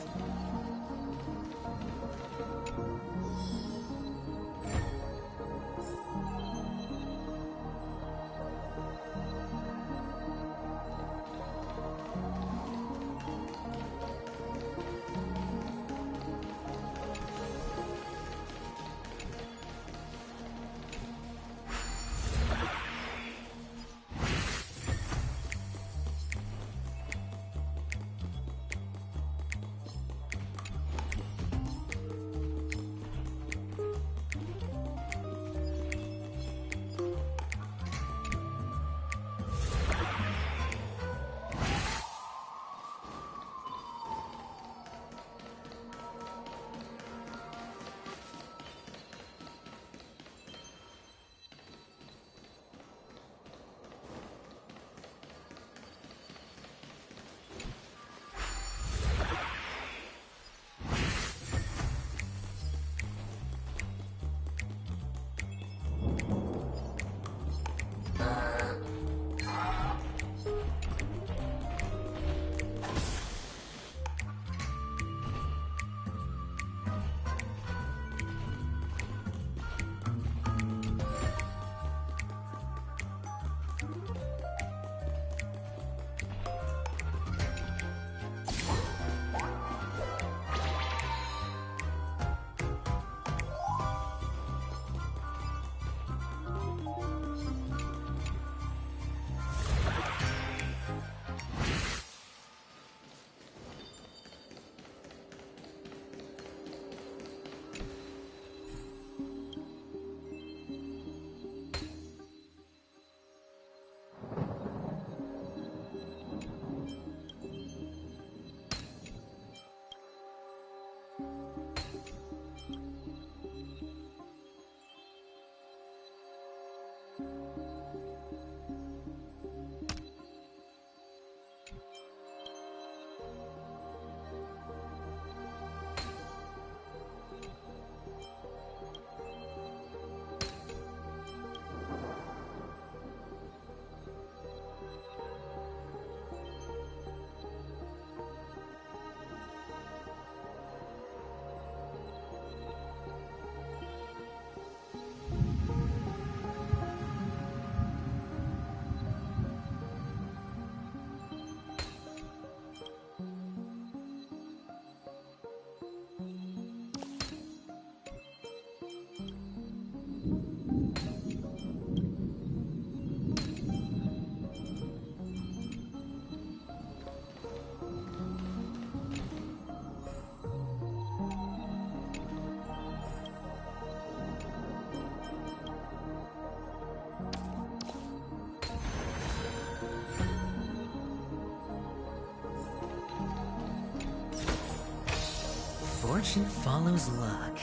Fortune follows luck,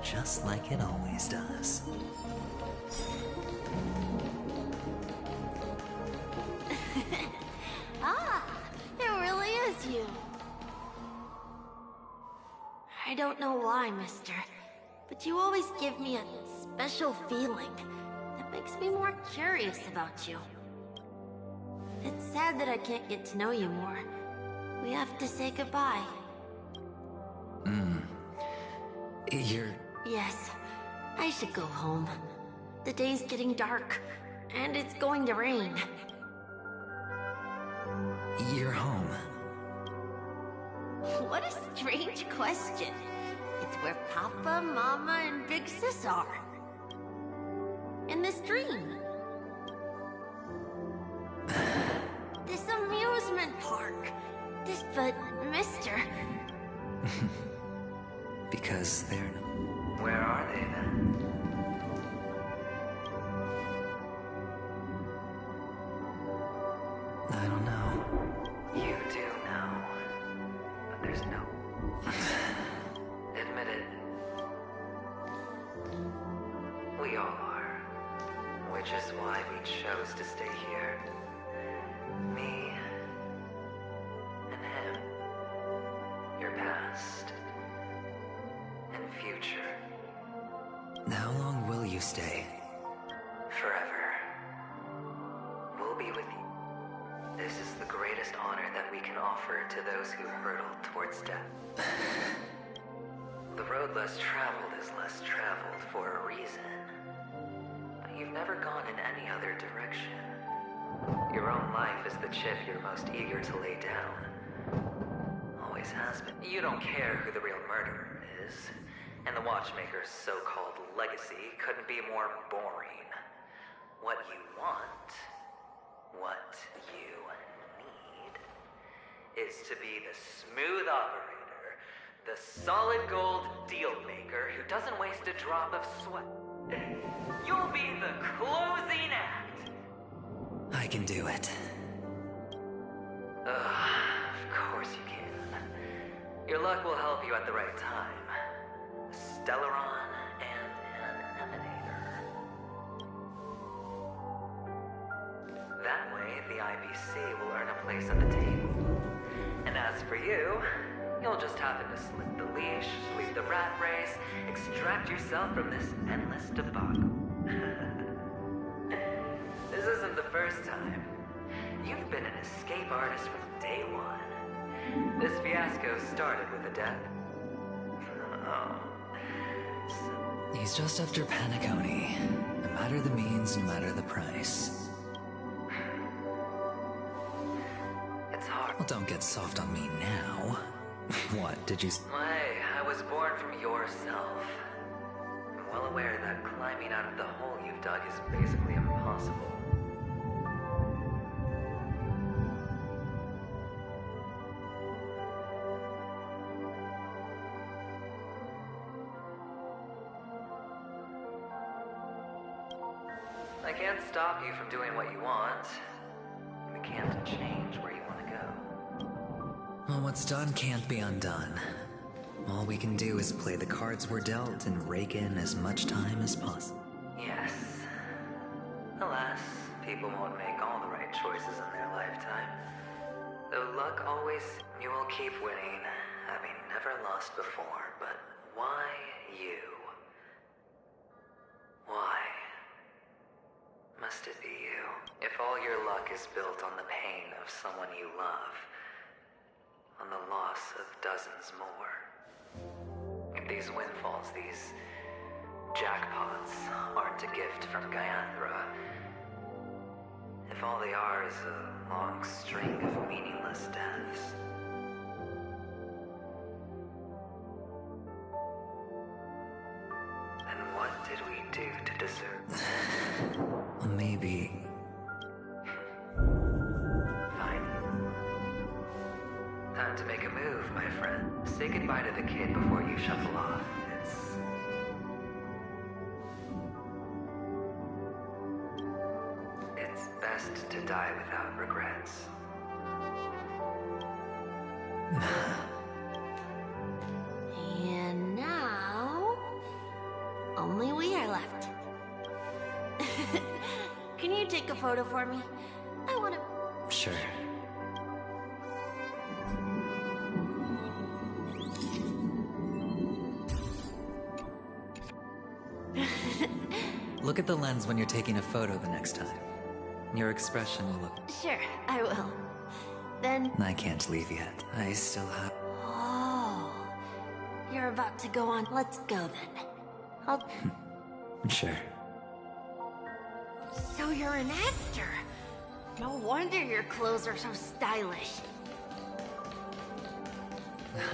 just like it always does. Ah, it really is you. I don't know why, mister, but you always give me a special feeling that makes me more curious about you. It's sad that I can't get to know you more. We have to say goodbye. You're... Yes, I should go home. The day's getting dark, and it's going to rain. You're home. What a strange question. It's where Papa, Mama, and Big Sis are. In this dream. This amusement park. But, mister... Because they're... Where are they then? I don't know. You do know. But there's no... Admit it. We all are. Which is why we chose to stay here. Me... and him. Your past... and future. How long will you stay? Forever. We'll be with you. This is the greatest honor that we can offer to those who hurtle towards death. The road less traveled is less traveled for a reason. But you've never gone in any other direction. Your own life is the chip you're most eager to lay down. Always has been. You don't care who the real murderer is. And the Watchmaker's so-called legacy couldn't be more boring. What you want, what you need, is to be the smooth operator, the solid gold deal maker who doesn't waste a drop of sweat. You'll be the closing act. I can do it. Of course you can. Your luck will help you at the right time. Stellaron and an Emanator. That way, the IBC will earn a place at the table. And as for you, you'll just happen to slip the leash, sweep the rat race, extract yourself from this endless debacle. This isn't the first time. You've been an escape artist from day one. This fiasco started with a death. Oh. He's just after Penacony. No matter the means, no matter the price. It's hard. Well, don't get soft on me now. What, did you... Hey, I was born from yourself. I'm well aware that climbing out of the hole you've dug is basically impossible. I can't stop you from doing what you want. We can't change where you want to go. Well, what's done can't be undone. All we can do is play the cards we're dealt and rake in as much time as possible. Yes. Alas, people won't make all the right choices in their lifetime. Though luck always... You will keep winning, having never lost before, but why you? Why? Must it be you? If all your luck is built on the pain of someone you love, on the loss of dozens more. If these windfalls, these jackpots, aren't a gift from Gaiathra, if all they are is a long string of meaningless deaths, then what did we do to deserve? Maybe... Fine. Time to make a move, my friend. Say goodbye to the kid before you shuffle off. It's best to die without regrets. you take a photo for me? I want to... Sure. Look at the lens when you're taking a photo the next time. Your expression will look... Sure, I will. Then... I can't leave yet. I still have... Oh... You're about to go on. Let's go then. I'll... Sure. So you're an actor. No wonder your clothes are so stylish.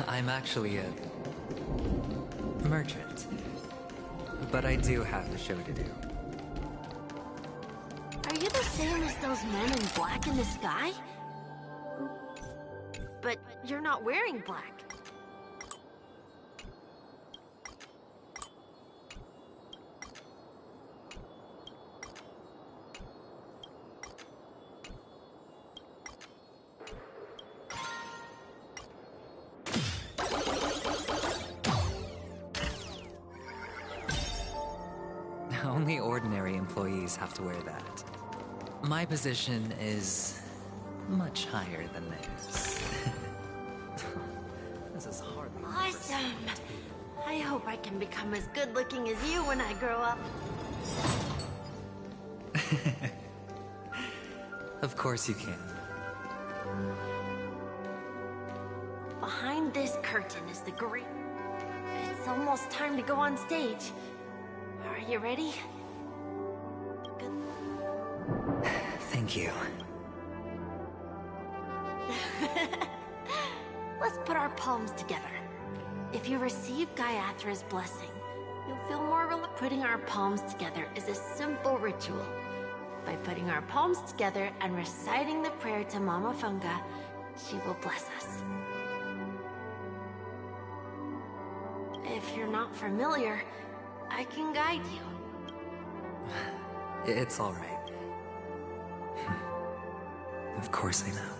I'm actually a... merchant. But I do have a show to do. Are you the same as those men in black in the sky? But you're not wearing black. Only ordinary employees have to wear that. My position is much higher than theirs. This is hardly... Awesome! I hope I can become as good looking as you when I grow up. Of course you can. Behind this curtain is the great... It's almost time to go on stage. Are you ready? Good. Thank you. Let's put our palms together. If you receive Gaiathra's blessing, you'll feel more relaxed. Putting our palms together is a simple ritual. By putting our palms together and reciting the prayer to Mama Funga, she will bless us. If you're not familiar, I can guide you. It's all right. Of course I know.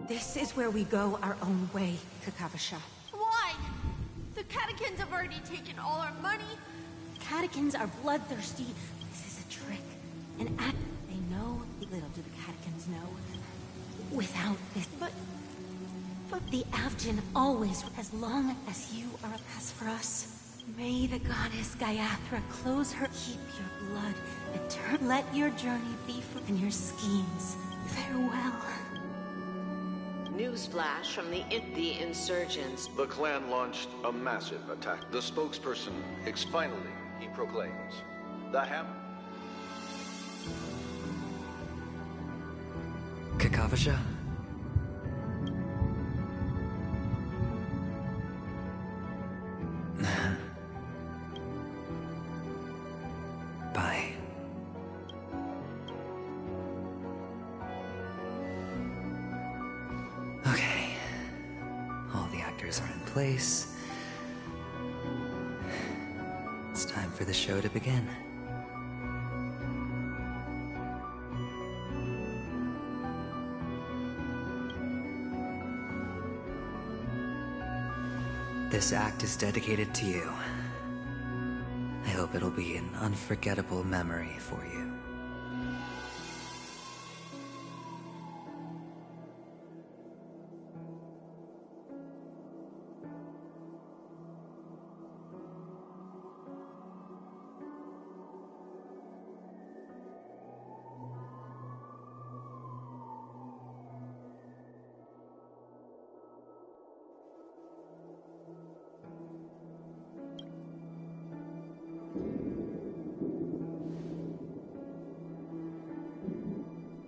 This is where we go our own way, Kakavasha. Why? The Catechins have already taken all our money. Catechins are bloodthirsty. This is a trick. An act. They know. Little do the Catechins know. Without this. But the Avgin always, as long as you are a pest for us. May the goddess Gaiathra close her. Keep your blood eternal. Let your journey be for and your schemes. Farewell. Newsflash from the insurgents. The clan launched a massive attack. The spokesperson, finally, he proclaims, the hammer. Kakavasha? Bye. Okay. All the actors are in place. It's time for the show to begin. This act is dedicated to you. I hope it'll be an unforgettable memory for you.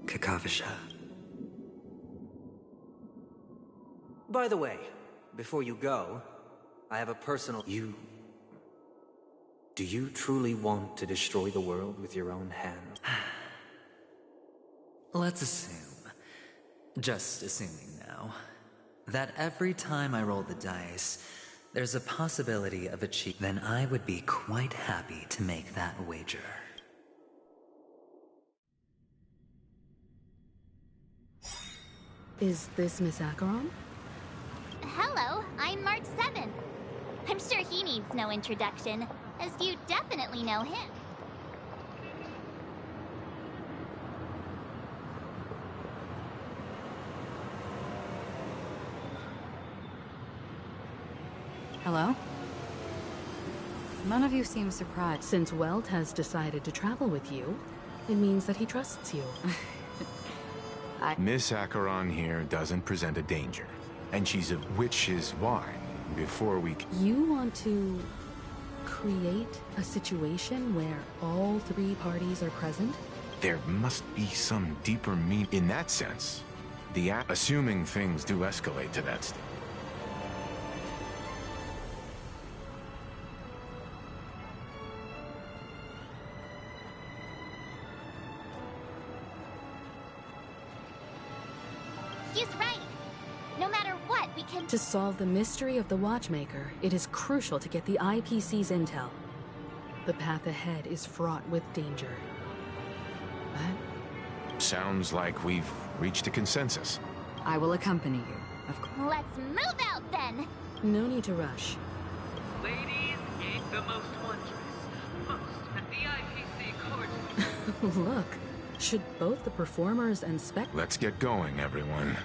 Kakavasha. By the way, before you go, I have a personal... Do you truly want to destroy the world with your own hand? Let's assume, just assuming now, that every time I roll the dice, there's a possibility of achieving... Then I would be quite happy to make that wager. Is this Miss Acheron? Hello, I'm March 7th. I'm sure he needs no introduction, as you definitely know him. Hello? None of you seem surprised. Since Welt has decided to travel with you, it means that he trusts you. Miss Acheron here doesn't present a danger. And she's of which is why, before we... You want to create a situation where all three parties are present? There must be some deeper meaning. In that sense, assuming things do escalate to that state. He's right. No matter what, we can... To solve the mystery of the Watchmaker, it is crucial to get the IPC's intel. The path ahead is fraught with danger. Sounds like we've reached a consensus. I will accompany you, of course. Let's move out then! No need to rush. Ladies, ain't the most wondrous. Most at the IPC court. Look, should both the performers and Let's get going, everyone.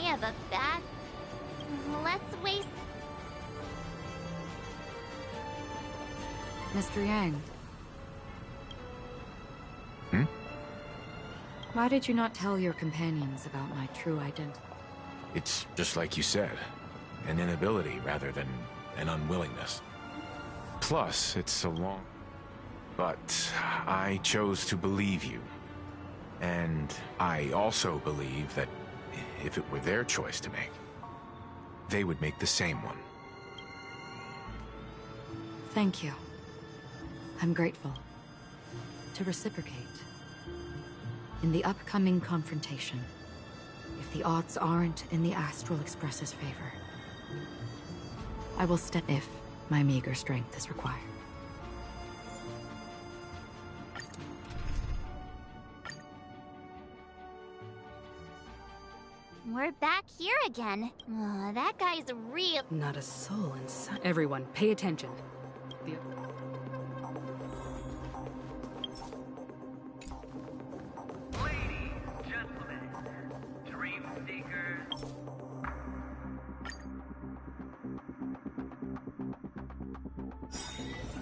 have a bath? Let's waste... Mr. Yang. Hmm? Why did you not tell your companions about my true identity? It's just like you said. An inability rather than an unwillingness. Plus, it's a long... But I chose to believe you. And I also believe that if it were their choice to make, they would make the same one. Thank you. I'm grateful. To reciprocate. In the upcoming confrontation, if the odds aren't in the Astral Express's favor, I will step if my meager strength is required. We're back here again. That guy's real. Not a soul inside. Everyone, pay attention.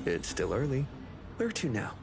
It's still early. Where to now?